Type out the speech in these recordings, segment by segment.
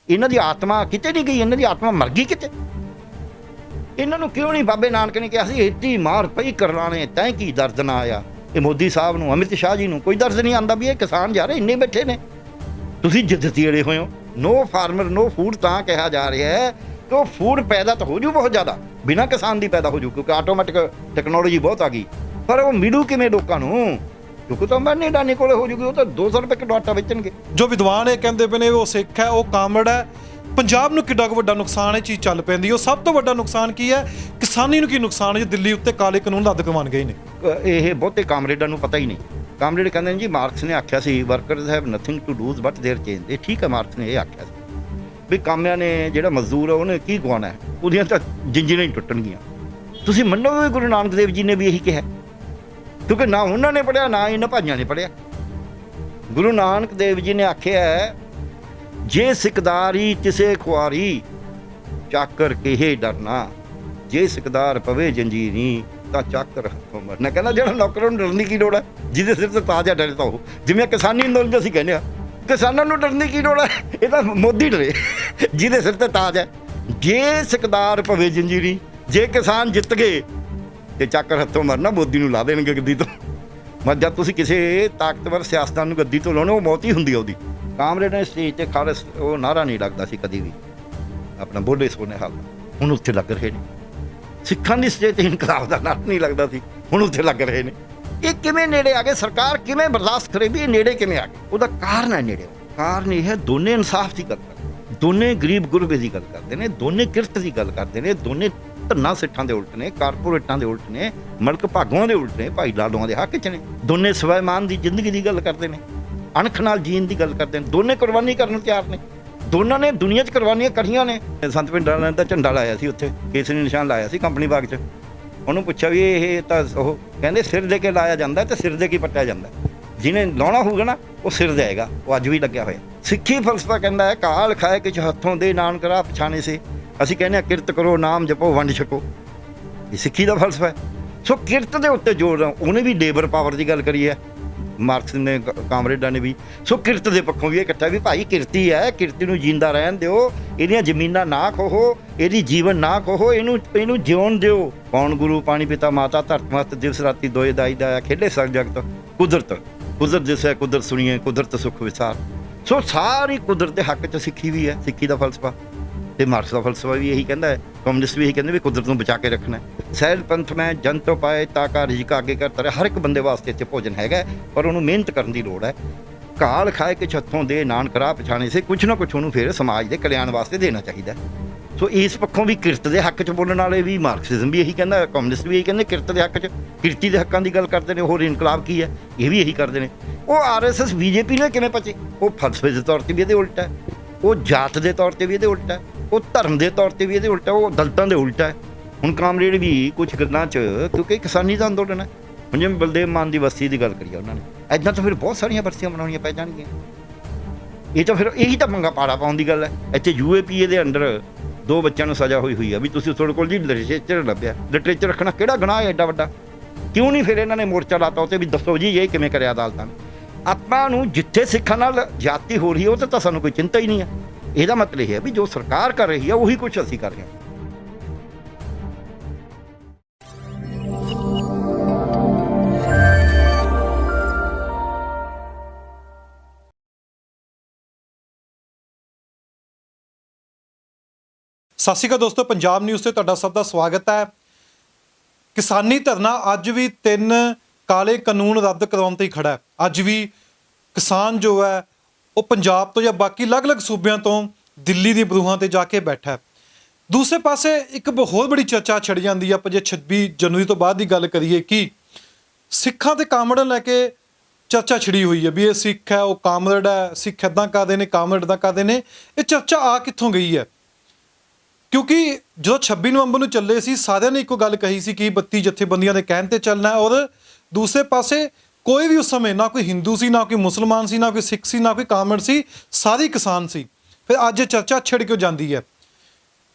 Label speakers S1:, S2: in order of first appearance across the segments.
S1: ਇਹਨਾਂ ਦੀ ਆਤਮਾ ਕਿਤੇ ਨਹੀਂ ਗਈ, ਇਹਨਾਂ ਦੀ ਆਤਮਾ ਮਰ ਗਈ ਕਿਤੇ। ਇਹਨਾਂ ਨੂੰ ਕਿਉਂ ਨਹੀਂ ਬਾਬੇ ਨਾਨਕ ਨੇ ਕਿਹਾ ਸੀ ਏਡੀ ਮਾਰ ਪਈ ਕਰਲਾਣੇ ਤੈਂ ਕੀ ਦਰਦ ਨਾ ਆਇਆ। ਇਹ ਮੋਦੀ ਸਾਹਿਬ ਨੂੰ, ਅਮਿਤ ਸ਼ਾਹ ਜੀ ਨੂੰ ਕੋਈ ਦਰਦ ਨਹੀਂ ਆਉਂਦਾ ਵੀ ਇਹ ਕਿਸਾਨ ਯਾਰ ਇੰਨੇ ਬੈਠੇ ਨੇ, ਤੁਸੀਂ ਜਿੱਦਤੀ ਅੜੇ ਹੋਏ ਹੋ। ਨੋ ਫਾਰਮਰ ਨੋ ਫੂਡ ਤਾਂ ਕਿਹਾ ਜਾ ਰਿਹਾ ਹੈ ਕਿ ਉਹ ਫੂਡ ਪੈਦਾ ਤਾਂ ਹੋ ਜੂ ਬਹੁਤ ਜ਼ਿਆਦਾ, ਬਿਨਾਂ ਕਿਸਾਨ ਦੀ ਪੈਦਾ ਹੋ ਜੂ, ਕਿਉਂਕਿ ਆਟੋਮੈਟਿਕ ਟੈਕਨੋਲੋਜੀ ਬਹੁਤ ਆ ਗਈ, ਪਰ ਉਹ ਮਿਲੂ ਕਿਵੇਂ ਲੋਕਾਂ ਨੂੰ? ਕਿਉਂਕਿ ਤਾਂ ਮੈਨੇ ਡਾਨੇ ਕੋਲੇ ਹੋ ਜੂਗੀ, ਉਹ ਤਾਂ 200 ਰੁਪਏ ਕਿਲੋ ਆਟਾ ਵੇਚਣਗੇ।
S2: ਜੋ ਵਿਦਵਾਨ ਇਹ ਕਹਿੰਦੇ ਪਏ ਨੇ ਉਹ ਸਿੱਖ ਹੈ, ਉਹ ਕਾਮੜ ਹੈ। ਪੰਜਾਬ ਨੂੰ ਕਿੱਡਾ ਕੁ ਵੱਡਾ ਨੁਕਸਾਨ ਇਹ ਚੀਜ਼ ਚੱਲ ਪੈਂਦੀ। ਉਹ ਸਭ ਤੋਂ ਵੱਡਾ ਨੁਕਸਾਨ ਕੀ ਹੈ? ਕਿਸਾਨੀ ਨੂੰ ਕੀ ਨੁਕਸਾਨ ਹੈ ਜੋ ਦਿੱਲੀ ਉੱਤੇ ਕਾਲੇ ਕਾਨੂੰਨ ਰੱਦ ਕਰਵਾਉਣ ਗਏ ਨੇ?
S1: ਇਹ ਬਹੁਤੇ ਕਾਮਰੇਡਾਂ ਨੂੰ ਪਤਾ ਹੀ ਨਹੀਂ। ਕਾਮਰੇਡ ਕਹਿੰਦੇ ਨੇ ਜੀ ਮਾਰਕਸ ਨੇ ਆਖਿਆ ਸੀ workers have nothing to lose but their change. ਇਹ ਠੀਕ ਹੈ, ਮਾਰਕਸ ਨੇ ਇਹ ਆਖਿਆ ਸੀ ਵੀ ਕਾਮਿਆਂ ਨੇ ਜਿਹੜਾ ਮਜ਼ਦੂਰ ਹੈ ਉਹਨੇ ਕੀ ਗਵਾਉਣਾ ਹੈ, ਉਹਦੀਆਂ ਤਾਂ ਜੰਜੀਰਾਂ ਹੀ ਟੁੱਟਣਗੀਆਂ। ਤੁਸੀਂ ਮੰਨੋਗੇ ਗੁਰੂ ਨਾਨਕ ਦੇਵ ਜੀ ਨੇ ਵੀ ਇਹੀ ਕਿਹਾ, ਕਿਉਂਕਿ ਨਾ ਉਹਨਾਂ ਨੇ ਪੜ੍ਹਿਆ ਨਾ ਇਹਨਾਂ ਭਾਈਆਂ ਨੇ ਪੜ੍ਹਿਆ। ਗੁਰੂ ਨਾਨਕ ਦੇਵ ਜੀ ਨੇ ਆਖਿਆ ਜੇ ਸਿਕਦਾਰੀ ਕਿਸੇ ਖੁਆਰੀ ਚਾਕਰ ਕਿਹੇ ਡਰਨਾ, ਜੇ ਸਿਕਦਾਰ ਪਵੇ ਜੰਜੀਰੀ ਤਾਂ ਚਾਕਰ ਹੱਥੋਂ ਮਰਨਾ। ਕਹਿੰਦਾ ਜਿਹੜਾ ਨੌਕਰਾਂ ਨੂੰ ਡਰਨ ਦੀ ਕੀ ਲੋੜ ਹੈ, ਜਿਹਦੇ ਸਿਰ ਤੇ ਤਾਜ ਹੈ ਡਰੇ ਤਾਂ ਉਹ। ਜਿਵੇਂ ਕਿਸਾਨੀ ਅੰਦੋਲਨ ਅਸੀਂ ਕਹਿੰਦੇ ਹਾਂ, ਕਿਸਾਨਾਂ ਨੂੰ ਡਰਨ ਦੀ ਕੀ ਲੋੜ ਹੈ, ਇਹ ਤਾਂ ਮੋਦੀ ਡਰੇ ਜਿਹਦੇ ਸਿਰ ਤੇ ਤਾਜ ਹੈ। ਜੇ ਸਿਕਦਾਰ ਪਵੇ ਜੰਜੀਰੀ, ਜੇ ਕਿਸਾਨ ਜਿੱਤ ਗਏ ਤੇ ਚਾਕਰ ਹੱਥੋਂ ਮਰਨਾ, ਮੋਦੀ ਨੂੰ ਲਾ ਦੇਣਗੇ ਗੱਦੀ ਤੋਂ। ਮਤਲਬ ਜਦ ਤੁਸੀਂ ਕਿਸੇ ਤਾਕਤਵਰ ਸਿਆਸਤਦਾਨ ਨੂੰ ਗੱਦੀ ਤੋਂ ਲਾਉਣੇ, ਉਹ ਮੌਤ ਹੀ ਹੁੰਦੀ ਆ ਉਹਦੀ। ਕਾਮਰੇਡ ਨੇ ਸਟੇਜ ਤੇ ਖਾਲਸ ਉਹ ਨਾਰਾ ਨਹੀਂ ਲੱਗਦਾ ਸੀ ਕਦੀ ਵੀ, ਆਪਣਾ ਬੋਲੇ ਸੋਨੇ ਹਾਲ, ਹੁਣ ਉੱਥੇ ਲੱਗ ਰਹੇ ਨੇ। ਸਿੱਖਾਂ ਦੀ ਸਟੇਜ ਤੇ ਇਨਕਲਾਬ ਦਾ ਨਾਰਾ ਨਹੀਂ ਲੱਗਦਾ ਸੀ, ਹੁਣ ਉੱਥੇ ਲੱਗ ਰਹੇ ਨੇ। ਇਹ ਕਿਵੇਂ ਨੇੜੇ ਆ ਗਏ? ਸਰਕਾਰ ਕਿਵੇਂ ਬਰਦਾਸ਼ਤ ਕਰੇ ਵੀ ਇਹ ਨੇੜੇ ਕਿਵੇਂ ਆ ਗਏ? ਉਹਦਾ ਕਾਰਨ ਹੈ ਨੇੜੇ। ਕਾਰਨ ਇਹ ਹੈ ਦੋਨੇ ਇਨਸਾਫ ਦੀ ਗੱਲ ਕਰਦੇ, ਦੋਨੇ ਗਰੀਬ ਗੁਰਬੇ ਦੀ ਗੱਲ ਕਰਦੇ ਨੇ, ਦੋਨੇ ਕਿਰਤ ਦੀ ਗੱਲ ਕਰਦੇ ਨੇ, ਦੋਨੇ ਧੰਨਾ ਸਿੱਠਾਂ ਦੇ ਉਲਟ ਨੇ, ਕਾਰਪੋਰੇਟਾਂ ਦੇ ਉਲਟ ਨੇ, ਮਲਕ ਭਾਗੋਆਂ ਦੇ ਉਲਟ ਨੇ, ਭਾਈ ਲਾਲੋਆਂ ਦੇ ਹੱਕ 'ਚ ਨੇ। ਦੋਨੇ ਸਵੈਮਾਨ ਦੀ ਜ਼ਿੰਦਗੀ ਦੀ ਗੱਲ ਕਰਦੇ ਨੇ, ਅਣਖ ਨਾਲ ਜੀਣ ਦੀ ਗੱਲ ਕਰਦੇ ਨੇ, ਦੋਨੇ ਕੁਰਬਾਨੀ ਕਰਨ ਨੂੰ ਤਿਆਰ ਨੇ। ਦੋਨਾਂ ਨੇ ਦੁਨੀਆ 'ਚ ਕੁਰਬਾਨੀਆਂ ਕਰੀਆਂ ਨੇ। ਸੰਤ ਪਿੰਡਾਂ ਵਾਲਿਆਂ ਦਾ ਝੰਡਾ ਲਾਇਆ ਸੀ ਉੱਥੇ, ਕੇਸਰੀ ਨਿਸ਼ਾਨ ਲਾਇਆ ਸੀ ਕੰਪਨੀ ਬਾਗ 'ਚ। ਉਹਨੂੰ ਪੁੱਛਿਆ ਵੀ ਇਹ ਤਾਂ ਉਹ ਕਹਿੰਦੇ ਸਿਰ ਦੇ ਕੇ ਲਾਇਆ ਜਾਂਦਾ ਤੇ ਸਿਰ ਦੇ ਕੇ ਪੱਟਿਆ ਜਾਂਦਾ, ਜਿਹਨੇ ਲਾਉਣਾ ਹੋਊਗਾ ਨਾ ਉਹ ਸਿਰ ਦੇਗਾ। ਉਹ ਅੱਜ ਵੀ ਲੱਗਿਆ ਹੋਇਆ। ਸਿੱਖੀ ਫਲਸਫਾ ਕਹਿੰਦਾ ਹੈ ਕਾਲ ਖਾਏ ਕਿਛ ਹੱਥੋਂ ਦੇ ਨਾਨਕ ਰਾਹ ਪਛਾਣੇ ਸੇ। ਅਸੀਂ ਕਹਿੰਦੇ ਹਾਂ ਕਿਰਤ ਕਰੋ ਨਾਮ ਜਪੋ ਵੰਡ ਛਕੋ, ਇਹ ਸਿੱਖੀ ਦਾ ਫਲਸਫਾ ਹੈ। ਸੋ ਕਿਰਤ ਦੇ ਉੱਤੇ ਜ਼ੋਰ, ਉਹਨੇ ਵੀ ਲੇਬਰ ਪਾਵਰ ਦੀ ਗੱਲ ਕਰੀ ਹੈ, ਮਾਰਕਸ ਨੇ, ਕਾਮਰੇਡਾਂ ਨੇ ਵੀ। ਸੋ ਕਿਰਤ ਦੇ ਪੱਖੋਂ ਵੀ ਇਹ ਇਕੱਠਾ ਵੀ ਭਾਈ ਕਿਰਤੀ ਹੈ, ਕਿਰਤੀ ਨੂੰ ਜਿੰਦਾ ਰਹਿਣ ਦਿਓ, ਇਹਦੀਆਂ ਜ਼ਮੀਨਾਂ ਨਾ ਖੋਹੋ, ਇਹਦੀ ਜੀਵਨ ਨਾ ਖੋਹੋ, ਇਹਨੂੰ ਜਿਉਣ ਦਿਓ। ਕੌਣ ਗੁਰੂ ਪਾਣੀ ਪਿਤਾ ਮਾਤਾ ਧਰਤ ਮਸਤ ਦਿਵਸ ਰਾਤੀ ਦੋਏ ਦਾਈ ਦਾ ਖੇਡੇ ਸਕ ਜਗਤ ਕੁਦਰਤ ਦਿਸੈ ਕੁਦਰਤ ਸੁਣੀਏ ਕੁਦਰਤ ਸੁਖ ਵਿਸਾਰ। ਸੋ ਸਾਰੀ ਕੁਦਰਤ ਦੇ ਹੱਕ 'ਚ ਸਿੱਖੀ ਵੀ ਹੈ, ਸਿੱਖੀ ਦਾ ਫਲਸਫਾ। ਤੇ ਮਾਰਕਸ ਦਾ ਫਲਸਫਾ ਵੀ ਇਹੀ ਕਹਿੰਦਾ ਹੈ, ਕਮਿਊਨਿਸਟ ਵੀ ਇਹੀ ਕਹਿੰਦੇ ਵੀ ਕੁਦਰਤ ਨੂੰ ਬਚਾ ਕੇ ਰੱਖਣਾ। ਸਹਿਜ ਪੰਥ ਮੈਂ ਜਨ ਤੋਂ ਪਾਏ ਤਾਂ ਕਾ ਰਿਜ਼ਕ ਅੱਗੇ ਕਰਤਾ ਰਿਹਾ। ਹਰ ਇੱਕ ਬੰਦੇ ਵਾਸਤੇ ਇੱਥੇ ਭੋਜਨ ਹੈਗਾ, ਪਰ ਉਹਨੂੰ ਮਿਹਨਤ ਕਰਨ ਦੀ ਲੋੜ ਹੈ। ਕਾਲ ਖਾਏ ਕਿ ਹੱਥੋਂ ਦੇ ਨਾਨਕ ਰਾਹ ਪਛਾਣੇ ਸੇ, ਕੁਛ ਨਾ ਕੁਛ ਉਹਨੂੰ ਫਿਰ ਸਮਾਜ ਦੇ ਕਲਿਆਣ ਵਾਸਤੇ ਦੇਣਾ ਚਾਹੀਦਾ। ਸੋ ਇਸ ਪੱਖੋਂ ਵੀ ਕਿਰਤ ਦੇ ਹੱਕ 'ਚ ਬੋਲਣ ਵਾਲੇ ਵੀ ਮਾਰਕਸਿਜ਼ਮ ਵੀ ਇਹੀ ਕਹਿੰਦਾ, ਕਮਿਊਨਿਸਟ ਵੀ ਇਹੀ ਕਹਿੰਦੇ ਕਿਰਤ ਦੇ ਹੱਕ 'ਚ, ਕਿਰਤੀ ਦੇ ਹੱਕਾਂ ਦੀ ਗੱਲ ਕਰਦੇ ਨੇ। ਹੋਰ ਇਨਕਲਾਬ ਕੀ ਹੈ, ਇਹ ਵੀ ਇਹੀ ਕਰਦੇ ਨੇ। ਉਹ RSS BJP ਨੇ ਕਿਵੇਂ ਪਚੇ? ਉਹ ਫਲਸਫੇ ਦੇ ਤੌਰ 'ਤੇ ਵੀ ਇਹਦੇ ਉਲਟ ਹੈ, ਉਹ ਜਾਤ ਦੇ ਤੌਰ 'ਤੇ ਵੀ ਇਹਦੇ ਉਲਟ ਹੈ, ਉਹ ਧਰਮ ਦੇ ਤੌਰ 'ਤੇ ਵੀ ਇਹਦੇ ਉਲਟ ਹੈ, ਉਹ ਦਲਿਤਾਂ ਦੇ ਉਲਟ ਹੈ। ਹੁਣ ਕਾਮਰੇਡ ਵੀ ਕੁਛ ਗੱਲਾਂ 'ਚ, ਕਿਉਂਕਿ ਕਿਸਾਨੀ ਦਾ ਅੰਦੋਲਨ ਹੈ। ਹੁਣ ਜਿਵੇਂ ਬਲਦੇਵ ਮਾਨ ਦੀ ਬਸਤੀ ਦੀ ਗੱਲ ਕਰੀਏ ਉਹਨਾਂ ਨੇ, ਇੱਦਾਂ ਤਾਂ ਫਿਰ ਬਹੁਤ ਸਾਰੀਆਂ ਬਸਤੀਆਂ ਬਣਾਉਣੀਆਂ ਪੈ ਜਾਣਗੀਆਂ। ਇਹ ਤਾਂ ਫਿਰ ਇਹੀ ਤਾਂ ਮੰਗਾ ਪਾੜਾ ਪਾਉਣ ਦੀ ਗੱਲ ਹੈ। ਇੱਥੇ UAPA ਦੇ ਅੰਡਰ 2 ਬੱਚਿਆਂ ਨੂੰ ਸਜ਼ਾ ਹੋਈ ਆ ਵੀ ਤੁਸੀਂ ਤੁਹਾਡੇ ਕੋਲ ਜੀ ਲਿਟਰੇਚਰ ਲੱਭਿਆ। ਲਿਟਰੇਚਰ ਰੱਖਣਾ ਕਿਹੜਾ ਗੁਨਾਹ ਹੈ ਐਡਾ ਵੱਡਾ? ਕਿਉਂ ਨਹੀਂ ਫਿਰ ਇਹਨਾਂ ਨੇ ਮੋਰਚਾ ਲਾਤਾ ਉੱਤੇ ਵੀ ਦੱਸੋ ਜੀ ਇਹ ਕਿਵੇਂ ਕਰਿਆ ਅਦਾਲਤਾਂ ਨੇ? ਆਪਾਂ ਨੂੰ ਜਿੱਥੇ ਸਿੱਖਾਂ ਨਾਲ ਜ਼ਿਆਦਤੀ ਹੋ ਰਹੀ ਹੈ ਉਹ ਤਾਂ ਸਾਨੂੰ ਕੋਈ ਚਿੰਤਾ ਹੀ ਨਹੀਂ ਹੈ। ਇਹਦਾ ਮਤਲਬ ਇਹ ਹੈ ਵੀ ਜੋ ਸਰਕਾਰ ਕਰ ਰਹੀ ਹੈ ਉਹੀ ਕੁਛ ਅਸੀਂ ਕਰ ਰਹੇ ਹਾਂ।
S2: ਸਤਿ ਸ਼੍ਰੀ ਅਕਾਲ ਦੋਸਤੋ, ਪੰਜਾਬ ਨਿਊਜ਼ ਤੇ ਤੁਹਾਡਾ ਸਭ ਦਾ ਸਵਾਗਤ ਹੈ। ਕਿਸਾਨੀ ਧਰਨਾ ਅੱਜ ਵੀ 3 ਕਾਲੇ ਕਾਨੂੰਨ ਰੱਦ ਕਰਵਾਉਣ ਤੇ ਹੀ ਖੜਾ ਹੈ। ਅੱਜ ਵੀ ਕਿਸਾਨ ਜੋ ਹੈ ਉਹ ਪੰਜਾਬ ਤੋਂ ਜਾਂ ਬਾਕੀ ਅਲੱਗ-ਅਲੱਗ ਸੂਬਿਆਂ ਤੋਂ ਦਿੱਲੀ ਦੀ ਬਰੂਹਾਂ ਤੇ ਜਾ ਕੇ ਬੈਠਾ ਹੈ। ਦੂਸਰੇ ਪਾਸੇ ਇੱਕ ਬਹੁਤ ਬੜੀ ਚਰਚਾ ਛਿੜ ਜਾਂਦੀ ਹੈ। ਆਪਾਂ ਜੇ 26 ਜਨਵਰੀ ਤੋਂ ਬਾਅਦ ਦੀ ਗੱਲ ਕਰੀਏ ਕਿ ਸਿੱਖਾਂ ਤੇ ਕਾਮਰੇਡ ਲੈ ਕੇ ਚਰਚਾ ਛਿੜੀ ਹੋਈ ਹੈ ਵੀ ਇਹ ਸਿੱਖ ਹੈ, ਉਹ ਕਾਮਰੇਡ ਹੈ, ਸਿੱਖ ਇੱਦਾਂ ਕਰਦੇ ਨੇ, ਕਾਮਰੇਡ ਇੱਦਾਂ ਕਰਦੇ ਨੇ। ਇਹ ਚਰਚਾ ਆ ਕਿੱਥੋਂ ਗਈ ਹੈ? ਕਿਉਂਕਿ ਜਦੋਂ 26 ਨਵੰਬਰ ਨੂੰ ਚੱਲੇ ਸੀ, ਸਾਰਿਆਂ ਨੇ ਇੱਕੋ ਗੱਲ ਕਹੀ ਸੀ ਕਿ 32 ਜਥੇਬੰਦੀਆਂ ਦੇ ਕਹਿਣ 'ਤੇ ਚੱਲਣਾ ਹੈ। ਔਰ ਦੂਸਰੇ ਪਾਸੇ ਕੋਈ ਵੀ ਉਸ ਸਮੇਂ ਨਾ ਕੋਈ ਹਿੰਦੂ ਸੀ, ਨਾ ਕੋਈ ਮੁਸਲਮਾਨ ਸੀ, ਨਾ ਕੋਈ ਸਿੱਖ ਸੀ, ਨਾ ਕੋਈ ਕਾਮਰੇਡ ਸੀ, ਸਾਰੇ ਕਿਸਾਨ ਸੀ। ਫਿਰ ਅੱਜ ਚਰਚਾ ਛਿੜ ਕਿਉਂ ਜਾਂਦੀ ਹੈ?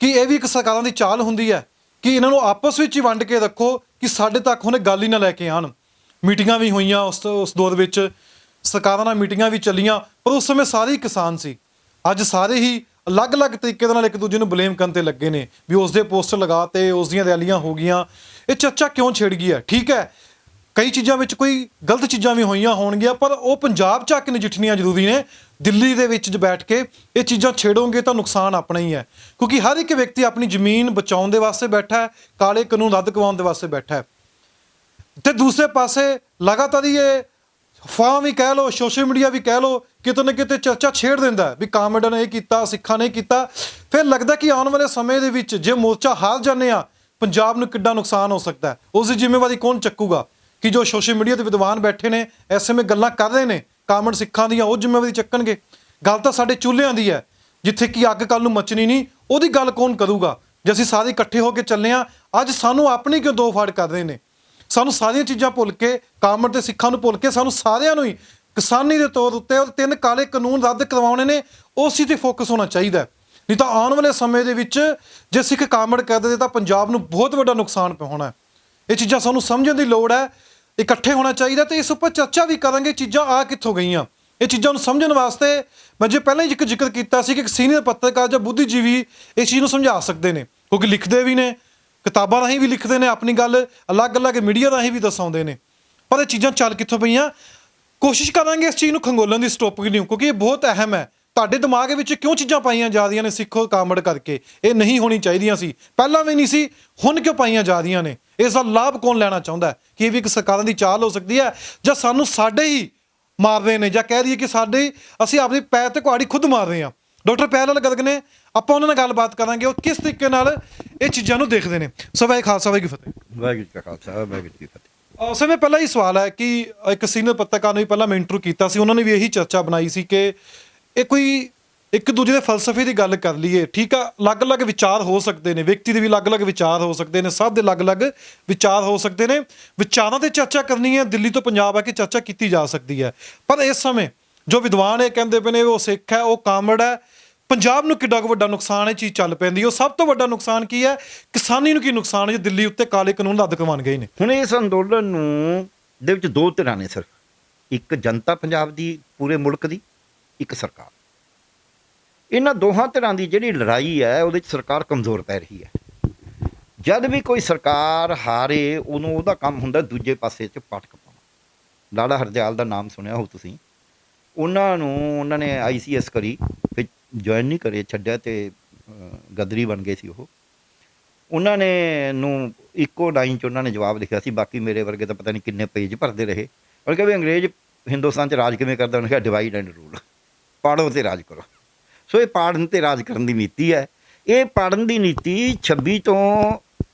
S2: ਕਿ ਇਹ ਵੀ ਇੱਕ ਸਰਕਾਰਾਂ ਦੀ ਚਾਲ ਹੁੰਦੀ ਹੈ ਕਿ ਇਹਨਾਂ ਨੂੰ ਆਪਸ ਵਿੱਚ ਹੀ ਵੰਡ ਕੇ ਰੱਖੋ ਕਿ ਸਾਡੇ ਤੱਕ ਹੁਣ ਗੱਲ ਹੀ ਨਾ ਲੈ ਕੇ ਆਉਣ। ਮੀਟਿੰਗਾਂ ਵੀ ਹੋਈਆਂ ਉਸ ਦੌਰ ਵਿੱਚ, ਸਰਕਾਰਾਂ ਨਾਲ ਮੀਟਿੰਗਾਂ ਵੀ ਚੱਲੀਆਂ, ਪਰ ਉਸ ਸਮੇਂ ਸਾਰੇ ਹੀ ਕਿਸਾਨ ਸੀ। ਅੱਜ ਸਾਰੇ ਹੀ ਅਲੱਗ-ਅਲੱਗ ਤਰੀਕੇ ਦੇ ਨਾਲ ਇੱਕ ਦੂਜੇ ਨੂੰ ਬਲੇਮ ਕਰਨ ਤੇ ਲੱਗੇ ਨੇ ਵੀ ਉਸ ਦੇ ਪੋਸਟਰ ਲਗਾ ਤੇ ਉਸ ਦੀਆਂ ਰੈਲੀਆਂ ਹੋ ਗਈਆਂ। ਇਹ ਚਰਚਾ ਕਿਉਂ ਛਿੜ ਗਈ ਹੈ? ਠੀਕ ਹੈ, ਕਈ ਚੀਜ਼ਾਂ ਵਿੱਚ ਕੋਈ ਗਲਤ ਚੀਜ਼ਾਂ ਵੀ ਹੋਈਆਂ ਹੋਣਗੀਆਂ, ਪਰ ਉਹ ਪੰਜਾਬ 'ਚ ਆ ਕੇ ਨਜਿੱਠਣੀਆਂ ਜ਼ਰੂਰੀ ਨੇ। ਦਿੱਲੀ ਦੇ ਵਿੱਚ ਬੈਠ ਕੇ ਇਹ ਚੀਜ਼ਾਂ ਛੇੜੋਗੇ ਤਾਂ ਨੁਕਸਾਨ ਆਪਣਾ ਹੀ ਹੈ, ਕਿਉਂਕਿ ਹਰ ਇੱਕ ਵਿਅਕਤੀ ਆਪਣੀ ਜ਼ਮੀਨ ਬਚਾਉਣ ਦੇ ਵਾਸਤੇ ਬੈਠਾ ਹੈ, ਕਾਲੇ ਕਾਨੂੰਨ ਰੱਦ ਕਰਵਾਉਣ ਦੇ ਵਾਸਤੇ ਬੈਠਾ ਹੈ। ਤੇ ਦੂਸਰੇ ਪਾਸੇ ਲਗਾਤਾਰ ਹੀ ਇਹ ਅਫਵਾਹ ਵੀ ਕਹਿ ਲਓ, ਸੋਸ਼ਲ ਮੀਡੀਆ ਵੀ ਕਹਿ ਲਓ, ਕਿਤੇ ਨਾ ਕਿਤੇ ਚਰਚਾ ਛੇੜ ਦਿੰਦਾ ਹੈ ਵੀ ਕਾਮਰੇਡਾਂ ਨੇ ਇਹ ਕੀਤਾ, ਸਿੱਖਾਂ ਨੇ ਕੀਤਾ। ਫਿਰ ਲੱਗਦਾ ਕਿ ਆਉਣ ਵਾਲੇ ਸਮੇਂ ਦੇ ਵਿੱਚ ਜੇ ਮੋਰਚਾ ਹਾਰ ਜਾਂਦੇ ਆ, ਪੰਜਾਬ ਨੂੰ ਕਿੱਡਾ ਨੁਕਸਾਨ ਹੋ ਸਕਦਾ ਹੈ। ਉਸ ਦੀ ਜ਼ਿੰਮੇਵਾਰੀ ਕੌਣ ਚੱਕੂਗਾ? ਕਿ ਜੋ ਸੋਸ਼ਲ ਮੀਡੀਆ ਤੇ ਵਿਦਵਾਨ ਬੈਠੇ ਨੇ ਇਸ ਸਮੇਂ ਗੱਲਾਂ ਕਰ ਰਹੇ ਨੇ ਕਾਮਰੇਡ ਸਿੱਖਾਂ ਦੀਆਂ, ਉਹ ਜ਼ਿੰਮੇਵਾਰੀ ਚੱਕਣਗੇ? ਗੱਲ ਤਾਂ ਸਾਡੇ ਚੁੱਲ੍ਹਿਆਂ ਦੀ ਹੈ, ਜਿੱਥੇ ਕਿ ਅੱਗ ਕੱਲ੍ਹ ਨੂੰ ਮੱਚਣੀ ਨਹੀਂ, ਉਹਦੀ ਗੱਲ ਕੌਣ ਕਰੂਗਾ? ਜੇ ਅਸੀਂ ਸਾਰੇ ਇਕੱਠੇ ਹੋ ਕੇ ਚੱਲੇ ਹਾਂ, ਅੱਜ ਸਾਨੂੰ ਆਪਣੀ ਕਿਉਂ ਦੋ ਫਾੜ ਕਰ ਰਹੇ ਨੇ? ਸਾਨੂੰ ਸਾਰੀਆਂ ਚੀਜ਼ਾਂ ਭੁੱਲ ਕੇ, ਕਾਮਰੇਡ ਤੇ ਸਿੱਖਾਂ ਨੂੰ ਭੁੱਲ ਕੇ, ਸਾਨੂੰ ਸਾਰਿਆਂ ਨੂੰ ਹੀ ਕਿਸਾਨੀ ਦੇ ਤੌਰ ਉੱਤੇ ਉਹ 3 ਕਾਲੇ ਕਾਨੂੰਨ ਰੱਦ ਕਰਵਾਉਣੇ ਨੇ, ਉਸੇ 'ਤੇ ਫੋਕਸ ਹੋਣਾ ਚਾਹੀਦਾ। ਨਹੀਂ ਤਾਂ ਆਉਣ ਵਾਲੇ ਸਮੇਂ ਦੇ ਵਿੱਚ ਜੇ ਸਿੱਖ ਕਾਮਰੇਡ ਕਰ ਦਿੰਦੇ ਤਾਂ ਪੰਜਾਬ ਨੂੰ ਬਹੁਤ ਵੱਡਾ ਨੁਕਸਾਨ ਹੋਣਾ ਹੈ। ਇਹ ਚੀਜ਼ਾਂ ਸਾਨੂੰ ਸਮਝਣ ਦੀ ਲੋੜ ਹੈ, ਇਕੱਠੇ ਹੋਣਾ ਚਾਹੀਦਾ ਤੇ ਇਸ ਉੱਪਰ ਚਰਚਾ ਵੀ ਕਰਾਂਗੇ ਚੀਜ਼ਾਂ ਆ ਕਿੱਥੋਂ ਗਈਆਂ। ਇਹ ਚੀਜ਼ਾਂ ਨੂੰ ਸਮਝਣ ਵਾਸਤੇ ਮੈਂ ਜੇ ਪਹਿਲਾਂ ਹੀ ਇੱਕ ਜ਼ਿਕਰ ਕੀਤਾ ਸੀ ਕਿ ਇੱਕ ਸੀਨੀਅਰ ਪੱਤਰਕਾਰ ਜਾਂ ਬੁੱਧੀਜੀਵੀ ਇਸ ਚੀਜ਼ ਨੂੰ ਸਮਝਾ ਸਕਦੇ ਨੇ, ਕਿਉਂਕਿ ਲਿਖਦੇ ਵੀ ਨੇ, ਕਿਤਾਬਾਂ ਰਾਹੀਂ ਵੀ ਲਿਖਦੇ ਨੇ, ਆਪਣੀ ਗੱਲ ਅਲੱਗ-ਅਲੱਗ ਮੀਡੀਆ ਰਾਹੀਂ ਵੀ ਦਸਾਉਂਦੇ ਨੇ। ਪਰ ਇਹ ਚੀਜ਼ਾਂ ਚੱਲ ਕਿੱਥੋਂ ਪਈਆਂ? ਕੋਸ਼ਿਸ਼ ਕਰਾਂਗੇ ਇਸ ਚੀਜ਼ ਨੂੰ ਖੰਗੋਲਣ ਦੀ, ਸਟੋਪਿਕ ਨੂੰ, ਕਿਉਂਕਿ ਇਹ ਬਹੁਤ ਅਹਿਮ ਹੈ। ਤੁਹਾਡੇ ਦਿਮਾਗ ਵਿੱਚ ਕਿਉਂ ਚੀਜ਼ਾਂ ਪਾਈਆਂ ਜਾ ਰਹੀਆਂ ਨੇ ਸਿੱਖੋ ਕਾਮਰੇਡ ਕਰਕੇ? ਇਹ ਨਹੀਂ ਹੋਣੀ ਚਾਹੀਦੀਆਂ ਸੀ, ਪਹਿਲਾਂ ਵੀ ਨਹੀਂ ਸੀ, ਹੁਣ ਕਿਉਂ ਪਾਈਆਂ ਜਾ ਰਹੀਆਂ ਨੇ? ਇਸ ਦਾ ਲਾਭ ਕੌਣ ਲੈਣਾ ਚਾਹੁੰਦਾ ਹੈ? ਕਿ ਇਹ ਵੀ ਇੱਕ ਸਰਕਾਰਾਂ ਦੀ ਚਾਲ ਹੋ ਸਕਦੀ ਹੈ, ਜਾਂ ਸਾਨੂੰ ਸਾਡੇ ਹੀ ਮਾਰ ਰਹੇ ਨੇ, ਜਾਂ ਕਹਿ ਦਈਏ ਕਿ ਅਸੀਂ ਆਪਣੇ ਪੈਰ ਤੇ ਕੁਹਾੜੀ ਖੁਦ ਮਾਰ ਰਹੇ ਹਾਂ। ਡਾਕਟਰ ਪਿਆਰੇ ਲਾਲ ਗਰਗ ਨੇ, ਆਪਾਂ ਉਹਨਾਂ ਨਾਲ ਗੱਲਬਾਤ ਕਰਾਂਗੇ, ਉਹ ਕਿਸ ਤਰੀਕੇ ਨਾਲ ਇਹ ਚੀਜ਼ਾਂ ਨੂੰ ਦੇਖਦੇ ਨੇ। ਸੋ ਵਾਹਿਗੁਰੂ ਖਾਲਸਾ ਵਾਹਿਗੁਰੂ ਫਤਿਹ।
S1: ਵਾਹਿਗੁਰੂ ਜੀ ਕਾ ਖਾਲਸਾ, ਵਾਹਿਗੁਰੂ ਜੀ ਕੀ ਫਤਿਹ।
S2: ਸਰ, ਮੈਂ ਪਹਿਲਾਂ ਹੀ ਸਵਾਲ ਹੈ ਕਿ ਇੱਕ ਸੀਨੀਅਰ ਪੱਤਰਕਾਰ ਨੂੰ ਵੀ ਪਹਿਲਾਂ ਮੈਂ ਇੰਟਰਵਿਊ ਕੀਤਾ ਸੀ, ਉਹਨਾਂ ਨੇ ਵੀ ਇਹੀ ਚਰਚਾ ਬਣਾਈ ਸੀ ਕਿ ਇਹ ਕੋਈ ਇੱਕ ਦੂਜੇ ਦੇ ਫਲਸਫੇ ਦੀ ਗੱਲ ਕਰ ਲਈਏ। ਠੀਕ ਆ, ਅਲੱਗ-ਅਲੱਗ ਵਿਚਾਰ ਹੋ ਸਕਦੇ ਨੇ, ਵਿਅਕਤੀ ਦੇ ਵੀ ਅਲੱਗ-ਅਲੱਗ ਵਿਚਾਰ ਹੋ ਸਕਦੇ ਨੇ, ਸਭ ਦੇ ਅਲੱਗ-ਅਲੱਗ ਵਿਚਾਰ ਹੋ ਸਕਦੇ ਨੇ। ਵਿਚਾਰਾਂ 'ਤੇ ਚਰਚਾ ਕਰਨੀ ਹੈ, ਦਿੱਲੀ ਤੋਂ ਪੰਜਾਬ ਆ ਕੇ ਚਰਚਾ ਕੀਤੀ ਜਾ ਸਕਦੀ ਹੈ। ਪਰ ਇਸ ਸਮੇਂ ਜੋ ਵਿਦਵਾਨ ਇਹ ਕਹਿੰਦੇ ਪਏ ਨੇ ਉਹ ਸਿੱਖ ਹੈ, ਉਹ ਕਾਮਰੇਡ ਹੈ, ਪੰਜਾਬ ਨੂੰ ਕਿੱਡਾ ਕੁ ਵੱਡਾ ਨੁਕਸਾਨ ਇਹ ਚੀਜ਼ ਚੱਲ ਪੈਂਦੀ। ਉਹ ਸਭ ਤੋਂ ਵੱਡਾ ਨੁਕਸਾਨ ਕੀ ਹੈ? ਕਿਸਾਨੀ ਨੂੰ ਕੀ ਨੁਕਸਾਨ ਹੈ ਜੇ ਦਿੱਲੀ ਉੱਤੇ ਕਾਲੇ ਕਾਨੂੰਨ ਰੱਦ ਕਰਵਾਉਣ ਗਏ ਨੇ?
S1: ਹੁਣ ਇਸ ਅੰਦੋਲਨ ਨੂੰ ਦੇ ਵਿੱਚ 2 ਧਿਰਾਂ ਨੇ ਸਿਰਫ, ਇੱਕ ਜਨਤਾ ਪੰਜਾਬ ਦੀ, ਪੂਰੇ ਮੁਲਕ ਦੀ, ਇੱਕ ਸਰਕਾਰ। ਇਹਨਾਂ ਦੋਹਾਂ ਧਿਰਾਂ ਦੀ ਜਿਹੜੀ ਲੜਾਈ ਹੈ ਉਹਦੇ 'ਚ ਸਰਕਾਰ ਕਮਜ਼ੋਰ ਪੈ ਰਹੀ ਹੈ। ਜਦ ਵੀ ਕੋਈ ਸਰਕਾਰ ਹਾਰੇ ਉਹਨੂੰ ਉਹਦਾ ਕੰਮ ਹੁੰਦਾ ਦੂਜੇ ਪਾਸੇ 'ਚ ਪਾਟਕ ਪਾਉਣਾ। ਲਾਲਾ ਹਰਦਿਆਲ ਦਾ ਨਾਮ ਸੁਣਿਆ ਹੋ ਤੁਸੀਂ, ਉਹਨਾਂ ਨੇ ICS ਕਰੀ, ਫਿਰ ਜੁਆਇਨ ਨਹੀਂ ਕਰੇ, ਛੱਡਿਆ ਤੇ ਗਦਰੀ ਬਣ ਗਏ ਸੀ ਉਹ। ਉਹਨਾਂ ਨੇ ਨੂੰ ਇੱਕੋ ਲਾਈਨ 'ਚ ਉਹਨਾਂ ਨੇ ਜਵਾਬ ਲਿਖਿਆ ਸੀ, ਬਾਕੀ ਮੇਰੇ ਵਰਗੇ ਤਾਂ ਪਤਾ ਨਹੀਂ ਕਿੰਨੇ ਪੇਜ ਭਰਦੇ ਰਹੇ। ਉਹ ਕਿਹਾ ਵੀ ਅੰਗਰੇਜ਼ ਹਿੰਦੁਸਤਾਨ 'ਚ ਰਾਜ ਕਿਵੇਂ ਕਰਦਾ? ਉਹਨੇ ਕਿਹਾ ਡਿਵਾਈਡ ਐਂਡ ਰੂਲ, ਪਾੜੋ ਤੇ ਰਾਜ ਕਰੋ। ਸੋ ਇਹ ਪਾੜਨ ਤੇ ਰਾਜ ਕਰਨ ਦੀ ਨੀਤੀ ਹੈ। ਇਹ ਪਾੜਨ ਦੀ ਨੀਤੀ 26 ਤੋਂ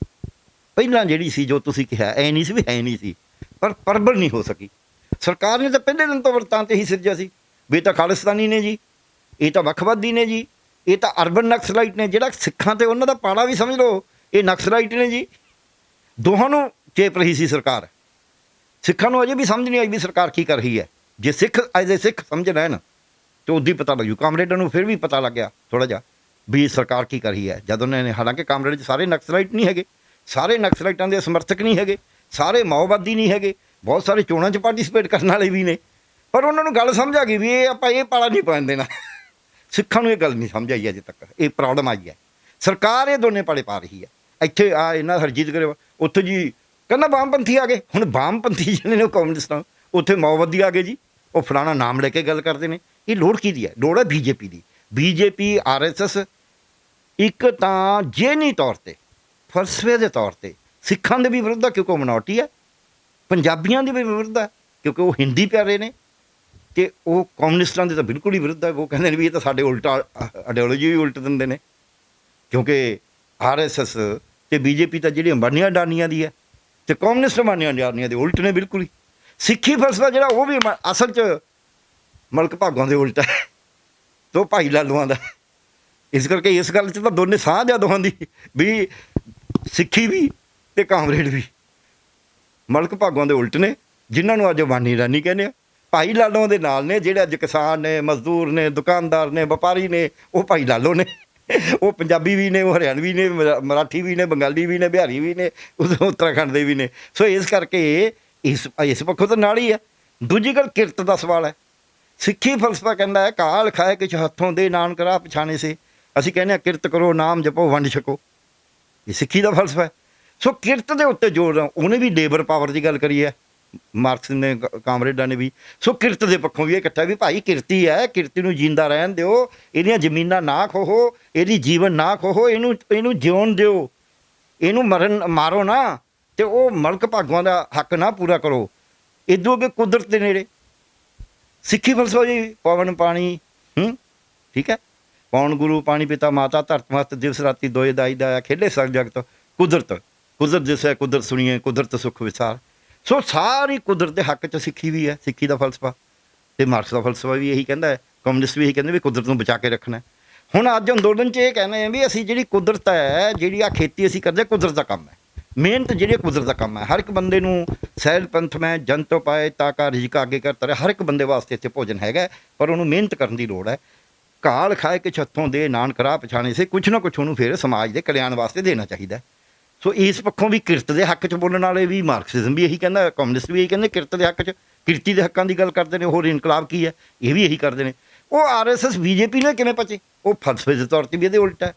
S1: ਪਹਿਲਾਂ ਜਿਹੜੀ ਸੀ, ਜੋ ਤੁਸੀਂ ਕਿਹਾ ਐ ਨਹੀਂ ਸੀ ਵੀ ਹੈ ਨਹੀਂ ਸੀ, ਪਰ ਪ੍ਰਬਲ ਨਹੀਂ ਹੋ ਸਕੀ। ਸਰਕਾਰ ਨੇ ਤਾਂ ਪਹਿਲੇ ਦਿਨ ਤੋਂ ਵਰਤਾਂਤ ਹੀ ਸਿਰਜਿਆ ਸੀ ਵੀ ਇਹ ਤਾਂ ਖਾਲਿਸਤਾਨੀ ਨੇ ਜੀ, ਇਹ ਤਾਂ ਵੱਖਵਾਦੀ ਨੇ ਜੀ, ਇਹ ਤਾਂ ਅਰਬਨ ਨਕਸਲਾਈਟ ਨੇ। ਜਿਹੜਾ ਸਿੱਖਾਂ ਤੇ ਉਹਨਾਂ ਦਾ ਪਾੜਾ ਵੀ ਸਮਝ ਲਓ, ਇਹ ਨਕਸਲਾਈਟ ਨੇ ਜੀ। ਦੋਹਾਂ ਨੂੰ ਚੇਪ ਰਹੀ ਸੀ ਸਰਕਾਰ। ਸਿੱਖਾਂ ਨੂੰ ਅਜੇ ਵੀ ਸਮਝ ਨਹੀਂ ਆਈ ਵੀ ਸਰਕਾਰ ਕੀ ਕਰ ਰਹੀ ਹੈ। ਜੇ ਸਿੱਖ ਐਜ਼ ਏ ਸਿੱਖ ਸਮਝ ਲੈਣ ਤਾਂ ਉਦੋਂ ਹੀ ਪਤਾ ਲੱਗ ਜੂ। ਕਾਮਰੇਡਾਂ ਨੂੰ ਫਿਰ ਵੀ ਪਤਾ ਲੱਗ ਗਿਆ ਥੋੜ੍ਹਾ ਜਿਹਾ ਵੀ ਸਰਕਾਰ ਕੀ ਕਰ ਰਹੀ ਹੈ। ਜਦ ਉਹਨਾਂ ਨੇ, ਹਾਲਾਂਕਿ ਕਾਮਰੇਡ 'ਚ ਸਾਰੇ ਨਕਸਲਾਈਟ ਨਹੀਂ ਹੈਗੇ, ਸਾਰੇ ਨਕਸਲਾਈਟਾਂ ਦੇ ਸਮਰਥਕ ਨਹੀਂ ਹੈਗੇ, ਸਾਰੇ ਮਾਓਵਾਦੀ ਨਹੀਂ ਹੈਗੇ, ਬਹੁਤ ਸਾਰੇ ਚੋਣਾਂ 'ਚ ਪਾਰਟੀਸਪੇਟ ਕਰਨ ਵਾਲੇ ਵੀ ਨੇ, ਪਰ ਉਹਨਾਂ ਨੂੰ ਗੱਲ ਸਮਝ ਆ ਗਈ ਵੀ ਇਹ ਆਪਾਂ ਇਹ ਪਾਲਾ ਨਹੀਂ ਪੈਣ ਦੇਣਾ। ਸਿੱਖਾਂ ਨੂੰ ਇਹ ਗੱਲ ਨਹੀਂ ਸਮਝ ਆਈ ਅਜੇ ਤੱਕ, ਇਹ ਪ੍ਰੋਬਲਮ ਆਈ ਹੈ। ਸਰਕਾਰ ਇਹ ਦੋਨੇ ਪਾਲੇ ਪਾ ਰਹੀ ਹੈ। ਇੱਥੇ ਆ ਇਹਨਾਂ ਹਰਜੀਤ ਗਰੇਵਾਲ, ਉੱਥੇ ਜੀ ਕਹਿੰਦਾ ਵਾਮਪੰਥੀ ਆ ਗਏ। ਹੁਣ ਵਾਮਪੰਥੀ ਜਿਹੜੇ ਨੇ ਉਹ ਕਮਿਊਨਿਸਟਾਂ, ਉੱਥੇ ਮਾਓਵਾਦੀ ਆ ਗਏ ਜੀ, ਉਹ ਫਲਾਣਾ ਨਾਮ ਲੈ ਕੇ ਗੱਲ ਕਰਦੇ ਨੇ। ਇਹ ਲੋੜ ਕਿਹਦੀ ਹੈ? ਲੋੜ ਹੈ BJP ਦੀ। BJP RSS ਇੱਕ ਤਾਂ ਜੇਨੀ ਤੌਰ 'ਤੇ, ਫਲਸਫੇ ਦੇ ਤੌਰ 'ਤੇ ਸਿੱਖਾਂ ਦੇ ਵੀ ਵਿਰੁੱਧ ਹੈ ਕਿਉਂਕਿ ਉਹ ਮਿਨੋਰਟੀ ਹੈ, ਪੰਜਾਬੀਆਂ ਦੇ ਵੀ ਵਿਰੁੱਧ ਹੈ ਕਿਉਂਕਿ ਉਹ ਹਿੰਦੀ ਪਿਆਰੇ ਨੇ, ਅਤੇ ਉਹ ਕਮਿਊਨਿਸਟਾਂ ਦੇ ਤਾਂ ਬਿਲਕੁਲ ਹੀ ਵਿਰੁੱਧ ਹੈ। ਉਹ ਕਹਿੰਦੇ ਨੇ ਵੀ ਇਹ ਤਾਂ ਸਾਡੇ ਉਲਟਾ ਆਈਡੀਓਲੋਜੀ ਵੀ ਉਲਟ ਦਿੰਦੇ ਨੇ, ਕਿਉਂਕਿ RSS ਅਤੇ BJP ਤਾਂ ਜਿਹੜੀ ਅੰਬਾਨੀਆਂ ਅਡਾਨੀਆਂ ਦੀ ਹੈ, ਅਤੇ ਕਮਿਊਨਿਸਟ ਅੰਬਾਨੀਆਂ ਅਡਾਨੀਆਂ ਦੇ ਉਲਟ ਨੇ ਬਿਲਕੁਲ ਹੀ। ਸਿੱਖੀ ਫਲਸਫਾ ਜਿਹੜਾ ਉਹ ਵੀ ਅਸਲ 'ਚ ਮਲਕ ਭਾਗਾਂ ਦੇ ਉਲਟ ਹੈ, ਅਤੇ ਉਹ ਭਾਈ ਲਾਲੂਆਂ ਦਾ। ਇਸ ਕਰਕੇ ਇਸ ਗੱਲ 'ਚ ਤਾਂ ਦੋਨੇ ਸਾਂਝ ਆ ਦੋਹਾਂ ਦੀ ਵੀ ਸਿੱਖੀ ਵੀ ਅਤੇ ਕਾਮਰੇਡ ਵੀ ਮਲਕ ਭਾਗਾਂ ਦੇ ਉਲਟ ਨੇ, ਜਿਨ੍ਹਾਂ ਨੂੰ ਅੱਜ ਅੰਬਾਨੀ ਅਡਾਨੀ ਕਹਿੰਦੇ ਆ। ਭਾਈ ਲਾਲੋਂ ਦੇ ਨਾਲ ਨੇ ਜਿਹੜੇ ਅੱਜ ਕਿਸਾਨ ਨੇ, ਮਜ਼ਦੂਰ ਨੇ, ਦੁਕਾਨਦਾਰ ਨੇ, ਵਪਾਰੀ ਨੇ, ਉਹ ਭਾਈ ਲਾਲੋ ਨੇ। ਉਹ ਪੰਜਾਬੀ ਵੀ ਨੇ, ਉਹ ਹਰਿਆਣਵੀ ਨੇ, ਮਰਾਠੀ ਵੀ ਨੇ, ਬੰਗਾਲੀ ਵੀ ਨੇ, ਬਿਹਾਰੀ ਵੀ ਨੇ, ਉੱਤਰਾਖੰਡ ਦੇ ਵੀ ਨੇ। ਸੋ ਇਸ ਕਰਕੇ ਇਸ ਪੱਖੋਂ ਤਾਂ ਨਾਲ ਹੀ ਹੈ। ਦੂਜੀ ਗੱਲ ਕਿਰਤ ਦਾ ਸਵਾਲ ਹੈ। ਸਿੱਖੀ ਫਲਸਫਾ ਕਹਿੰਦਾ ਹੈ ਕਾਲ ਖਾਏ ਕਿਛ ਹੱਥੋਂ ਦੇ ਨਾਨਕ ਰਾਹ ਪਛਾਣੇ ਸੇ, ਅਸੀਂ ਕਹਿੰਦੇ ਹਾਂ ਕਿਰਤ ਕਰੋ, ਨਾਮ ਜਪੋ, ਵੰਡ ਛਕੋ। ਇਹ ਸਿੱਖੀ ਦਾ ਫਲਸਫਾ ਹੈ। ਸੋ ਕਿਰਤ ਦੇ ਉੱਤੇ ਜ਼ੋਰ, ਉਹਨੇ ਵੀ ਲੇਬਰ ਪਾਵਰ ਦੀ ਗੱਲ ਕਰੀ ਹੈ, ਮਾਰਕਸ ਨੇ, ਕਾਮਰੇਡਾਂ ਨੇ ਵੀ। ਸੋ ਕਿਰਤ ਦੇ ਪੱਖੋਂ ਵੀ ਇਹ ਇਕੱਠਾ ਵੀ ਭਾਈ ਕਿਰਤੀ ਹੈ, ਕਿਰਤੀ ਨੂੰ ਜਿੰਦਾ ਰਹਿਣ ਦਿਓ, ਇਹਦੀਆਂ ਜ਼ਮੀਨਾਂ ਨਾ ਖੋਹੋ, ਇਹਦੀ ਜੀਵਨ ਨਾ ਖੋਹੋ, ਇਹਨੂੰ ਜਿਉਣ ਦਿਓ, ਇਹਨੂੰ ਮਾਰੋ ਨਾ, ਤੇ ਉਹ ਮਲਕ ਭਾਗਾਂ ਦਾ ਹੱਕ ਨਾ ਪੂਰਾ ਕਰੋ। ਇਦੋਂ ਅੱਗੇ ਕੁਦਰਤ ਦੇ ਨੇੜੇ ਸਿੱਖੀ ਫਲਸਫਾ ਜੀ, ਪਵਨ ਪਾਣੀ, ਠੀਕ ਹੈ, ਪੌਣ ਗੁਰੂ ਪਾਣੀ ਪਿਤਾ ਮਾਤਾ, ਧਰਤ ਮਸਤ ਦਿਵਸ ਰਾਤੀ ਦੋਏ ਦਾਈ ਦਾ, ਖੇਡੇ ਸਭ ਜਗਤ, ਕੁਦਰਤ ਦਿਸੈ ਕੁਦਰਤ ਸੁਣੀਏ, ਕੁਦਰਤ ਸੁੱਖ ਵਿਸਾਰ। ਸੋ ਸਾਰੀ ਕੁਦਰਤ ਦੇ ਹੱਕ 'ਚ ਸਿੱਖੀ ਵੀ ਹੈ, ਸਿੱਖੀ ਦਾ ਫਲਸਫਾ। ਅਤੇ ਮਾਰਕਸ ਦਾ ਫਲਸਫਾ ਵੀ ਇਹੀ ਕਹਿੰਦਾ ਹੈ, ਕਮਿਊਨਿਸਟ ਵੀ ਇਹੀ ਕਹਿੰਦੇ ਵੀ ਕੁਦਰਤ ਨੂੰ ਬਚਾ ਕੇ ਰੱਖਣਾ। ਹੁਣ ਅੱਜ ਅੰਦੋਲਨ 'ਚ ਇਹ ਕਹਿੰਦੇ ਆ ਵੀ ਅਸੀਂ ਜਿਹੜੀ ਕੁਦਰਤ ਹੈ, ਜਿਹੜੀ ਆ ਖੇਤੀ ਅਸੀਂ ਕਰਦੇ, ਕੁਦਰਤ ਦਾ ਕੰਮ ਹੈ, ਮਿਹਨਤ ਜਿਹੜੀ ਕੁਦਰਤ ਦਾ ਕੰਮ ਹੈ। ਹਰ ਇੱਕ ਬੰਦੇ ਨੂੰ ਸੈਲ ਪੰਥ ਮੈਂ ਜਨ ਤੋਂ ਪਾਏ ਤਾਂ ਕਾ ਰਿਜ਼ਕ ਅੱਗੇ ਕਰਤਾ ਰਿਹਾ, ਹਰ ਇੱਕ ਬੰਦੇ ਵਾਸਤੇ ਇੱਥੇ ਭੋਜਨ ਹੈਗਾ, ਪਰ ਉਹਨੂੰ ਮਿਹਨਤ ਕਰਨ ਦੀ ਲੋੜ ਹੈ। ਘਾਲ ਖਾਏ ਕਿ ਛੱਤੋਂ ਦੇ ਨਾਨਕ ਰਾਹ ਪਛਾਣੇ ਸੇ, ਕੁਛ ਨਾ ਕੁਛ ਉਹਨੂੰ ਫਿਰ ਸਮਾਜ ਦੇ ਕਲਿਆਣ ਵਾਸਤੇ ਦੇਣਾ ਚਾਹੀਦਾ। ਸੋ ਇਸ ਪੱਖੋਂ ਵੀ ਕਿਰਤ ਦੇ ਹੱਕ 'ਚ ਬੋਲਣ ਵਾਲੇ ਵੀ, ਮਾਰਕਸਿਜ਼ਮ ਵੀ ਇਹੀ ਕਹਿੰਦਾ, ਕਮਿਊਨਿਸਟ ਵੀ ਇਹੀ ਕਹਿੰਦੇ ਕਿਰਤ ਦੇ ਹੱਕ 'ਚ, ਕਿਰਤੀ ਦੇ ਹੱਕਾਂ ਦੀ ਗੱਲ ਕਰਦੇ ਨੇ। ਹੋਰ ਇਨਕਲਾਬ ਕੀ ਹੈ, ਇਹ ਵੀ ਇਹੀ ਕਰਦੇ ਨੇ। ਉਹ RSS BJP ਨੇ ਕਿਵੇਂ ਪਚੇ? ਉਹ ਫਲਸਫੇ ਦੇ ਤੌਰ 'ਤੇ ਵੀ ਇਹਦੇ ਉਲਟਾ ਹੈ,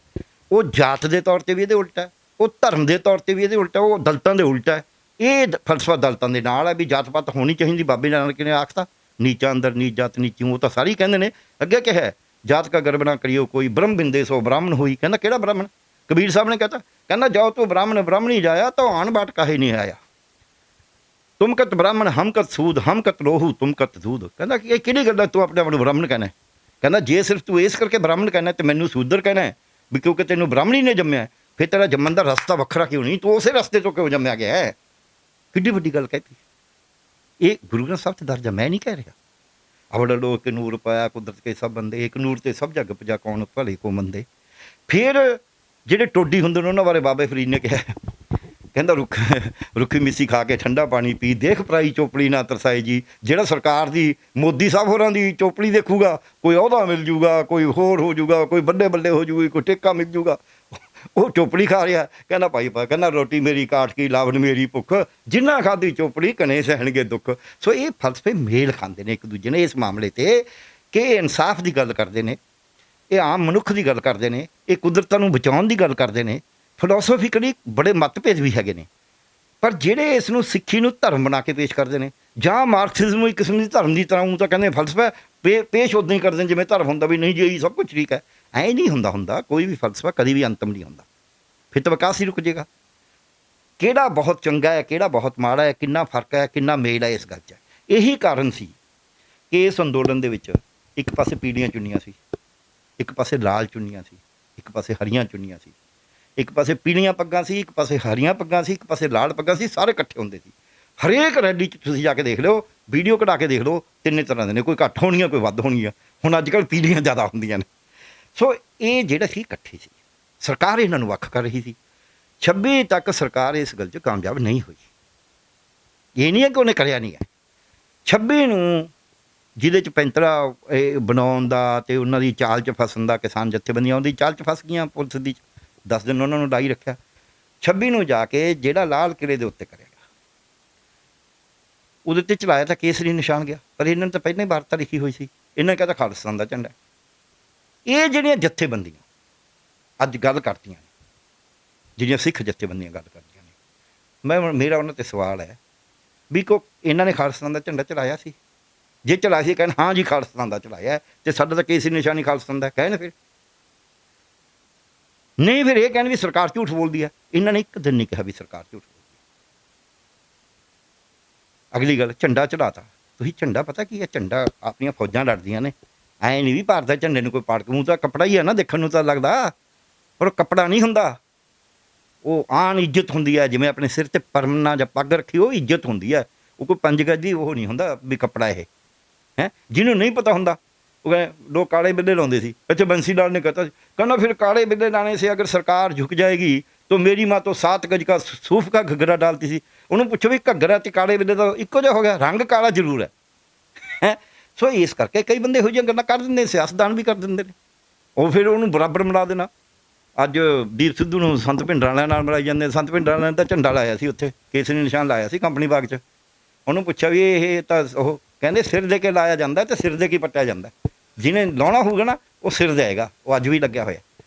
S1: ਉਹ ਜਾਤ ਦੇ ਤੌਰ 'ਤੇ ਵੀ ਇਹਦੇ ਉਲਟਾ ਹੈ, ਉਹ ਧਰਮ ਦੇ ਤੌਰ 'ਤੇ ਵੀ ਇਹਦੇ ਉਲਟਾ, ਉਹ ਦਲਿਤਾਂ ਦੇ ਉਲਟਾ ਹੈ। ਇਹ ਫਲਸਫਾ ਦਲਿਤਾਂ ਦੇ ਨਾਲ ਹੈ ਵੀ ਜਾਤ ਪਾਤ ਹੋਣੀ ਚਾਹੀਦੀ। ਬਾਬੇ ਨਾਨਕ ਨੇ ਆਖਤਾ ਨੀਚਾ ਅੰਦਰ ਨੀਚ ਜਾਤ ਨੀਚੀ, ਉਹ ਤਾਂ ਸਾਰੇ ਹੀ ਕਹਿੰਦੇ ਨੇ। ਅੱਗੇ ਕਿਹਾ ਜਾਤ ਕਾ ਗਰਬ ਨਾ ਕਰਿਓ ਕੋਈ, ਬ੍ਰਹਮ ਬਿੰਦੇ ਸੋ ਬ੍ਰਾਹਮਣ ਹੋਈ। ਕਹਿੰਦਾ ਕਿਹੜਾ ਬ੍ਰਾਹਮਣ? ਕਬੀਰ ਸਾਹਿਬ ਨੇ ਕਹਤਾ, ਕਹਿੰਦਾ ਜਾਓ ਤੂੰ ਬ੍ਰਾਹਮਣੀ ਜਾਇਆ ਤਾਂ ਆਣ ਬਾਟ ਕਾਹੇ ਨਹੀਂ ਆਇਆ। ਤੁਮ ਕਤ ਬ੍ਰਾਹਮਣ ਹਮ ਕਤ ਸੂਦ, ਹਮ ਕਤ ਲੋਹੂ ਤੁਮ ਕਤ ਦੂਧ। ਕਹਿੰਦਾ ਕਿ ਇਹ ਕਿਹੜੀ ਗੱਲ ਹੈ, ਤੂੰ ਆਪਣੇ ਆਪ ਨੂੰ ਬ੍ਰਾਹਮਣ ਕਹਿਣਾ? ਕਹਿੰਦਾ ਜੇ ਸਿਰਫ ਤੂੰ ਇਸ ਕਰਕੇ ਬ੍ਰਾਹਮਣ ਕਹਿਣਾ ਤੇ ਮੈਨੂੰ ਸੂਦਰ ਕਹਿਣਾ ਵੀ ਕਿਉਂਕਿ ਤੈਨੂੰ ਬ੍ਰਾਹਮਣੀ ਨੇ ਜੰਮਿਆ, ਫਿਰ ਤੇਰਾ ਜੰਮਣ ਦਾ ਰਸਤਾ ਵੱਖਰਾ ਕਿਉਂ ਨਹੀਂ? ਤੂੰ ਉਸੇ ਰਸਤੇ ਤੋਂ ਕਿਉਂ ਜੰਮਿਆ ਗਿਆ ਹੈ? ਕਿੱਡੀ ਵੱਡੀ ਗੱਲ ਕਹਿਤੀ। ਇਹ ਗੁਰੂ ਗ੍ਰੰਥ ਸਾਹਿਬ 'ਤੇ ਦਰਜ, ਮੈਂ ਨਹੀਂ ਕਹਿ ਰਿਹਾ। ਅਵੜ ਲੋ ਕਿ ਨੂਰ ਪਾਇਆ ਕੁਦਰਤ ਕੇ ਸਭ ਬੰਦੇ, ਇੱਕ ਨੂਰ ਤੇ ਸਭ ਜੱਗ ਪਜਾ ਕੌਣ ਭਲੇ ਕੋ ਮੰਦੇ। ਫਿਰ ਜਿਹੜੇ ਟੋਡੀ ਹੁੰਦੇ ਨੇ ਉਹਨਾਂ ਬਾਰੇ ਬਾਬੇ ਫਰੀਦ ਨੇ ਕਿਹਾ, ਕਹਿੰਦਾ ਰੁੱਖੀ ਮਿੱਸੀ ਖਾ ਕੇ ਠੰਡਾ ਪਾਣੀ ਪੀ, ਦੇਖ ਪਰਾਈ ਚੋਪੜੀ ਨਾ ਤਰਸਾਏ ਜੀ। ਜਿਹੜਾ ਸਰਕਾਰ ਦੀ, ਮੋਦੀ ਸਾਹਿਬ ਹੋਰਾਂ ਦੀ ਚੋਪੜੀ ਦੇਖੂਗਾ, ਕੋਈ ਅਹੁਦਾ ਮਿਲ ਜੂਗਾ, ਕੋਈ ਹੋਰ ਹੋ ਜੂਗਾ, ਕੋਈ ਬੱਲੇ ਹੋ ਜੂਗੀ, ਕੋਈ ਟੇਕਾ ਮਿਲ ਜੂਗਾ, ਉਹ ਚੋਪੜੀ ਖਾ ਰਿਹਾ। ਕਹਿੰਦਾ ਭਾਈ ਕਹਿੰਦਾ ਰੋਟੀ ਮੇਰੀ ਕਾਟ ਕੀ ਲਾਵਣ ਮੇਰੀ ਭੁੱਖ, ਜਿੰਨਾ ਖਾਧੀ ਚੋਪੜੀ ਕਨੇ ਸਹਿਣਗੇ ਦੁੱਖ। ਸੋ ਇਹ ਫਲਸਫੇ ਮੇਲ ਖਾਂਦੇ ਨੇ ਇੱਕ ਦੂਜੇ ਨੇ ਇਸ ਮਾਮਲੇ 'ਤੇ ਕਿ ਇਨਸਾਫ ਦੀ ਗੱਲ ਕਰਦੇ ਨੇ, ਇਹ ਆਮ ਮਨੁੱਖ ਦੀ ਗੱਲ ਕਰਦੇ ਨੇ, ਇਹ ਕੁਦਰਤਾਂ ਨੂੰ ਬਚਾਉਣ ਦੀ ਗੱਲ ਕਰਦੇ ਨੇ। ਫਿਲਾਸਫਿਕਲੀ ਬੜੇ ਮਤਭੇਦ ਵੀ ਹੈਗੇ ਨੇ, ਪਰ ਜਿਹੜੇ ਇਸ ਨੂੰ ਸਿੱਖੀ ਨੂੰ ਧਰਮ ਬਣਾ ਕੇ ਪੇਸ਼ ਕਰਦੇ ਨੇ, ਜਾਂ ਮਾਰਕਸਿਜ਼ਮ ਨੂੰ ਇੱਕ ਕਿਸਮ ਦੀ ਧਰਮ ਦੀ ਤਰ੍ਹਾਂ, ਉਹ ਤਾਂ ਕਹਿੰਦੇ ਫਲਸਫਾ ਪੇਸ਼ ਉੱਦਾਂ ਹੀ ਕਰਦੇ ਨੇ ਜਿਵੇਂ ਧਰਮ ਹੁੰਦਾ ਵੀ ਨਹੀਂ ਜੀ ਇਹ ਸਭ ਕੁਝ ਠੀਕ ਹੈ। ਐਂ ਨਹੀਂ ਹੁੰਦਾ ਕੋਈ ਵੀ ਫਲਸਫਾ ਕਦੀ ਵੀ ਅੰਤਮ ਨਹੀਂ ਹੁੰਦਾ, ਫਿਰ ਤਾਂ ਵਿਕਾਸ ਹੀ ਰੁਕ ਜਾਏਗਾ। ਕਿਹੜਾ ਬਹੁਤ ਚੰਗਾ ਹੈ, ਕਿਹੜਾ ਬਹੁਤ ਮਾੜਾ ਹੈ, ਕਿੰਨਾ ਫਰਕ ਹੈ, ਕਿੰਨਾ ਮੇਲ ਹੈ, ਇਸ ਗੱਲ 'ਚ। ਇਹੀ ਕਾਰਨ ਸੀ ਕਿ ਇਸ ਅੰਦੋਲਨ ਦੇ ਵਿੱਚ ਇੱਕ ਪਾਸੇ ਪੀਲੀਆਂ ਚੁੰਨੀਆਂ ਸੀ, ਇੱਕ ਪਾਸੇ ਲਾਲ ਚੁੰਨੀਆਂ ਸੀ, ਇੱਕ ਪਾਸੇ ਹਰੀਆਂ ਚੁੰਨੀਆਂ ਸੀ, ਇੱਕ ਪਾਸੇ ਪੀਲੀਆਂ ਪੱਗਾਂ ਸੀ, ਇੱਕ ਪਾਸੇ ਹਰੀਆਂ ਪੱਗਾਂ ਸੀ, ਇੱਕ ਪਾਸੇ ਲਾਲ ਪੱਗਾਂ ਸੀ, ਸਾਰੇ ਇਕੱਠੇ ਹੁੰਦੇ ਸੀ। ਹਰੇਕ ਰੈਲੀ 'ਚ ਤੁਸੀਂ ਜਾ ਕੇ ਦੇਖ ਲਿਓ, ਵੀਡੀਓ ਕਢਾ ਕੇ ਦੇਖ ਲਓ, ਤਿੰਨੇ ਤਰ੍ਹਾਂ ਦੇ ਨੇ, ਕੋਈ ਘੱਟ ਹੋਣੀ ਆ, ਕੋਈ ਵੱਧ ਹੋਣੀ ਆ। ਹੁਣ ਅੱਜ ਕੱਲ੍ਹ ਪੀਲੀਆਂ ਜ਼ਿਆਦਾ ਹੁੰਦੀਆਂ ਨੇ। ਸੋ ਇਹ ਜਿਹੜਾ ਸੀ ਇਕੱਠੇ ਸੀ, ਸਰਕਾਰ ਇਹਨਾਂ ਨੂੰ ਵੱਖ ਕਰ ਰਹੀ ਸੀ। 26 ਤੱਕ ਸਰਕਾਰ ਇਸ ਗੱਲ 'ਚ ਕਾਮਯਾਬ ਨਹੀਂ ਹੋਈ। ਇਹ ਨਹੀਂ ਹੈ ਕਿ ਉਹਨੇ ਕਰਿਆ ਨਹੀਂ ਹੈ। 26 ਨੂੰ ਜਿਹਦੇ 'ਚ ਪੈਂਤਰਾ ਇਹ ਬਣਾਉਣ ਦਾ ਅਤੇ ਉਹਨਾਂ ਦੀ ਚਾਲ 'ਚ ਫਸਣ ਦਾ, ਕਿਸਾਨ ਜਥੇਬੰਦੀਆਂ ਉਹਦੀ ਚਾਲ 'ਚ ਫਸ ਗਈਆਂ, ਪੁਲਿਸ ਦੀ 10 ਦਿਨ ਉਹਨਾਂ ਨੂੰ ਲਾਈ ਰੱਖਿਆ। 26 ਨੂੰ ਜਾ ਕੇ ਜਿਹੜਾ ਲਾਲ ਕਿਲ੍ਹੇ ਦੇ ਉੱਤੇ ਕਰਿਆ ਗਿਆ, ਉਹਦੇ 'ਤੇ ਚਲਾਇਆ ਤਾਂ ਕੇਸਰੀ ਨਿਸ਼ਾਨ ਗਿਆ, ਪਰ ਇਹਨਾਂ ਨੇ ਤਾਂ ਪਹਿਲਾਂ ਹੀ ਵਾਰਤਾ ਲਿਖੀ ਹੋਈ ਸੀ। ਇਹਨਾਂ ਨੇ ਕਹਿੰਦਾ ਖਾਲਿਸਤਾਨ ਦਾ ਝੰਡਾ। ਇਹ ਜਿਹੜੀਆਂ ਜਥੇਬੰਦੀਆਂ ਅੱਜ ਗੱਲ ਕਰਦੀਆਂ ਨੇ, ਜਿਹੜੀਆਂ ਸਿੱਖ ਜਥੇਬੰਦੀਆਂ ਗੱਲ ਕਰਦੀਆਂ ਨੇ, ਮੇਰਾ ਉਹਨਾਂ 'ਤੇ ਸਵਾਲ ਹੈ ਵੀ ਇਹਨਾਂ ਨੇ ਖਾਲਿਸਤਾਨ ਦਾ ਝੰਡਾ ਚਲਾਇਆ ਸੀ? ਜੇ ਚਲਾਇਆ ਸੀ ਕਹਿਣ ਹਾਂ ਜੀ ਖਾਲਿਸਤਾਨ ਦਾ ਚਲਾਇਆ, ਅਤੇ ਸਾਡਾ ਤਾਂ ਕੇਸਰੀ ਨਿਸ਼ਾਨੀ ਖਾਲਿਸਤਾਨ ਦਾ ਕਹਿਣ। ਫਿਰ ਨਹੀਂ, ਫਿਰ ਇਹ ਕਹਿਣ ਵੀ ਸਰਕਾਰ ਝੂਠ ਬੋਲਦੀ ਹੈ। ਇਹਨਾਂ ਨੇ ਇੱਕ ਦਿਨ ਨਹੀਂ ਕਿਹਾ ਵੀ ਸਰਕਾਰ ਝੂਠ ਬੋਲਦੀ। ਅਗਲੀ ਗੱਲ, ਝੰਡਾ ਚੜਾਤਾ ਤੁਸੀਂ। ਝੰਡਾ ਪਤਾ ਕੀ ਹੈ? ਝੰਡਾ ਆਪਣੀਆਂ ਫੌਜਾਂ ਲੜਦੀਆਂ ਨੇ, ਐਂ ਨਹੀਂ ਵੀ ਭਾਰਤ ਦੇ ਝੰਡੇ ਨੂੰ ਕੋਈ ਪਾੜ ਕੇ, ਮੂੰਹ ਤਾਂ ਕੱਪੜਾ ਹੀ ਹੈ ਨਾ, ਦੇਖਣ ਨੂੰ ਤਾਂ ਲੱਗਦਾ, ਪਰ ਉਹ ਕੱਪੜਾ ਨਹੀਂ ਹੁੰਦਾ। ਉਹ ਆਨ ਇੱਜ਼ਤ ਹੁੰਦੀ ਹੈ, ਜਿਵੇਂ ਆਪਣੇ ਸਿਰ 'ਤੇ ਪਰਨਾ ਜਾਂ ਪੱਗ ਰੱਖੀ, ਉਹ ਇੱਜ਼ਤ ਹੁੰਦੀ ਹੈ। ਉਹ ਕੋਈ 5 ਗਜ ਦੀ ਉਹ ਨਹੀਂ ਹੁੰਦਾ ਵੀ ਕੱਪੜਾ ਇਹ ਹੈ। ਜਿਹਨੂੰ ਨਹੀਂ ਪਤਾ ਹੁੰਦਾ ਉਹ ਕਹਿੰਦੇ ਲੋਕ ਕਾਲੇ ਬਿੱਲੇ ਲਾਉਂਦੇ ਸੀ। ਇੱਥੇ ਬੰਸੀ ਲਾਲ ਨੇ ਕਹਤਾ, ਕਹਿੰਦਾ ਫਿਰ ਕਾਲੇ ਬਿੱਲੇ ਲਾਣੇ ਸੇ ਅਗਰ ਸਰਕਾਰ ਝੁਕ ਜਾਏਗੀ तो मेरी माँ तो 7 गज का सूफ का घग्गरा डालती थी। उन्होंने पूछो भी घग्गरा ते काले बिल्ले तो इक्को जिहा हो गया, रंग काला जरूर है। सो इस करके कई बंदे ਇਹੋ ਜਿਹੀਆਂ ਗੱਲਾਂ ਕਰ ਦਿੰਦੇ, ਸਿਆਸਤਦਾਨ ਵੀ ਕਰ ਦਿੰਦੇ ਨੇ। ਉਹ ਫਿਰ ਉਹਨੂੰ ਬਰਾਬਰ ਮਿਲਾ ਦੇਣਾ। ਅੱਜ ਦੀਪ ਸਿੱਧੂ ਨੂੰ ਸੰਤ ਭਿੰਡਰਾਂ ਵਾਲਿਆਂ ਨਾਲ ਮਿਲਾਈ ਜਾਂਦੇ। ਸੰਤ ਭਿੰਡਰਾਂ ਵਾਲਿਆਂ ਨੇ ਤਾਂ ਝੰਡਾ ਲਾਇਆ ਸੀ ਉੱਥੇ, ਕੇਸਰੀ ਨਿਸ਼ਾਨ ਲਾਇਆ ਸੀ ਕੰਪਨੀ ਬਾਗ 'ਚ। ਉਹਨੂੰ ਪੁੱਛਿਆ ਵੀ ਇਹ ਤਾਂ ਉਹ ਕਹਿੰਦੇ ਸਿਰ ਦੇ ਕੇ ਲਾਇਆ ਜਾਂਦਾ ਅਤੇ ਸਿਰ ਦੇ ਕੇ ਪੱਟਿਆ ਜਾਂਦਾ। ਜਿਹਨੇ ਲਾਉਣਾ ਹੋਊਗਾ ਨਾ ਉਹ ਸਿਰ ਦੇਗਾ। ਉਹ ਅੱਜ ਵੀ ਲੱਗਿਆ ਹੋਇਆ।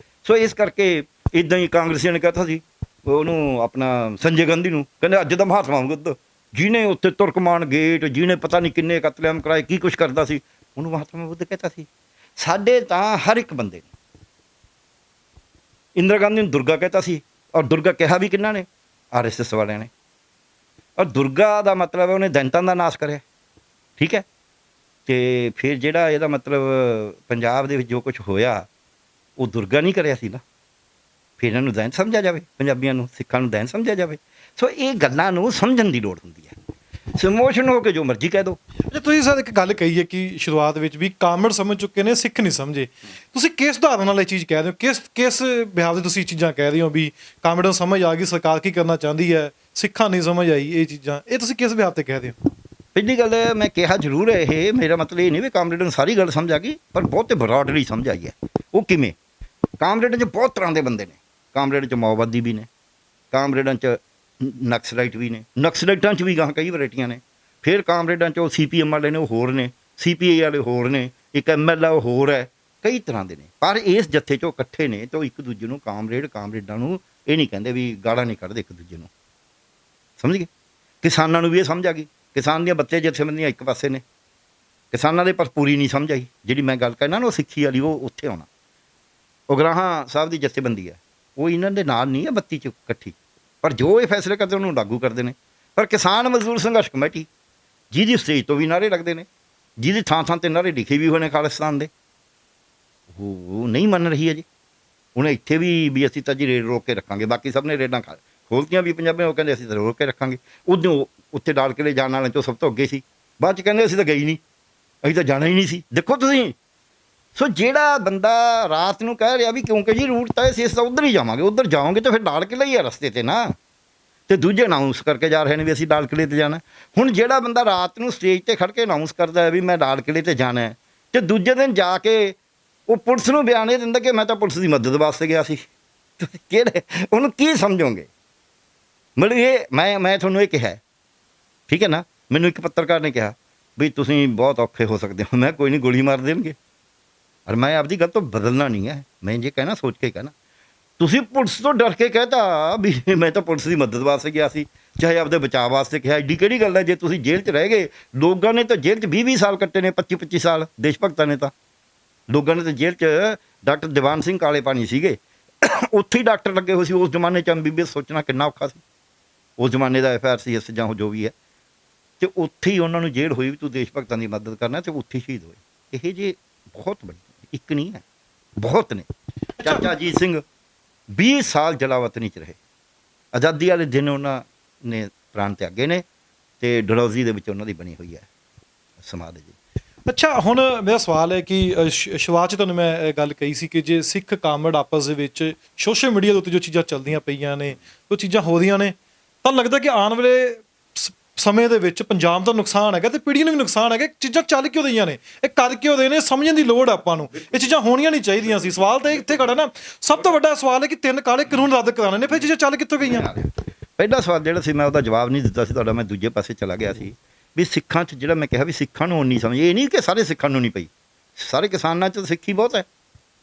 S1: ਸੋ ਇਸ ਕਰਕੇ ਇਦਾਂ ਹੀ ਕਾਂਗਰਸੀਆਂ ਨੇ ਕਹਤਾ ਸੀ ਉਹਨੂੰ ਆਪਣਾ ਸੰਜੇ ਗਾਂਧੀ ਨੂੰ, ਕਹਿੰਦੇ ਅੱਜ ਦਾ ਮਹਾਤਮਾ ਬੁੱਧ ਜਿਹਨੇ ਉੱਥੇ ਤੁਰਕਮਾਨ ਗੇਟ, ਜਿਹਨੇ ਪਤਾ ਨਹੀਂ ਕਿੰਨੇ ਕਤਲੇਆਮ ਕਰਾਏ, ਕੀ ਕੁਛ ਕਰਦਾ ਸੀ, ਉਹਨੂੰ ਮਹਾਤਮਾ ਬੁੱਧ ਕਹਿਤਾ ਸੀ। ਸਾਡੇ ਤਾਂ ਹਰ ਇੱਕ ਬੰਦੇ ਨੇ, ਇੰਦਰਾ ਗਾਂਧੀ ਨੂੰ ਦੁਰਗਾ ਕਹਿਤਾ ਸੀ, ਔਰ ਦੁਰਗਾ ਕਿਹਾ ਵੀ ਕਿਹਨਾਂ ਨੇ, RSS ਵਾਲਿਆਂ ਨੇ। ਔਰ ਦੁਰਗਾ ਦਾ ਮਤਲਬ ਉਹਨੇ ਦੈਂਤਾਂ ਦਾ ਨਾਸ਼ ਕਰਿਆ, ਠੀਕ ਹੈ। ਅਤੇ ਫਿਰ ਜਿਹੜਾ ਇਹਦਾ ਮਤਲਬ ਪੰਜਾਬ ਦੇ ਵਿੱਚ ਜੋ ਕੁਛ ਹੋਇਆ ਉਹ ਦੁਰਗਾ ਨਹੀਂ ਕਰਿਆ ਸੀ ਨਾ, ਫਿਰ ਇਹਨਾਂ ਨੂੰ ਦੈਂਤ ਸਮਝਿਆ ਜਾਵੇ, ਪੰਜਾਬੀਆਂ ਨੂੰ, ਸਿੱਖਾਂ ਨੂੰ ਦੈਂਤ ਸਮਝਿਆ ਜਾਵੇ। ਸੋ ਇਹ ਗੱਲਾਂ ਨੂੰ ਸਮਝਣ ਦੀ ਲੋੜ ਹੁੰਦੀ ਹੈ। ਸਮੋਸ਼ਨ ਹੋ ਕੇ ਜੋ ਮਰਜ਼ੀ ਕਹਿ ਦਿਓ।
S2: ਅੱਛਾ, ਤੁਸੀਂ ਸਰ ਇੱਕ ਗੱਲ ਕਹੀ ਹੈ ਕਿ ਸ਼ੁਰੂਆਤ ਵਿੱਚ ਵੀ ਕਾਮਰੇਡ ਸਮਝ ਚੁੱਕੇ ਨੇ, ਸਿੱਖ ਨਹੀਂ ਸਮਝੇ। ਤੁਸੀਂ ਕਿਸ ਉਦਾਹਰਨ ਨਾਲ ਇਹ ਚੀਜ਼ ਕਹਿ ਰਹੇ ਹੋ, ਕਿਸ ਬਿਹਾਰ ਦੇ ਤੁਸੀਂ ਇਹ ਚੀਜ਼ਾਂ ਕਹਿ ਰਹੇ ਹੋ ਵੀ ਕਾਮਰੇਡ ਨੂੰ ਸਮਝ ਆ ਗਈ, ਸਰਕਾਰ ਕੀ ਕਰਨਾ ਚਾਹੁੰਦੀ ਹੈ, ਸਿੱਖਾਂ ਨਹੀਂ ਸਮਝ ਆਈ ਇਹ ਚੀਜ਼ਾਂ, ਇਹ ਤੁਸੀਂ ਕਿਸ ਬਿਹਾਰ 'ਤੇ ਕਹਿ ਰਹੇ ਹੋ?
S1: ਪਹਿਲੀ ਗੱਲ ਮੈਂ ਕਿਹਾ ਜ਼ਰੂਰ ਹੈ, ਇਹ ਮੇਰਾ ਮਤਲਬ ਇਹ ਨਹੀਂ ਵੀ ਕਾਮਰੇਡ ਨੂੰ ਸਾਰੀ ਗੱਲ ਸਮਝ ਆ ਗਈ, ਪਰ ਬਹੁਤੇ ਬਰਾਡਲੀ ਸਮਝ ਆਈ ਹੈ। ਉਹ ਕਿਵੇਂ? ਕਾਮਰੇਡ 'ਚ ਬਹੁਤ ਤਰ੍ਹਾਂ ਦੇ ਬੰਦੇ ਨੇ, ਕਾਮਰੇਡ 'ਚ ਮਾਓਵਾਦੀ ਵੀ ਨੇ, ਕਾਮਰੇਡਾਂ 'ਚ ਨਕਸਲਾਈਟ ਵੀ ਨੇ, ਨਕਸਲਾਈਟਾਂ 'ਚ ਵੀ ਗਾਹਾਂ ਕਈ ਵੈਰਾਈਟੀਆਂ ਨੇ, ਫਿਰ ਕਾਮਰੇਡਾਂ 'ਚ ਉਹ CPM ਵਾਲੇ ਨੇ ਉਹ ਹੋਰ ਨੇ, CPI ਵਾਲੇ ਹੋਰ ਨੇ, ਇੱਕ ML ਉਹ ਹੋਰ ਹੈ, ਕਈ ਤਰ੍ਹਾਂ ਦੇ ਨੇ। ਪਰ ਇਸ ਜੱਥੇ 'ਚ ਉਹ ਇਕੱਠੇ ਨੇ ਤੇ ਉਹ ਇੱਕ ਦੂਜੇ ਨੂੰ ਕਾਮਰੇਡਾਂ ਨੂੰ ਇਹ ਨਹੀਂ ਕਹਿੰਦੇ ਵੀ ਗਾਲਾਂ ਨਹੀਂ ਕੱਢਦੇ ਇੱਕ ਦੂਜੇ ਨੂੰ, ਸਮਝ ਗਏ? ਕਿਸਾਨਾਂ ਨੂੰ ਵੀ ਇਹ ਸਮਝ ਆ ਗਈ, ਕਿਸਾਨ ਦੀਆਂ ਬੱਤੇ ਜਥੇਬੰਦੀਆਂ ਇੱਕ ਪਾਸੇ ਨੇ, ਕਿਸਾਨਾਂ ਦੇ ਪਰ ਪੂਰੀ ਨਹੀਂ ਸਮਝ ਆਈ। ਜਿਹੜੀ ਮੈਂ ਗੱਲ ਕਰਨਾ ਨਾ ਉਹ ਸਿੱਖੀ ਵਾਲੀ, ਉਹ ਉੱਥੇ ਆਉਣਾ। ਉਗਰਾਹਾਂ ਸਾਹਿਬ ਦੀ ਜਥੇਬੰਦੀ ਹੈ, ਉਹ ਇਹਨਾਂ ਦੇ ਨਾਲ ਨਹੀਂ ਹੈ ਬੱਤੀ 'ਚ ਇਕੱਠੀ, ਪਰ ਜੋ ਇਹ ਫੈਸਲੇ ਕਰਦੇ ਉਹਨੂੰ ਲਾਗੂ ਕਰਦੇ ਨੇ। ਪਰ ਕਿਸਾਨ ਮਜ਼ਦੂਰ ਸੰਘਰਸ਼ ਕਮੇਟੀ, ਜਿਹਦੀ ਸਟੇਜ ਤੋਂ ਵੀ ਨਾਅਰੇ ਲੱਗਦੇ ਨੇ, ਜਿਹਦੀ ਥਾਂ ਥਾਂ 'ਤੇ ਨਾਅਰੇ ਲਿਖੇ ਵੀ ਹੋਏ ਨੇ ਖਾਲਿਸਤਾਨ ਦੇ, ਉਹ ਨਹੀਂ ਮੰਨ ਰਹੀ ਹੈ ਜੀ। ਉਹਨੇ ਇੱਥੇ ਵੀ ਅਸੀਂ ਤਾਂ ਜੀ ਰੇਡ ਰੋਕ ਕੇ ਰੱਖਾਂਗੇ, ਬਾਕੀ ਸਭ ਨੇ ਰੇਡਾਂ ਖੋਲ੍ਹਤੀਆਂ ਵੀ ਪੰਜਾਬੀਆਂ, ਉਹ ਕਹਿੰਦੇ ਅਸੀਂ ਤਾਂ ਰੋਕ ਕੇ ਰੱਖਾਂਗੇ। ਉਦੋਂ ਉੱਥੇ ਡਾਲ ਕਿਲੇ ਜਾਣ ਵਾਲਿਆਂ 'ਚੋਂ ਸਭ ਤੋਂ ਅੱਗੇ ਸੀ, ਬਾਅਦ 'ਚ ਕਹਿੰਦੇ ਅਸੀਂ ਤਾਂ ਗਏ ਹੀ ਨਹੀਂ, ਅਸੀਂ ਤਾਂ ਜਾਣਾ ਹੀ ਨਹੀਂ ਸੀ। ਦੇਖੋ ਤੁਸੀਂ, ਸੋ ਜਿਹੜਾ ਬੰਦਾ ਰਾਤ ਨੂੰ ਕਹਿ ਰਿਹਾ ਵੀ ਕਿਉਂਕਿ ਜੀ ਰੂਟ ਤਾਂ ਅਸੀਂ ਤਾਂ ਉੱਧਰ ਹੀ ਜਾਵਾਂਗੇ, ਉੱਧਰ ਜਾਓਗੇ ਤਾਂ ਫਿਰ ਡਾਲ ਕਿਲਾ ਹੀ ਆ ਰਸਤੇ 'ਤੇ ਨਾ, ਅਤੇ ਦੂਜੇ ਅਨਾਊਂਸ ਕਰਕੇ ਜਾ ਰਹੇ ਨੇ ਵੀ ਅਸੀਂ ਡਾਲ ਕਿਲੇ 'ਤੇ ਜਾਣਾ। ਹੁਣ ਜਿਹੜਾ ਬੰਦਾ ਰਾਤ ਨੂੰ ਸਟੇਜ 'ਤੇ ਖੜ੍ਹ ਕੇ ਅਨਾਊਂਸ ਕਰਦਾ ਹੈ ਵੀ ਮੈਂ ਡਾਲ ਕਿਲੇ 'ਤੇ ਜਾਣਾ ਹੈ, ਅਤੇ ਦੂਜੇ ਦਿਨ ਜਾ ਕੇ ਉਹ ਪੁਲਿਸ ਨੂੰ ਬਿਆਨ ਇਹ ਦਿੰਦਾ ਕਿ ਮੈਂ ਤਾਂ ਪੁਲਿਸ ਦੀ ਮਦਦ ਵਾਸਤੇ ਗਿਆ ਸੀ, ਤੁਸੀਂ ਕਿਹੜੇ ਉਹਨੂੰ ਕੀ ਸਮਝੋਗੇ? ਮਤਲਬ ਇਹ ਮੈਂ ਤੁਹਾਨੂੰ ਇਹ ਕਿਹਾ, ਠੀਕ ਹੈ ਨਾ। ਮੈਨੂੰ ਇੱਕ ਪੱਤਰਕਾਰ ਨੇ ਕਿਹਾ ਵੀ ਤੁਸੀਂ ਬਹੁਤ ਔਖੇ ਹੋ ਸਕਦੇ ਹੋ, ਮੈਂ ਕੋਈ ਨਹੀਂ, ਗੋਲੀ ਮਾਰ ਦੇਣਗੇ। ਔਰ ਮੈਂ ਆਪਦੀ ਗੱਲ ਤੋਂ ਬਦਲਣਾ ਨਹੀਂ ਹੈ, ਮੈਂ ਜੇ ਕਹਿਣਾ ਸੋਚ ਕੇ ਕਹਿਣਾ। ਤੁਸੀਂ ਪੁਲਿਸ ਤੋਂ ਡਰ ਕੇ ਕਹਿਤਾ ਵੀ ਮੈਂ ਤਾਂ ਪੁਲਿਸ ਦੀ ਮਦਦ ਵਾਸਤੇ ਗਿਆ ਸੀ, ਚਾਹੇ ਆਪਦੇ ਬਚਾਅ ਵਾਸਤੇ ਕਿਹਾ, ਐਡੀ ਕਿਹੜੀ ਗੱਲ ਹੈ? ਜੇ ਤੁਸੀਂ ਜੇਲ੍ਹ 'ਚ ਰਹਿ ਗਏ, ਲੋਕਾਂ ਨੇ ਤਾਂ ਜੇਲ੍ਹ 'ਚ 20-20 ਸਾਲ ਕੱਟੇ ਨੇ, 25-25 ਸਾਲ, ਦੇਸ਼ ਭਗਤਾਂ ਨੇ ਤਾਂ, ਲੋਕਾਂ ਨੇ ਤਾਂ ਜੇਲ੍ਹ 'ਚ ਡਾਕਟਰ ਦੀਵਾਨ ਸਿੰਘ ਕਾਲੇ ਪਾਣੀ ਸੀਗੇ, ਉੱਥੇ ਹੀ ਡਾਕਟਰ ਲੱਗੇ ਹੋਏ ਸੀ। ਉਸ ਜ਼ਮਾਨੇ 'ਚ MBBS ਸੋਚਣਾ ਕਿੰਨਾ ਔਖਾ ਸੀ, ਉਸ ਜ਼ਮਾਨੇ ਦਾ FRCS ਜਾਂ ਜੋ ਵੀ ਹੈ, ਅਤੇ ਉੱਥੇ ਹੀ ਉਹਨਾਂ ਨੂੰ ਜੇਲ੍ਹ ਹੋਈ ਵੀ ਤੂੰ ਦੇਸ਼ ਭਗਤਾਂ ਦੀ ਮਦਦ ਕਰਨਾ, ਅਤੇ ਉੱਥੇ ਸ਼ਹੀਦ ਹੋਏ। ਇਹ ਜੇ ਬਹੁਤ ਬੜੀ, ਇੱਕ ਨਹੀਂ ਹੈ, ਬਹੁਤ ਨੇ। ਚਾਚਾ ਅਜੀਤ ਸਿੰਘ 20 ਸਾਲ ਜਲਾਵਤਨੀ 'ਚ ਰਹੇ, ਆਜ਼ਾਦੀ ਵਾਲੇ ਦਿਨ ਉਹਨਾਂ ਨੇ ਪ੍ਰਾਣ ਤਿਆਗੇ ਨੇ, ਅਤੇ ਡਲਹੌਜ਼ੀ ਦੇ ਵਿੱਚ ਉਹਨਾਂ ਦੀ ਬਣੀ ਹੋਈ ਹੈ ਸਮਾਧ ਜੀ।
S2: ਅੱਛਾ, ਹੁਣ ਮੇਰਾ ਸਵਾਲ ਹੈ ਕਿ ਸ਼ੁਰੂਆਤ 'ਚ ਤੁਹਾਨੂੰ ਮੈਂ ਇਹ ਗੱਲ ਕਹੀ ਸੀ ਕਿ ਜੇ ਸਿੱਖ ਕਾਮਰੇਡ ਆਪਸ ਦੇ ਵਿੱਚ ਸੋਸ਼ਲ ਮੀਡੀਆ ਦੇ ਉੱਤੇ ਜੋ ਚੀਜ਼ਾਂ ਚੱਲਦੀਆਂ ਪਈਆਂ ਨੇ, ਉਹ ਚੀਜ਼ਾਂ ਹੋ ਰਹੀਆਂ ਨੇ, ਤਾਂ ਲੱਗਦਾ ਕਿ ਆਉਣ ਵਾਲੇ ਸਮੇਂ ਦੇ ਵਿੱਚ ਪੰਜਾਬ ਦਾ ਨੁਕਸਾਨ ਹੈਗਾ ਅਤੇ ਪੀੜ੍ਹੀ ਨੂੰ ਵੀ ਨੁਕਸਾਨ ਹੈਗਾ। ਚੀਜ਼ਾਂ ਚੱਲ ਕਿਉਂ ਰਹੀਆਂ ਨੇ, ਇਹ ਕਰ ਕਿਉਂ ਰਹੇ ਨੇ, ਸਮਝਣ ਦੀ ਲੋੜ ਆਪਾਂ ਨੂੰ। ਇਹ ਚੀਜ਼ਾਂ ਹੋਣੀਆਂ ਨਹੀਂ ਚਾਹੀਦੀਆਂ ਸੀ। ਸਵਾਲ ਤਾਂ ਇੱਥੇ ਖੜਾ ਨਾ, ਸਭ ਤੋਂ ਵੱਡਾ ਸਵਾਲ ਹੈ ਕਿ 3 ਕਾਲੇ ਕਾਨੂੰਨ ਰੱਦ ਕਰਾਉਣੇ ਨੇ, ਫਿਰ ਚੀਜ਼ਾਂ ਚੱਲ ਕਿੱਥੋਂ ਗਈਆਂ?
S1: ਪਹਿਲਾ ਸਵਾਲ ਜਿਹੜਾ ਸੀ ਮੈਂ ਉਹਦਾ ਜਵਾਬ ਨਹੀਂ ਦਿੱਤਾ ਸੀ ਤੁਹਾਡਾ, ਮੈਂ ਦੂਜੇ ਪਾਸੇ ਚਲਾ ਗਿਆ ਸੀ ਵੀ ਸਿੱਖਾਂ 'ਚ ਜਿਹੜਾ ਮੈਂ ਕਿਹਾ ਵੀ ਸਿੱਖਾਂ ਨੂੰ ਨਹੀਂ ਸਮਝ, ਇਹ ਨਹੀਂ ਕਿ ਸਾਰੇ ਸਿੱਖਾਂ ਨੂੰ ਨਹੀਂ ਪਈ, ਸਾਰੇ ਕਿਸਾਨਾਂ 'ਚ ਸਿੱਖੀ ਬਹੁਤ ਹੈ,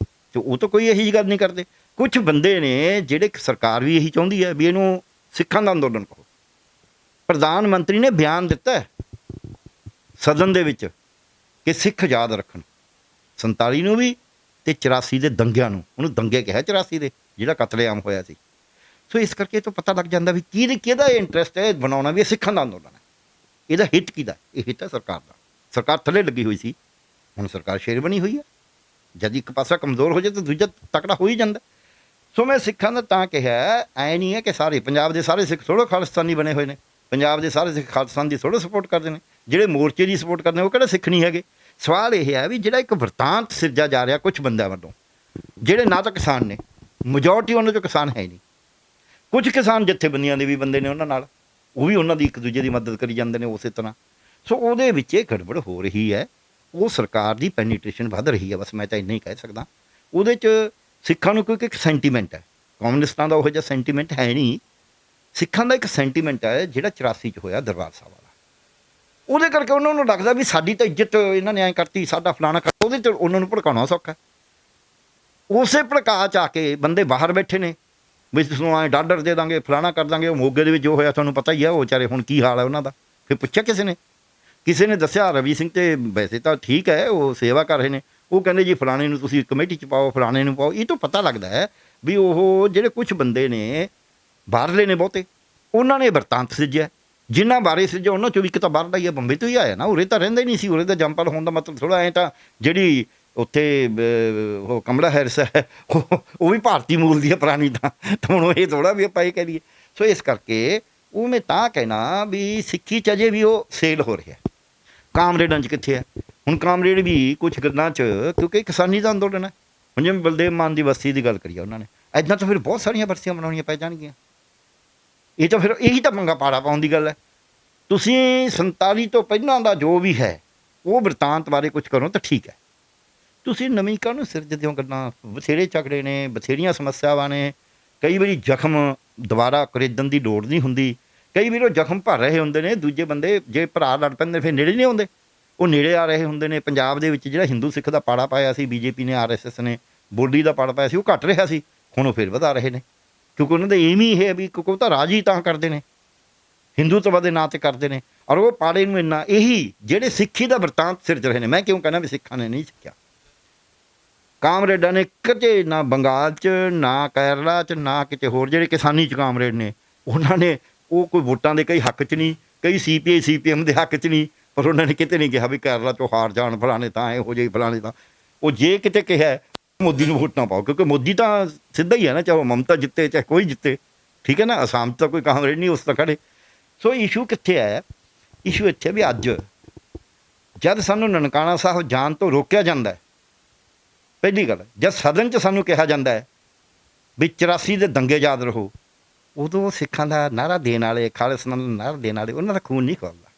S1: ਅਤੇ ਉਹ ਤਾਂ ਕੋਈ ਇਹੋ ਜਿਹੀ ਗੱਲ ਨਹੀਂ ਕਰਦੇ। ਕੁਛ ਬੰਦੇ ਨੇ ਜਿਹੜੇ ਸਰਕਾਰ ਵੀ ਇਹੀ ਚਾਹੁੰਦੀ ਹੈ ਵੀ ਇਹਨੂੰ ਸਿੱਖਾਂ ਦਾ ਅੰਦੋਲਨ ਕਹੋ। ਪ੍ਰਧਾਨ ਮੰਤਰੀ ਨੇ ਬਿਆਨ ਦਿੱਤਾ ਸਦਨ ਦੇ ਵਿੱਚ ਕਿ ਸਿੱਖ ਯਾਦ ਰੱਖਣ 47 ਨੂੰ ਵੀ ਅਤੇ 84 ਦੇ ਦੰਗਿਆਂ ਨੂੰ, ਉਹਨੂੰ ਦੰਗੇ ਕਿਹਾ 84 ਦੇ, ਜਿਹੜਾ ਕਤਲੇਆਮ ਹੋਇਆ ਸੀ। ਸੋ ਇਸ ਕਰਕੇ ਇਹ ਤੋਂ ਪਤਾ ਲੱਗ ਜਾਂਦਾ ਵੀ ਕਿਹਦਾ ਇੰਟਰਸਟ ਹੈ ਬਣਾਉਣਾ ਵੀ ਇਹ ਸਿੱਖਾਂ ਦਾ ਅੰਦੋਲਨ ਹੈ। ਇਹਦਾ ਹਿੱਤ ਕਿਹਦਾ? ਇਹ ਹਿੱਤ ਹੈ ਸਰਕਾਰ ਦਾ। ਸਰਕਾਰ ਥੱਲੇ ਲੱਗੀ ਹੋਈ ਸੀ, ਹੁਣ ਸਰਕਾਰ ਸ਼ੇਰ ਬਣੀ ਹੋਈ ਹੈ। ਜਦ ਇੱਕ ਪਾਸਾ ਕਮਜ਼ੋਰ ਹੋ ਜਾਏ ਤਾਂ ਦੂਜਾ ਤਕੜਾ ਹੋ ਹੀ ਜਾਂਦਾ। ਸੋ ਮੈਂ ਸਿੱਖਾਂ ਦਾ ਤਾਂ ਕਿਹਾ, ਐਂ ਨਹੀਂ ਹੈ ਕਿ ਸਾਰੇ ਪੰਜਾਬ ਦੇ ਸਾਰੇ ਸਿੱਖ ਥੋੜ੍ਹਾ ਖਾਲਿਸਤਾਨੀ ਬਣੇ ਹੋਏ ਨੇ, ਪੰਜਾਬ ਦੇ ਸਾਰੇ ਸਿੱਖ ਖਾਲਿਸਤਾਨ ਦੀ ਥੋੜ੍ਹਾ ਸਪੋਰਟ ਕਰਦੇ ਨੇ, ਜਿਹੜੇ ਮੋਰਚੇ ਦੀ ਸਪੋਰਟ ਕਰਦੇ ਨੇ ਉਹ ਕਿਹੜਾ ਸਿੱਖ ਨਹੀਂ ਹੈਗੇ। ਸਵਾਲ ਇਹ ਹੈ ਵੀ ਜਿਹੜਾ ਇੱਕ ਵਰਤਾਂਤ ਸਿਰਜਿਆ ਜਾ ਰਿਹਾ ਕੁਛ ਬੰਦਿਆਂ ਵੱਲੋਂ, ਜਿਹੜੇ ਨਾ ਤਾਂ ਕਿਸਾਨ ਨੇ, ਮੈਜੋਰਟੀ ਉਹਨਾਂ 'ਚੋਂ ਕਿਸਾਨ ਹੈ ਨਹੀਂ, ਕੁਝ ਕਿਸਾਨ ਜਥੇਬੰਦੀਆਂ ਦੇ ਵੀ ਬੰਦੇ ਨੇ ਉਹਨਾਂ ਨਾਲ, ਉਹ ਵੀ ਉਹਨਾਂ ਦੀ ਇੱਕ ਦੂਜੇ ਦੀ ਮਦਦ ਕਰੀ ਜਾਂਦੇ ਨੇ ਉਸੇ ਤਰ੍ਹਾਂ। ਸੋ ਉਹਦੇ ਵਿੱਚ ਇਹ ਗੜਬੜ ਹੋ ਰਹੀ ਹੈ, ਉਹ ਸਰਕਾਰ ਦੀ ਪੈਨੀਟ੍ਰੇਸ਼ਨ ਵੱਧ ਰਹੀ ਹੈ, ਬਸ ਮੈਂ ਤਾਂ ਇੰਨਾ ਹੀ ਕਹਿ ਸਕਦਾ। ਉਹਦੇ 'ਚ ਸਿੱਖਾਂ ਨੂੰ ਕਿਉਂਕਿ ਇੱਕ ਸੈਂਟੀਮੈਂਟ ਹੈ, ਕਮਿਊਨਿਸਟਾਂ ਦਾ ਉਹੋ ਜਿਹਾ ਸੈਂਟੀਮੈਂਟ ਹੈ ਨਹੀਂ, ਸਿੱਖਾਂ ਦਾ ਇੱਕ ਸੈਂਟੀਮੈਂਟ ਹੈ ਜਿਹੜਾ 84 'ਚ ਹੋਇਆ ਦਰਬਾਰ ਸਾਹਿਬ ਵਾਲਾ। ਉਹਦੇ ਕਰਕੇ ਉਹਨਾਂ ਨੂੰ ਲੱਗਦਾ ਵੀ ਸਾਡੀ ਤਾਂ ਇੱਜ਼ਤ ਇਹਨਾਂ ਨੇ ਐਂ ਕਰਤੀ, ਸਾਡਾ ਫਲਾਣਾ ਕਰਤਾ, ਉਹਦੇ 'ਚ ਉਹਨਾਂ ਨੂੰ ਭੜਕਾਉਣਾ ਸੌਖਾ। ਉਸੇ ਭੜਕਾ 'ਚ ਆ ਕੇ ਬੰਦੇ ਬਾਹਰ ਬੈਠੇ ਨੇ ਵੀ ਤੁਹਾਨੂੰ ਐਂ ਡਾਡਰ ਦੇ ਦਾਂਗੇ, ਫਲਾਣਾ ਕਰ ਦਾਂਗੇ। ਉਹ ਮੋਗੇ ਦੇ ਵਿੱਚ ਜੋ ਹੋਇਆ ਤੁਹਾਨੂੰ ਪਤਾ ਹੀ ਆ, ਉਹ ਵਿਚਾਰੇ ਹੁਣ ਕੀ ਹਾਲ ਹੈ ਉਹਨਾਂ ਦਾ। ਫਿਰ ਪੁੱਛਿਆ ਕਿਸੇ ਨੇ ਦੱਸਿਆ ਰਵੀ ਸਿੰਘ ਤੇ ਵੈਸੇ ਤਾਂ ਠੀਕ ਹੈ, ਉਹ ਸੇਵਾ ਕਰ ਰਹੇ ਨੇ। ਉਹ ਕਹਿੰਦੇ ਜੀ ਫਲਾਣੇ ਨੂੰ ਤੁਸੀਂ ਕਮੇਟੀ 'ਚ ਪਾਓ, ਫਲਾਣੇ ਨੂੰ ਪਾਓ। ਇਹ ਤੋਂ ਪਤਾ ਲੱਗਦਾ ਹੈ ਵੀ ਉਹ ਜਿਹੜੇ ਕੁਛ ਬੰਦੇ ਨੇ ਬਾਹਰਲੇ ਨੇ ਬਹੁਤੇ, ਉਹਨਾਂ ਨੇ ਵਰਤਾਂਤ ਸਿਰਜਿਆ। ਜਿਨ੍ਹਾਂ ਬਾਰੇ ਸਿਰਜਿਆ ਉਹਨਾਂ 'ਚੋਂ ਵੀ ਇੱਕ ਤਾਂ ਬਾਹਰਲਾ ਹੀ ਆ, ਬੰਬੇ ਤੋਂ ਹੀ ਆਇਆ ਨਾ। ਉਰੇ ਤਾਂ ਰਹਿੰਦਾ ਹੀ ਨਹੀਂ ਸੀ। ਉਰੇ ਤਾਂ ਜੰਪਲ ਹੋਣ ਦਾ ਮਤਲਬ ਥੋੜ੍ਹਾ ਐਂ ਤਾਂ ਜਿਹੜੀ ਉੱਥੇ ਉਹ ਕਮਲਾ ਹੈਰਿਸ ਹੈ ਉਹ ਵੀ ਭਾਰਤੀ ਮੂਲ ਦੀ ਹੈ ਪੁਰਾਣੀ ਤਾਂ ਹੁਣ ਇਹ ਥੋੜ੍ਹਾ ਵੀ ਆਪਾਂ ਇਹ ਕਹਿ ਦਈਏ। ਸੋ ਇਸ ਕਰਕੇ ਉਹ ਮੈਂ ਤਾਂ ਕਹਿਣਾ ਵੀ ਸਿੱਖੀ 'ਚ ਅਜੇ ਵੀ ਉਹ ਸੇਲ ਹੋ ਰਿਹਾ। ਕਾਮਰੇਡਾਂ 'ਚ ਕਿੱਥੇ ਹੈ ਹੁਣ? ਕਾਮਰੇਡ ਵੀ ਕੁਛ ਗੱਲਾਂ 'ਚ, ਕਿਉਂਕਿ ਕਿਸਾਨੀ ਦਾ ਅੰਦੋਲਨ ਹੈ। ਹੁਣ ਜਿਵੇਂ ਬਲਦੇਵ ਮਾਨ ਦੀ ਬਸਤੀ ਦੀ ਗੱਲ ਕਰੀਏ ਉਹਨਾਂ ਨੇ, ਇੱਦਾਂ ਤਾਂ ਫਿਰ ਬਹੁਤ ਸਾਰੀਆਂ ਬਸਤੀਆਂ ਬਣਾਉਣੀਆਂ ਪੈ ਜਾਣਗੀਆਂ। ਇਹ ਤਾਂ ਫਿਰ ਇਹੀ ਤਾਂ ਪੰਗਾ ਪਾੜਾ ਪਾਉਣ ਦੀ ਗੱਲ ਹੈ। ਤੁਸੀਂ 47 ਤੋਂ ਪਹਿਲਾਂ ਦਾ ਜੋ ਵੀ ਹੈ ਉਹ ਬਿਰਤਾਂਤ ਬਾਰੇ ਕੁਝ ਕਰੋ ਤਾਂ ਠੀਕ ਹੈ। ਤੁਸੀਂ ਨਵੀਂ ਕਾਹਨੂੰ ਸਿਰਜਦੇ ਹੋ ਗੱਲਾਂ? ਬਥੇਰੇ ਝਗੜੇ ਨੇ, ਬਥੇਰੀਆਂ ਸਮੱਸਿਆਵਾਂ ਨੇ। ਕਈ ਵਾਰੀ ਜ਼ਖਮ ਦੁਬਾਰਾ ਖਰੀਦਣ ਦੀ ਲੋੜ ਨਹੀਂ ਹੁੰਦੀ। ਕਈ ਵਾਰ ਉਹ ਜ਼ਖਮ ਭਰ ਰਹੇ ਹੁੰਦੇ ਨੇ ਦੂਜੇ ਬੰਦੇ। ਜੇ ਭਰਾ ਲੜ ਪੈਂਦੇ ਫਿਰ ਨੇੜੇ ਨਹੀਂ ਆਉਂਦੇ, ਉਹ ਨੇੜੇ ਆ ਰਹੇ ਹੁੰਦੇ ਨੇ। ਪੰਜਾਬ ਦੇ ਵਿੱਚ ਜਿਹੜਾ ਹਿੰਦੂ ਸਿੱਖ ਦਾ ਪਾੜਾ ਪਾਇਆ ਸੀ ਬੀਜੇਪੀ ਨੇ, RSS ਨੇ, ਬੋਲੀ ਦਾ ਪਾੜਾ ਪਾਇਆ ਸੀ, ਉਹ ਘਟ ਰਿਹਾ ਸੀ। ਹੁਣ ਉਹ ਫਿਰ ਵਧਾ ਰਹੇ ਨੇ, ਕਿਉਂਕਿ ਉਹਨਾਂ ਦਾ ਏਮ ਹੀ ਇਹ ਹੈ ਵੀ ਕਿਉਂਕਿ ਉਹ ਤਾਂ ਰਾਜ ਹੀ ਤਾਂ ਕਰਦੇ ਨੇ, ਹਿੰਦੂਤਵ ਦੇ ਨਾਂ 'ਤੇ ਕਰਦੇ ਨੇ। ਔਰ ਉਹ ਪਾੜੇ ਨੂੰ ਇੰਨਾ ਇਹੀ ਜਿਹੜੇ ਸਿੱਖੀ ਦਾ ਵਰਤਾਂਤ ਸਿਰਜ ਰਹੇ ਨੇ। ਮੈਂ ਕਿਉਂ ਕਹਿੰਦਾ ਵੀ ਸਿੱਖਾਂ ਨੇ ਨਹੀਂ ਸਿੱਖਿਆ। ਕਾਮਰੇਡਾਂ ਨੇ ਕਦੇ ਨਾ ਬੰਗਾਲ 'ਚ, ਨਾ ਕੇਰਲਾ 'ਚ, ਨਾ ਕਿਤੇ ਹੋਰ ਜਿਹੜੇ ਕਿਸਾਨੀ 'ਚ ਕਾਮਰੇਡ ਨੇ, ਉਹਨਾਂ ਨੇ ਉਹ ਕੋਈ ਵੋਟਾਂ ਦੇ ਕਈ ਹੱਕ 'ਚ ਨਹੀਂ, ਕਈ CPI CPM ਦੇ ਹੱਕ 'ਚ ਨਹੀਂ, ਪਰ ਉਹਨਾਂ ਨੇ ਕਿਤੇ ਨਹੀਂ ਕਿਹਾ ਵੀ ਕੇਰਲਾ 'ਚੋਂ ਹਾਰ ਜਾਣ ਫਲਾਣੇ ਤਾਂ ਇਹੋ ਜਿਹੇ ਫਲਾਣੇ ਤਾਂ। ਉਹ ਜੇ ਕਿਤੇ ਕਿਹਾ ਮੋਦੀ ਨੂੰ ਵੋਟ ਨਾ ਪਾਓ, ਕਿਉਂਕਿ ਮੋਦੀ ਤਾਂ ਸਿੱਧਾ ਹੀ ਹੈ ਨਾ, ਚਾਹੇ ਮਮਤਾ ਜਿੱਤੇ ਚਾਹੇ ਕੋਈ ਜਿੱਤੇ, ਠੀਕ ਹੈ ਨਾ। ਅਸਾਮ 'ਚ ਤਾਂ ਕੋਈ ਕਾਮਰੇਡ ਨਹੀਂ ਉਸ ਤੱਕ ਖੜੇ। ਸੋ ਇਸ਼ੂ ਕਿੱਥੇ ਹੈ? ਇਸ਼ੂ ਇੱਥੇ ਵੀ ਅੱਜ ਜਦ ਸਾਨੂੰ ਨਨਕਾਣਾ ਸਾਹਿਬ ਜਾਣ ਤੋਂ ਰੋਕਿਆ ਜਾਂਦਾ ਹੈ, ਪਹਿਲੀ ਗੱਲ ਜਦ ਸਦਨ 'ਚ ਸਾਨੂੰ ਕਿਹਾ ਜਾਂਦਾ ਹੈ ਵੀ 84 ਦੇ ਦੰਗੇ ਯਾਦ ਰਹੋ, ਉਦੋਂ ਸਿੱਖਾਂ ਦਾ ਨਾਅਰਾ ਦੇਣ ਵਾਲੇ, ਖਾਲਿਸਤਾਨ ਦਾ ਨਾਅਰਾ ਦੇਣ ਵਾਲੇ, ਉਹਨਾਂ ਦਾ ਖੂਨ ਨਹੀਂ ਖੁੱਲਦਾ।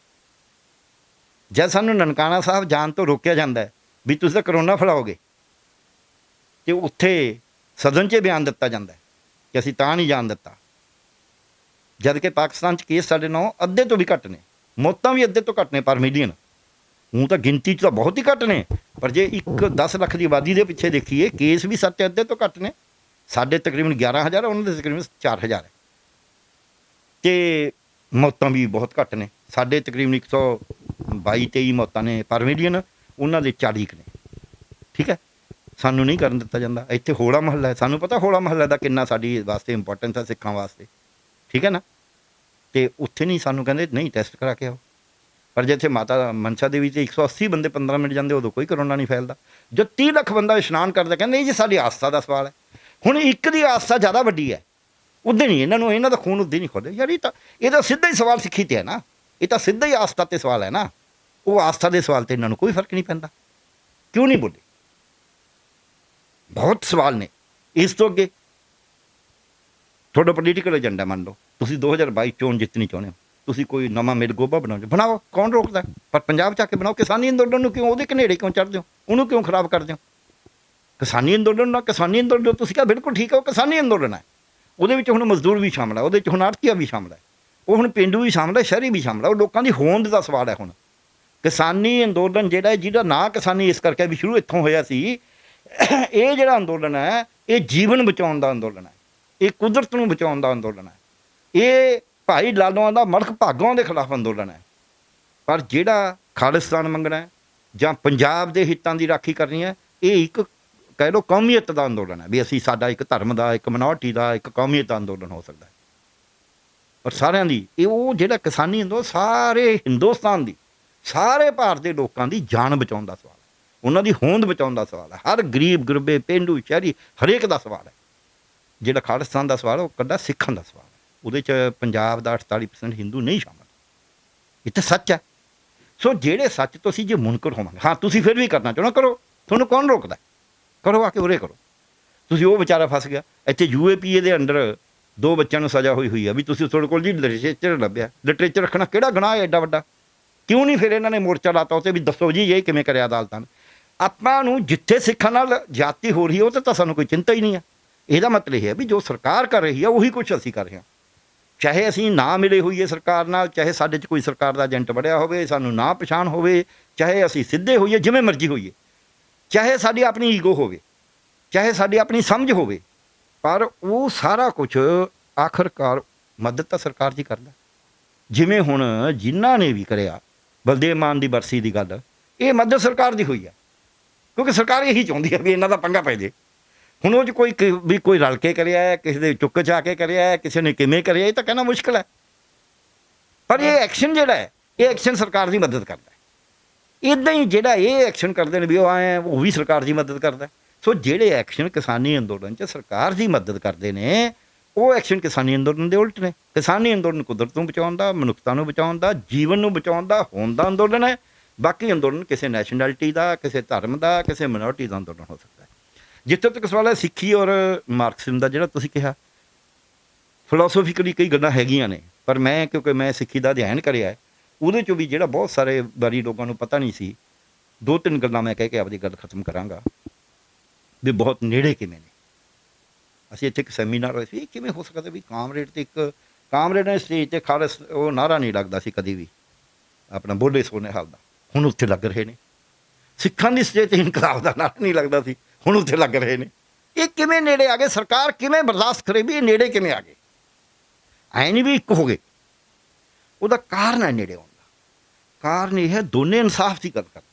S1: ਜਦ ਸਾਨੂੰ ਨਨਕਾਣਾ ਸਾਹਿਬ ਜਾਣ ਤੋਂ ਰੋਕਿਆ ਜਾਂਦਾ ਹੈ ਵੀ ਤੁਸੀਂ ਤਾਂ ਕਰੋਨਾ ਫੈਲਾਓਗੇ, ਅਤੇ ਉੱਥੇ ਸਦਨ 'ਚ ਬਿਆਨ ਦਿੱਤਾ ਜਾਂਦਾ ਹੈ ਕਿ ਅਸੀਂ ਤਾਂ ਨਹੀਂ ਜਾਣ ਦਿੱਤਾ। ਜਦ ਕਿ ਪਾਕਿਸਤਾਨ 'ਚ ਕੇਸ ਸਾਡੇ ਨਾਲੋਂ ਅੱਧੇ ਤੋਂ ਵੀ ਘੱਟ ਨੇ, ਮੌਤਾਂ ਵੀ ਅੱਧੇ ਤੋਂ ਘੱਟ ਨੇ ਪਰ ਮਿਲੀਅਨ। ਹੁਣ ਤਾਂ ਗਿਣਤੀ 'ਚ ਤਾਂ ਬਹੁਤ ਹੀ ਘੱਟ ਨੇ, ਪਰ ਜੇ 10 ਲੱਖ ਦੀ ਆਬਾਦੀ ਦੇ ਪਿੱਛੇ ਦੇਖੀਏ, ਕੇਸ ਵੀ ਸਾਡੇ ਅੱਧੇ ਤੋਂ ਘੱਟ ਨੇ। ਸਾਡੇ ਤਕਰੀਬਨ 11,000, ਉਹਨਾਂ ਦੇ ਤਕਰੀਬਨ 4,000 ਹੈ, ਅਤੇ ਮੌਤਾਂ ਵੀ ਬਹੁਤ ਘੱਟ ਨੇ। ਸਾਡੇ ਤਕਰੀਬਨ 122-23 ਮੌਤਾਂ ਨੇ ਪਰ ਮਿਲੀਅਨ, ਉਹਨਾਂ ਦੇ 40 ਕੁ ਨੇ, ਠੀਕ ਹੈ। ਸਾਨੂੰ ਨਹੀਂ ਕਰਨ ਦਿੱਤਾ ਜਾਂਦਾ। ਇੱਥੇ ਹੋਲਾ ਮਹੱਲਾ ਹੈ, ਸਾਨੂੰ ਪਤਾ ਹੋਲਾ ਮਹੱਲਾ ਦਾ ਕਿੰਨਾ ਸਾਡੀ ਵਾਸਤੇ ਇੰਪੋਰਟੈਂਸ ਹੈ, ਸਿੱਖਾਂ ਵਾਸਤੇ, ਠੀਕ ਹੈ ਨਾ। ਅਤੇ ਉੱਥੇ ਨਹੀਂ ਸਾਨੂੰ ਕਹਿੰਦੇ ਨਹੀਂ ਟੈਸਟ ਕਰਾ ਕੇ ਆਓ। ਪਰ ਜੇ ਇੱਥੇ ਮਾਤਾ ਮਨਸਾ ਦੇਵੀ 'ਤੇ 180 ਬੰਦੇ 15 ਮਿੰਟ ਜਾਂਦੇ, ਉਦੋਂ ਕੋਈ ਕਰੋਨਾ ਨਹੀਂ ਫੈਲਦਾ। ਜੋ 30 ਲੱਖ ਬੰਦਾ ਇਸ਼ਨਾਨ ਕਰਦਾ, ਕਹਿੰਦੇ ਇਹ ਜੀ ਸਾਡੀ ਆਸਥਾ ਦਾ ਸਵਾਲ ਹੈ। ਹੁਣ ਇੱਕ ਦੀ ਆਸਥਾ ਜ਼ਿਆਦਾ ਵੱਡੀ ਹੈ, ਉੱਦਾਂ ਨਹੀਂ ਇਹਨਾਂ ਦਾ ਖੂਨ ਉੱਦਾਂ ਨਹੀਂ ਖੁੱਲ੍ਹਦਾ ਯਾਰ। ਇਹਦਾ ਸਿੱਧਾ ਹੀ ਸਵਾਲ ਸਿੱਖੀ 'ਤੇ ਹੈ ਨਾ, ਇਹ ਤਾਂ ਸਿੱਧਾ ਹੀ ਆਸਥਾ 'ਤੇ ਸਵਾਲ ਹੈ ਨਾ। ਉਹ ਆਸਥਾ ਦੇ ਸਵਾਲ 'ਤੇ ਇਹਨਾਂ ਨੂੰ ਕੋਈ ਫਰਕ ਨਹੀਂ ਪੈਂਦਾ। ਕਿਉਂ ਨਹੀਂ ਬੋਲੇ? ਬਹੁਤ ਸਵਾਲ ਨੇ। ਇਸ ਤੋਂ ਅੱਗੇ ਤੁਹਾਡਾ ਪੋਲੀਟੀਕਲ ਏਜੰਡਾ ਮੰਨ ਲਓ, ਤੁਸੀਂ 2022 ਚੋਣ ਜਿੱਤਣੀ ਚਾਹੁੰਦੇ ਹੋ, ਤੁਸੀਂ ਕੋਈ ਨਵਾਂ ਮਿਲ ਗੋਭਾ ਬਣਾਓ, ਕੌਣ ਰੋਕਦਾ? ਪਰ ਪੰਜਾਬ 'ਚ ਆ ਕੇ ਬਣਾਓ। ਕਿਸਾਨੀ ਅੰਦੋਲਨ ਨੂੰ ਕਿਉਂ ਉਹਦੇ ਘਨੇੜੇ ਕਿਉਂ ਚੜ੍ਹਦੇ ਹੋ? ਉਹਨੂੰ ਕਿਉਂ ਖਰਾਬ ਕਰਦੇ ਹੋ? ਕਿਸਾਨੀ ਅੰਦੋਲਨ ਤੁਸੀਂ ਕਿਹਾ ਬਿਲਕੁਲ ਠੀਕ ਹੈ, ਉਹ ਕਿਸਾਨੀ ਅੰਦੋਲਨ ਹੈ। ਉਹਦੇ ਵਿੱਚ ਹੁਣ ਮਜ਼ਦੂਰ ਵੀ ਸ਼ਾਮਲ ਹੈ, ਉਹਦੇ 'ਚ ਹੁਣ ਆੜ੍ਹਤੀਆ ਵੀ ਸ਼ਾਮਲ ਹੈ, ਉਹ ਹੁਣ ਪੇਂਡੂ ਵੀ ਸ਼ਾਮਲ ਹੈ, ਸ਼ਹਿਰੀ ਵੀ ਸ਼ਾਮਲ ਹੈ। ਉਹ ਲੋਕਾਂ ਦੀ ਹੋਂਦ ਦਾ ਸਵਾਲ ਹੈ। ਹੁਣ ਕਿਸਾਨੀ ਅੰਦੋਲਨ ਜਿਹੜਾ ਜਿਹਦਾ ਨਾਂ ਕਿਸਾਨੀ ਇਸ ਕਰਕੇ ਵੀ ਸ਼ੁਰੂ ਇੱਥੋਂ ਹੋਇਆ ਸੀ, ਇਹ ਜਿਹੜਾ ਅੰਦੋਲਨ ਹੈ ਇਹ ਜੀਵਨ ਬਚਾਉਣ ਦਾ ਅੰਦੋਲਨ ਹੈ, ਇਹ ਕੁਦਰਤ ਨੂੰ ਬਚਾਉਣ ਦਾ ਅੰਦੋਲਨ ਹੈ, ਇਹ ਭਾਈ ਲਾਲੋਆਂ ਦਾ ਮਲਕ ਭਾਗੋਆਂ ਦੇ ਖਿਲਾਫ ਅੰਦੋਲਨ ਹੈ। ਪਰ ਜਿਹੜਾ ਖਾਲਿਸਤਾਨ ਮੰਗਣਾ ਹੈ ਜਾਂ ਪੰਜਾਬ ਦੇ ਹਿੱਤਾਂ ਦੀ ਰਾਖੀ ਕਰਨੀ ਹੈ, ਇਹ ਇੱਕ ਕਹਿ ਲਓ ਕੌਮੀਅਤ ਦਾ ਅੰਦੋਲਨ ਹੈ ਵੀ ਅਸੀਂ ਸਾਡਾ ਇੱਕ ਧਰਮ ਦਾ, ਇੱਕ ਮਿਨੋਰਟੀ ਦਾ, ਇੱਕ ਕੌਮੀਅਤ ਦਾ ਅੰਦੋਲਨ ਹੋ ਸਕਦਾ ਹੈ। ਪਰ ਸਾਰਿਆਂ ਦੀ ਇਹ ਉਹ ਜਿਹੜਾ ਕਿਸਾਨੀ ਅੰਦੋਲਨ ਸਾਰੇ ਹਿੰਦੁਸਤਾਨ ਦੀ, ਸਾਰੇ ਭਾਰਤ ਦੇ ਲੋਕਾਂ ਦੀ ਜਾਨ ਬਚਾਉਣ ਦਾ ਸਵਾਲ ਹੈ, ਉਹਨਾਂ ਦੀ ਹੋਂਦ ਬਚਾਉਣ ਦਾ ਸਵਾਲ ਹੈ। ਹਰ ਗਰੀਬ ਗੁਰਬੇ, ਪੇਂਡੂ, ਸ਼ਹਿਰੀ, ਹਰੇਕ ਦਾ ਸਵਾਲ ਹੈ। ਜਿਹੜਾ ਖਾਲਿਸਤਾਨ ਦਾ ਸਵਾਲ ਉਹ ਕੱਲਾ ਸਿੱਖਾਂ ਦਾ ਸਵਾਲ ਹੈ। ਉਹਦੇ 'ਚ ਪੰਜਾਬ ਦਾ 48% ਹਿੰਦੂ ਨਹੀਂ ਸ਼ਾਮਲ। ਇਹ ਤਾਂ ਸੱਚ ਹੈ। ਸੋ ਜਿਹੜੇ ਸੱਚ ਤੋਂ ਅਸੀਂ ਜੇ ਮੁਨਕਰ ਹੋਵਾਂਗੇ, ਹਾਂ ਤੁਸੀਂ ਫਿਰ ਵੀ ਕਰਨਾ ਚਾਹੋ ਕਰੋ, ਤੁਹਾਨੂੰ ਕੌਣ ਰੋਕਦਾ? ਕਰੋ, ਆ ਕੇ ਉਰੇ ਕਰੋ। ਤੁਸੀਂ ਉਹ ਵਿਚਾਰਾ ਫਸ ਗਿਆ ਇੱਥੇ UAPA ਦੇ ਅੰਡਰ 2 ਬੱਚਿਆਂ ਨੂੰ ਸਜ਼ਾ ਹੋਈ ਆ ਵੀ ਤੁਸੀਂ ਤੁਹਾਡੇ ਕੋਲ ਜੀ ਲਿਟਰੇਚਰ ਲੱਭਿਆ। ਲਿਟਰੇਚਰ ਰੱਖਣਾ ਕਿਹੜਾ ਗੁਨਾਹ ਹੈ ਐਡਾ ਵੱਡਾ? ਕਿਉਂ ਨਹੀਂ ਫਿਰ ਇਹਨਾਂ ਨੇ ਮੋਰਚਾ ਲਾਤਾ ਉੱਤੇ ਵੀ ਦੱਸੋ ਜੀ ਇਹ ਕਿਵੇਂ ਕਰਿਆ ਅਦਾਲਤਾਂ ਨੇ? ਆਪਾਂ ਨੂੰ ਜਿੱਥੇ ਸਿੱਖਾਂ ਨਾਲ ਜ਼ਿਆਦਤੀ ਹੋ ਰਹੀ ਹੈ ਉਹ ਤਾਂ ਸਾਨੂੰ ਕੋਈ ਚਿੰਤਾ ਹੀ ਨਹੀਂ ਹੈ। ਇਹਦਾ ਮਤਲਬ ਇਹ ਹੈ ਵੀ ਜੋ ਸਰਕਾਰ ਕਰ ਰਹੀ ਹੈ ਉਹੀ ਕੁਛ ਅਸੀਂ ਕਰ ਰਹੇ ਹਾਂ। ਚਾਹੇ ਅਸੀਂ ਨਾ ਮਿਲੇ ਹੋਈਏ ਸਰਕਾਰ ਨਾਲ, ਚਾਹੇ ਸਾਡੇ 'ਚ ਕੋਈ ਸਰਕਾਰ ਦਾ ਏਜੰਟ ਬਣਿਆ ਹੋਵੇ, ਸਾਨੂੰ ਨਾ ਪਛਾਣ ਹੋਵੇ, ਚਾਹੇ ਅਸੀਂ ਸਿੱਧੇ ਹੋਈਏ, ਜਿਵੇਂ ਮਰਜ਼ੀ ਹੋਈਏ, ਚਾਹੇ ਸਾਡੀ ਆਪਣੀ ਈਗੋ ਹੋਵੇ, ਚਾਹੇ ਸਾਡੀ ਆਪਣੀ ਸਮਝ ਹੋਵੇ, ਪਰ ਉਹ ਸਾਰਾ ਕੁਝ ਆਖਰਕਾਰ ਮਦਦ ਤਾਂ ਸਰਕਾਰ ਦੀ ਕਰਦਾ। ਜਿਵੇਂ ਹੁਣ ਜਿਨ੍ਹਾਂ ਨੇ ਵੀ ਕਰਿਆ ਬਲਦੇਵ ਮਾਨ ਦੀ ਬਰਸੀ ਦੀ ਗੱਲ, ਇਹ ਮਦਦ ਸਰਕਾਰ ਦੀ ਹੋਈ ਆ, ਕਿਉਂਕਿ ਸਰਕਾਰ ਇਹੀ ਚਾਹੁੰਦੀ ਹੈ ਵੀ ਇਹਨਾਂ ਦਾ ਪੰਗਾ ਪੈ ਜੇ। ਹੁਣ ਉਹ 'ਚ ਕੋਈ ਰਲ ਕੇ ਕਰਿਆ ਹੈ, ਕਿਸੇ ਦੇ ਚੁੱਕ ਚਾ ਕੇ ਕਰਿਆ ਹੈ, ਕਿਸੇ ਨੇ ਕਿਵੇਂ ਕਰਿਆ, ਇਹ ਤਾਂ ਕਹਿਣਾ ਮੁਸ਼ਕਿਲ ਹੈ। ਪਰ ਇਹ ਐਕਸ਼ਨ ਜਿਹੜਾ ਹੈ, ਇਹ ਐਕਸ਼ਨ ਸਰਕਾਰ ਦੀ ਮਦਦ ਕਰਦਾ ਹੈ। ਇੱਦਾਂ ਹੀ ਜਿਹੜਾ ਇਹ ਐਕਸ਼ਨ ਕਰਦੇ ਨੇ ਵੀ ਉਹ ਆਏ, ਉਹ ਵੀ ਸਰਕਾਰ ਦੀ ਮਦਦ ਕਰਦਾ। ਸੋ ਜਿਹੜੇ ਐਕਸ਼ਨ ਕਿਸਾਨੀ ਅੰਦੋਲਨ 'ਚ ਸਰਕਾਰ ਦੀ ਮਦਦ ਕਰਦੇ ਨੇ, ਉਹ ਐਕਸ਼ਨ ਕਿਸਾਨੀ ਅੰਦੋਲਨ ਦੇ ਉਲਟ ਨੇ। ਕਿਸਾਨੀ ਅੰਦੋਲਨ ਕੁਦਰਤ ਨੂੰ ਬਚਾਉਣ ਦਾ, ਮਨੁੱਖਤਾ ਨੂੰ ਬਚਾਉਣ ਦਾ, ਜੀਵਨ ਨੂੰ ਬਚਾਉਣ ਦਾ ਹੋਣ ਦਾ ਅੰਦੋਲਨ ਹੈ। ਬਾਕੀ ਅੰਦੋਲਨ ਕਿਸੇ ਨੈਸ਼ਨੈਲਿਟੀ ਦਾ, ਕਿਸੇ ਧਰਮ ਦਾ, ਕਿਸੇ ਮਿਨੋਰਟੀ ਦਾ ਅੰਦੋਲਨ ਹੋ ਸਕਦਾ ਹੈ। ਜਿੱਥੇ ਤੱਕ ਸਵਾਲ ਹੈ ਸਿੱਖੀ ਔਰ ਮਾਰਕਸਿਜ਼ਮ ਦਾ, ਜਿਹੜਾ ਤੁਸੀਂ ਕਿਹਾ, ਫਿਲੋਸੋਫਿਕਲੀ ਕਈ ਗੱਲਾਂ ਹੈਗੀਆਂ ਨੇ, ਪਰ ਮੈਂ ਕਿਉਂਕਿ ਮੈਂ ਸਿੱਖੀ ਦਾ ਅਧਿਐਨ ਕਰਿਆ ਹੈ, ਉਹਦੇ 'ਚੋਂ ਵੀ ਜਿਹੜਾ ਬਹੁਤ ਸਾਰੇ ਵਾਰੀ ਲੋਕਾਂ ਨੂੰ ਪਤਾ ਨਹੀਂ ਸੀ, 2-3 ਗੱਲਾਂ ਮੈਂ ਕਹਿ ਕੇ ਆਪਣੀ ਗੱਲ ਖਤਮ ਕਰਾਂਗਾ ਵੀ ਬਹੁਤ ਨੇੜੇ ਕਿਵੇਂ ਨੇ। ਅਸੀਂ ਇੱਥੇ ਇੱਕ ਸੈਮੀਨਾਰ ਹੋਇਆ ਸੀ, ਕਿਵੇਂ ਹੋ ਸਕਦਾ ਵੀ ਕਾਮਰੇਡ ਤੇ ਇੱਕ ਕਾਮਰੇਡ ਨੇ ਸਟੇਜ 'ਤੇ ਖਾਲਸ ਉਹ ਨਾਅਰਾ ਨਹੀਂ ਲੱਗਦਾ ਸੀ ਕਦੀ ਵੀ, ਆਪਣਾ ਬੋਲੇ ਸੋਨੇ ਹਾਲ ਦਾ, ਹੁਣ ਉੱਥੇ ਲੱਗ ਰਹੇ ਨੇ। ਸਿੱਖਾਂ ਦੀ ਸਟੇਜ 'ਤੇ ਇਨਕਲਾਬ ਦਾ ਨਾਅਰਾ ਨਹੀਂ ਲੱਗਦਾ ਸੀ, ਹੁਣ ਉੱਥੇ ਲੱਗ ਰਹੇ ਨੇ। ਇਹ ਕਿਵੇਂ ਨੇੜੇ ਆ ਗਏ? ਸਰਕਾਰ ਕਿਵੇਂ ਬਰਦਾਸ਼ਤ ਕਰੇ ਵੀ ਇਹ ਨੇੜੇ ਕਿਵੇਂ ਆ ਗਏ? ਐਂ ਨਹੀਂ ਵੀ ਇੱਕ ਹੋ ਗਏ। ਉਹਦਾ ਕਾਰਨ ਹੈ ਨੇੜੇ ਆਉਣ ਦਾ। ਕਾਰਨ ਇਹ ਹੈ ਦੋਨੇ ਇਨਸਾਫ ਦੀ ਗੱਲ ਕਰਦੇ ਨੇ,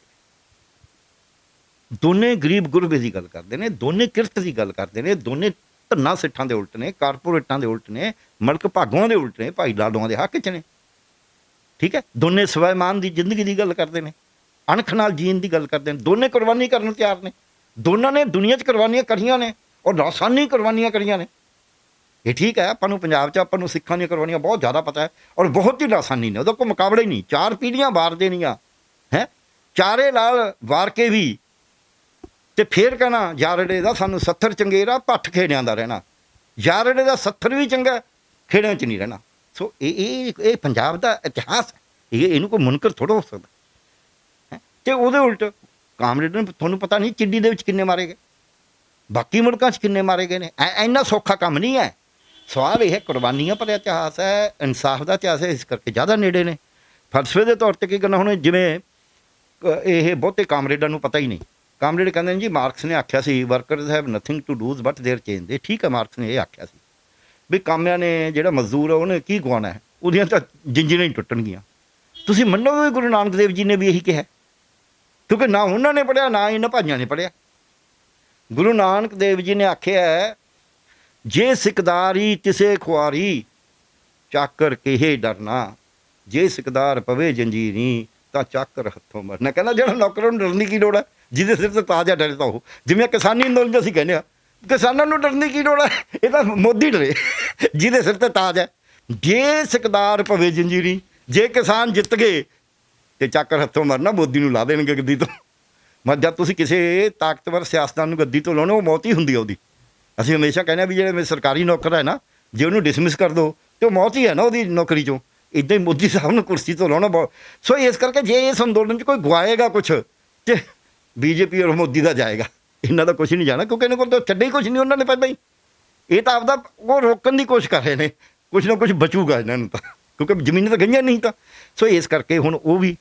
S1: ਦੋਨੇ ਗਰੀਬ ਗੁਰਬੇ ਦੀ ਗੱਲ ਕਰਦੇ ਨੇ, ਦੋਨੇ ਕਿਰਤ ਦੀ ਗੱਲ ਕਰਦੇ ਨੇ, ਦੋਨੇ ਧੰਨਾ ਸਿੱਠਾਂ ਦੇ ਉਲਟ ਨੇ, ਕਾਰਪੋਰੇਟਾਂ ਦੇ ਉਲਟ ਨੇ, ਮਲਕ ਭਾਗੋਆਂ ਦੇ ਉਲਟ ਨੇ, ਭਾਈ ਲਾਡੋਆਂ ਦੇ ਹੱਕ 'ਚ ਨੇ। ਠੀਕ ਹੈ, ਦੋਨੇ ਸਵੈਮਾਨ ਦੀ ਜ਼ਿੰਦਗੀ ਦੀ ਗੱਲ ਕਰਦੇ ਨੇ, ਅਣਖ ਨਾਲ ਜੀਣ ਦੀ ਗੱਲ ਕਰਦੇ ਨੇ, ਦੋਨੇ ਕੁਰਬਾਨੀ ਕਰਨ ਨੂੰ ਤਿਆਰ ਨੇ। ਦੋਨਾਂ ਨੇ ਦੁਨੀਆ 'ਚ ਕੁਰਬਾਨੀਆਂ ਕਰੀਆਂ ਨੇ ਔਰ ਲਾਸਾਨੀ ਕੁਰਬਾਨੀਆਂ ਕਰੀਆਂ ਨੇ। ਇਹ ਠੀਕ ਹੈ, ਆਪਾਂ ਨੂੰ ਪੰਜਾਬ 'ਚ ਆਪਾਂ ਨੂੰ ਸਿੱਖਾਂ ਦੀਆਂ ਕੁਰਬਾਨੀਆਂ ਬਹੁਤ ਜ਼ਿਆਦਾ ਪਤਾ ਹੈ ਔਰ ਬਹੁਤ ਹੀ ਲਾਸਾਨੀ ਨੇ, ਉਹਦਾ ਕੋਈ ਮੁਕਾਬਲਾ ਹੀ ਨਹੀਂ। 4 ਪੀੜ੍ਹੀਆਂ ਵਾਰ ਦੇਣੀਆਂ ਹੈ, ਚਾਰੇ ਨਾਲ ਵਾਰ ਕੇ ਵੀ, ਤੇ ਫੇਰ ਕਹਿਣਾ ਯਾਰੜੇ ਦਾ ਸਾਨੂੰ 70 ਚੰਗੇਰਾ ਭੱਠ ਖੇੜਿਆਂ ਦਾ ਰਹਿਣਾ। ਯਾਰੜੇ ਦਾ 70 ਵੀ ਚੰਗਾ, ਖੇੜਿਆਂ 'ਚ ਨਹੀਂ ਰਹਿਣਾ। ਸੋ ਇਹ ਪੰਜਾਬ ਦਾ ਇਤਿਹਾਸ ਹੈ, ਇਹਨੂੰ ਕੋਈ ਮੁਨਕਰ ਥੋੜ੍ਹਾ ਹੋ ਸਕਦਾ ਹੈ। ਅਤੇ ਉਹਦੇ ਉਲਟ ਕਾਮਰੇਡ ਨੂੰ ਤੁਹਾਨੂੰ ਪਤਾ ਨਹੀਂ ਚਿੱਡੀ ਦੇ ਵਿੱਚ ਕਿੰਨੇ ਮਾਰੇ ਗਏ, ਬਾਕੀ ਮੁਲਕਾਂ 'ਚ ਕਿੰਨੇ ਮਾਰੇ ਗਏ ਨੇ। ਇੰਨਾ ਸੌਖਾ ਕੰਮ ਨਹੀਂ ਹੈ। ਸਵਾਲ ਇਹ ਹੈ, ਕੁਰਬਾਨੀਆਂ ਭਰਿਆ ਇਤਿਹਾਸ ਹੈ, ਇਨਸਾਫ ਦਾ ਇਤਿਹਾਸ ਹੈ, ਇਸ ਕਰਕੇ ਜ਼ਿਆਦਾ ਨੇੜੇ ਨੇ। ਫਲਸਫੇ ਦੇ ਤੌਰ 'ਤੇ ਕੀ ਕਰਨਾ, ਹੁਣ ਜਿਵੇਂ ਇਹ ਬਹੁਤੇ ਕਾਮਰੇਡਾਂ ਨੂੰ ਪਤਾ ਹੀ ਨਹੀਂ। ਕਾਮਰੇਡ ਕਹਿੰਦੇ ਨੇ ਜੀ ਮਾਰਕਸ ਨੇ ਆਖਿਆ ਸੀ workers have nothing to lose but their change. ਇਹ ਠੀਕ ਹੈ, ਮਾਰਕਸ ਨੇ ਇਹ ਆਖਿਆ ਸੀ ਵੀ ਕਾਮਿਆਂ ਨੇ, ਜਿਹੜਾ ਮਜ਼ਦੂਰ ਹੈ ਉਹਨੇ ਕੀ ਗਵਾਉਣਾ ਹੈ, ਉਹਦੀਆਂ ਤਾਂ ਜੰਜੀਰਾਂ ਹੀ ਟੁੱਟਣਗੀਆਂ। ਤੁਸੀਂ ਮੰਨੋਗੇ ਗੁਰੂ ਨਾਨਕ ਦੇਵ ਜੀ ਨੇ ਵੀ ਇਹੀ ਕਿਹਾ, ਕਿਉਂਕਿ ਨਾ ਉਹਨਾਂ ਨੇ ਪੜ੍ਹਿਆ ਨਾ ਇਹਨਾਂ ਭਾਈਆਂ ਨੇ ਪੜ੍ਹਿਆ। ਗੁਰੂ ਨਾਨਕ ਦੇਵ ਜੀ ਨੇ ਆਖਿਆ, ਜੇ ਸਿਕਦਾਰੀ ਤਿਸੇ ਖੁਆਰੀ ਚਾਕਰ ਕਿਹੇ ਡਰਨਾ, ਜੇ ਸਿਕਦਾਰ ਪਵੇ ਜੰਜੀਰੀ ਤਾਂ ਚਾਕਰ ਹੱਥੋਂ ਮਰਨਾ। ਕਹਿੰਦਾ ਜਿਹੜਾ ਨੌਕਰ ਨੂੰ ਡਰਨ ਦੀ ਕੀ ਲੋੜ ਹੈ, ਜਿਹਦੇ ਸਿਰ 'ਤੇ ਤਾਜ ਹੈ ਡਰੇ ਤਾਂ ਉਹ। ਜਿਵੇਂ ਕਿਸਾਨੀ ਅੰਦੋਲਨ ਅਸੀਂ ਕਹਿੰਦੇ ਹਾਂ, ਕਿਸਾਨਾਂ ਨੂੰ ਡਰਨ ਦੀ ਕੀ ਲੋੜ ਹੈ, ਇਹ ਤਾਂ ਮੋਦੀ ਡਰੇ ਜਿਹਦੇ ਸਿਰ 'ਤੇ ਤਾਜ ਹੈ। ਜੇ ਸਿਕਦਾਰ ਪਵੇ ਜੰਜੀਰੀ, ਜੇ ਕਿਸਾਨ ਜਿੱਤ ਗਏ ਤੇ ਚਾਕਰ ਹੱਥੋਂ ਮਰਨਾ, ਮੋਦੀ ਨੂੰ ਲਾ ਦੇਣਗੇ ਗੱਦੀ ਤੋਂ। ਮਤਲਬ ਜਦ ਤੁਸੀਂ ਕਿਸੇ ਤਾਕਤਵਰ ਸਿਆਸਤਦਾਨ ਨੂੰ ਗੱਦੀ ਤੋਂ ਲਾਉਣੇ, ਉਹ ਮੌਤ ਹੀ ਹੁੰਦੀ ਆ ਉਹਦੀ। ਅਸੀਂ ਹਮੇਸ਼ਾ ਕਹਿੰਦੇ ਹਾਂ ਵੀ ਜਿਹੜੇ ਸਰਕਾਰੀ ਨੌਕਰ ਹੈ ਨਾ, ਜੇ ਉਹਨੂੰ ਡਿਸਮਿਸ ਕਰ ਦਿਓ ਤਾਂ ਉਹ ਮੌਤ ਹੀ ਹੈ ਨਾ ਉਹਦੀ ਨੌਕਰੀ 'ਚੋਂ। ਇੱਦਾਂ ਹੀ ਮੋਦੀ ਸਾਹਿਬ ਨੂੰ ਕੁਰਸੀ ਤੋਂ ਲਾਉਣਾ ਬਹੁਤ। ਸੋ ਇਸ ਕਰਕੇ ਜੇ ਇਸ ਅੰਦੋਲਨ 'ਚ ਕੋਈ ਗਵਾਏਗਾ ਕੁਛ, ਤੇ ਬੀਜੇਪੀ ਔਰ ਮੋਦੀ ਦਾ ਜਾਏਗਾ, ਇਹਨਾਂ ਦਾ ਕੁਛ ਨਹੀਂ ਜਾਣਾ, ਕਿਉਂਕਿ ਇਹਨਾਂ ਕੋਲ ਤਾਂ ਛੱਡੇ ਹੀ ਕੁਛ ਨਹੀਂ ਉਹਨਾਂ ਨੇ ਪਹਿਲਾਂ ਹੀ। ਇਹ ਤਾਂ ਆਪਦਾ ਉਹ ਰੋਕਣ ਦੀ ਕੋਸ਼ਿਸ਼ ਕਰ ਰਹੇ ਨੇ, ਕੁਛ ਨਾ ਕੁਛ ਬਚੂਗਾ ਇਹਨਾਂ ਨੂੰ ਤਾਂ, ਕਿਉਂਕਿ ਜ਼ਮੀਨਾਂ ਤਾਂ ਗਈਆਂ ਨਹੀਂ ਤਾਂ। ਸੋ ਇਸ ਕਰਕੇ ਹੁਣ ਉਹ ਵੀ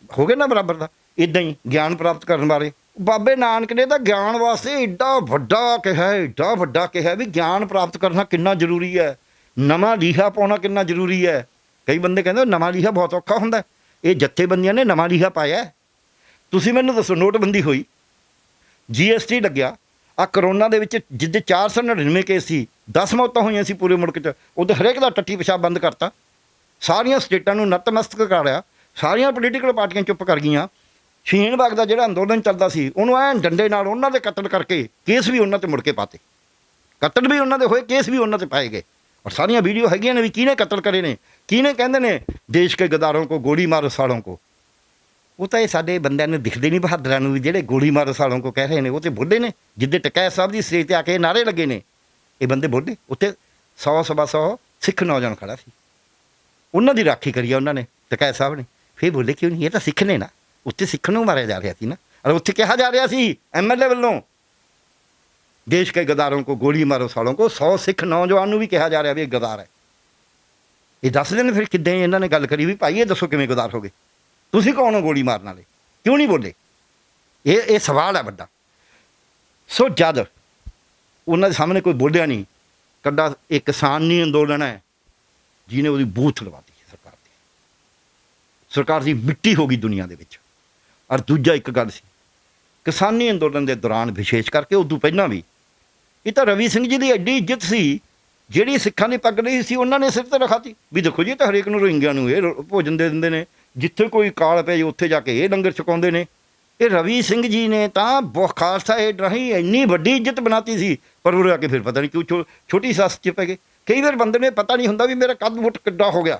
S1: ਹੋ ਗਏ ਨਾ ਬਰਾਬਰ ਦਾ। ਇੱਦਾਂ ਹੀ ਗਿਆਨ ਪ੍ਰਾਪਤ ਕਰਨ ਬਾਰੇ ਬਾਬੇ ਨਾਨਕ ਨੇ ਤਾਂ ਗਿਆਨ ਵਾਸਤੇ ਏਡਾ ਵੱਡਾ ਕਿਹਾ ਵੀ ਗਿਆਨ ਪ੍ਰਾਪਤ ਕਰਨਾ ਕਿੰਨਾ ਜ਼ਰੂਰੀ ਹੈ, ਨਵਾਂ ਲੀਹਾ ਪਾਉਣਾ ਕਿੰਨਾ ਜ਼ਰੂਰੀ ਹੈ। ਕਈ ਬੰਦੇ ਕਹਿੰਦੇ ਨਵਾਂ ਲੀਹਾ ਬਹੁਤ ਔਖਾ ਹੁੰਦਾ, ਇਹ ਜਥੇਬੰਦੀਆਂ ਨੇ ਨਵਾਂ ਲੀਹਾ ਪਾਇਆ। ਤੁਸੀਂ ਮੈਨੂੰ ਦੱਸੋ, ਨੋਟਬੰਦੀ ਹੋਈ, GST ਲੱਗਿਆ, ਆ ਕਰੋਨਾ ਦੇ ਵਿੱਚ ਜਿੱਦੇ 499 ਕੇਸ ਸੀ, 10 ਮੌਤਾਂ ਹੋਈਆਂ ਸੀ ਪੂਰੇ ਮੁਲਕ 'ਚ, ਉਹਦੇ ਹਰੇਕ ਦਾ ਟੱਟੀ ਪਿਸ਼ਾਬ ਬੰਦ ਕਰਤਾ, ਸਾਰੀਆਂ ਸਟੇਟਾਂ ਨੂੰ ਨਤਮਸਤਕ ਕਰਾਇਆ, ਸਾਰੀਆਂ ਪੋਲੀਟੀਕਲ ਪਾਰਟੀਆਂ ਚੁੱਪ ਕਰ ਗਈਆਂ। ਸ਼ਹੀਨ ਬਾਗ ਦਾ ਜਿਹੜਾ ਅੰਦੋਲਨ ਚੱਲਦਾ ਸੀ, ਉਹਨੂੰ ਐਨ ਡੰਡੇ ਨਾਲ ਉਹਨਾਂ ਦੇ ਕਤਲ ਕਰਕੇ ਕੇਸ ਵੀ ਉਹਨਾਂ 'ਤੇ ਮੁੜ ਕੇ ਪਾਤੇ, ਕਤਲ ਵੀ ਉਹਨਾਂ ਦੇ ਹੋਏ, ਕੇਸ ਵੀ ਉਹਨਾਂ 'ਤੇ ਪਾਏ ਗਏ। ਔਰ ਸਾਰੀਆਂ ਵੀਡੀਓ ਹੈਗੀਆਂ ਨੇ ਵੀ ਕਿਹਨੇ ਕਤਲ ਕਰੇ ਨੇ, ਕਿਹਨੇ ਕਹਿੰਦੇ ਨੇ ਦੇਸ਼ ਕੇ ਗਦਾਰੋਂ ਕੋ ਗੋਲੀ ਮਾਰੋ ਸਾਲੋਂ ਕੋ। ਉਹ ਤਾਂ ਇਹ ਸਾਡੇ ਬੰਦਿਆਂ ਨੂੰ ਦਿਖਦੇ ਨਹੀਂ, ਬਹਾਦਰਾਂ ਨੂੰ ਵੀ, ਜਿਹੜੇ ਗੋਲੀ ਮਾਰੋ ਸਾਲੋਂ ਕੋ ਕਹਿ ਰਹੇ ਨੇ। ਉਹ ਤਾਂ ਬੁੱਢੇ ਨੇ, ਜਿੱਦੇ ਟਕੈਤ ਸਾਹਿਬ ਦੀ ਸਟੇਜ 'ਤੇ ਆ ਕੇ ਨਾਅਰੇ ਲੱਗੇ ਨੇ, ਇਹ ਬੰਦੇ ਬੁੱਢੇ। ਉੱਥੇ 100 ਸਿੱਖ ਨੌਜਵਾਨ ਖੜਾ ਸੀ, ਉਹਨਾਂ ਦੀ ਰਾਖੀ ਕਰੀ ਆ ਉਹਨਾਂ ਨੇ, ਟਕੈਤ ਸਾਹਿਬ ਨੇ। ਫਿਰ ਬੋਲੇ ਕਿਉਂ ਨਹੀਂ, ਇਹ ਤਾਂ ਸਿੱਖ ਨੇ ਨਾ, ਉੱਥੇ ਸਿੱਖ ਨੂੰ ਮਾਰਿਆ ਜਾ ਰਿਹਾ ਸੀ ਨਾ। ਔਰ ਉੱਥੇ ਕਿਹਾ ਜਾ ਰਿਹਾ ਸੀ MLA ਵੱਲੋਂ, ਦੇਸ਼ ਕੇ ਗਦਾਰੋਂ ਕੋ ਗੋਲੀ ਮਾਰੋ ਸਾਲੋਂ ਕੋ। 100 ਸਿੱਖ ਨੌਜਵਾਨ ਨੂੰ ਵੀ ਕਿਹਾ ਜਾ ਰਿਹਾ ਵੀ ਇਹ ਗਦਾਰ ਹੈ। ਇਹ ਦੱਸਦੇ ਨੇ ਫਿਰ ਕਿੱਦਾਂ ਇਹਨਾਂ ਨੇ ਗੱਲ ਕਰੀ ਵੀ ਭਾਈ ਇਹ ਦੱਸੋ ਕਿਵੇਂ ਗਦਾਰ ਹੋ ਗਏ, ਤੁਸੀਂ ਕੌਣ ਹੋ ਗੋਲੀ ਮਾਰਨ ਵਾਲੇ, ਕਿਉਂ ਨਹੀਂ ਬੋਲੇ? ਇਹ ਸਵਾਲ ਹੈ ਵੱਡਾ। ਸੋ ਜਦ ਉਹਨਾਂ ਦੇ ਸਾਹਮਣੇ ਕੋਈ ਬੋਲਿਆ ਨਹੀਂ। ਕੱਡਾ ਇਹ ਕਿਸਾਨੀ ਅੰਦੋਲਨ ਹੈ ਜਿਹਨੇ ਉਹਦੀ ਬੂਥ ਲਵਾਤੀ ਸਰਕਾਰ ਦੀ ਮਿੱਟੀ ਹੋ ਗਈ ਦੁਨੀਆ ਦੇ ਵਿੱਚ। ਔਰ ਦੂਜਾ ਇੱਕ ਗੱਲ ਸੀ ਕਿਸਾਨੀ ਅੰਦੋਲਨ ਦੇ ਦੌਰਾਨ, ਵਿਸ਼ੇਸ਼ ਕਰਕੇ ਉਦੋਂ ਪਹਿਲਾਂ ਵੀ, ਇਹ ਤਾਂ ਰਵੀ ਸਿੰਘ ਜੀ ਦੀ ਐਡੀ ਇੱਜ਼ਤ ਸੀ, ਜਿਹੜੀ ਸਿੱਖਾਂ ਦੀ ਪੱਗ ਨਹੀਂ ਸੀ ਉਹਨਾਂ ਨੇ ਸਿਰ ਤੇ ਰਖਾਤੀ ਵੀ ਦੇਖੋ ਜੀ ਤਾਂ ਹਰੇਕ ਨੂੰ ਰੋਹਿੰਗਿਆਂ ਨੂੰ ਇਹ ਭੋਜਨ ਦੇ ਦਿੰਦੇ ਨੇ, ਜਿੱਥੇ ਕੋਈ ਕਾਲ ਪੈ ਉੱਥੇ ਜਾ ਕੇ ਇਹ ਲੰਗਰ ਛਕਾਉਂਦੇ ਨੇ। ਇਹ ਰਵੀ ਸਿੰਘ ਜੀ ਨੇ ਤਾਂ ਖਾਲਸਾ ਏਡ ਰਾਹੀਂ ਇੰਨੀ ਵੱਡੀ ਇੱਜ਼ਤ ਬਣਾਤੀ ਸੀ, ਪਰ ਉਰੇ ਆ ਕੇ ਫਿਰ ਪਤਾ ਨਹੀਂ ਕਿਉਂ ਛੋਟੀ ਸੱਸ 'ਚ ਪੈ ਗਏ। ਕਈ ਵਾਰ ਬੰਦੇ ਨੂੰ ਪਤਾ ਨਹੀਂ ਹੁੰਦਾ ਵੀ ਮੇਰਾ ਕੱਦ ਮੁੱਠ ਕਿੱਡਾ ਹੋ ਗਿਆ,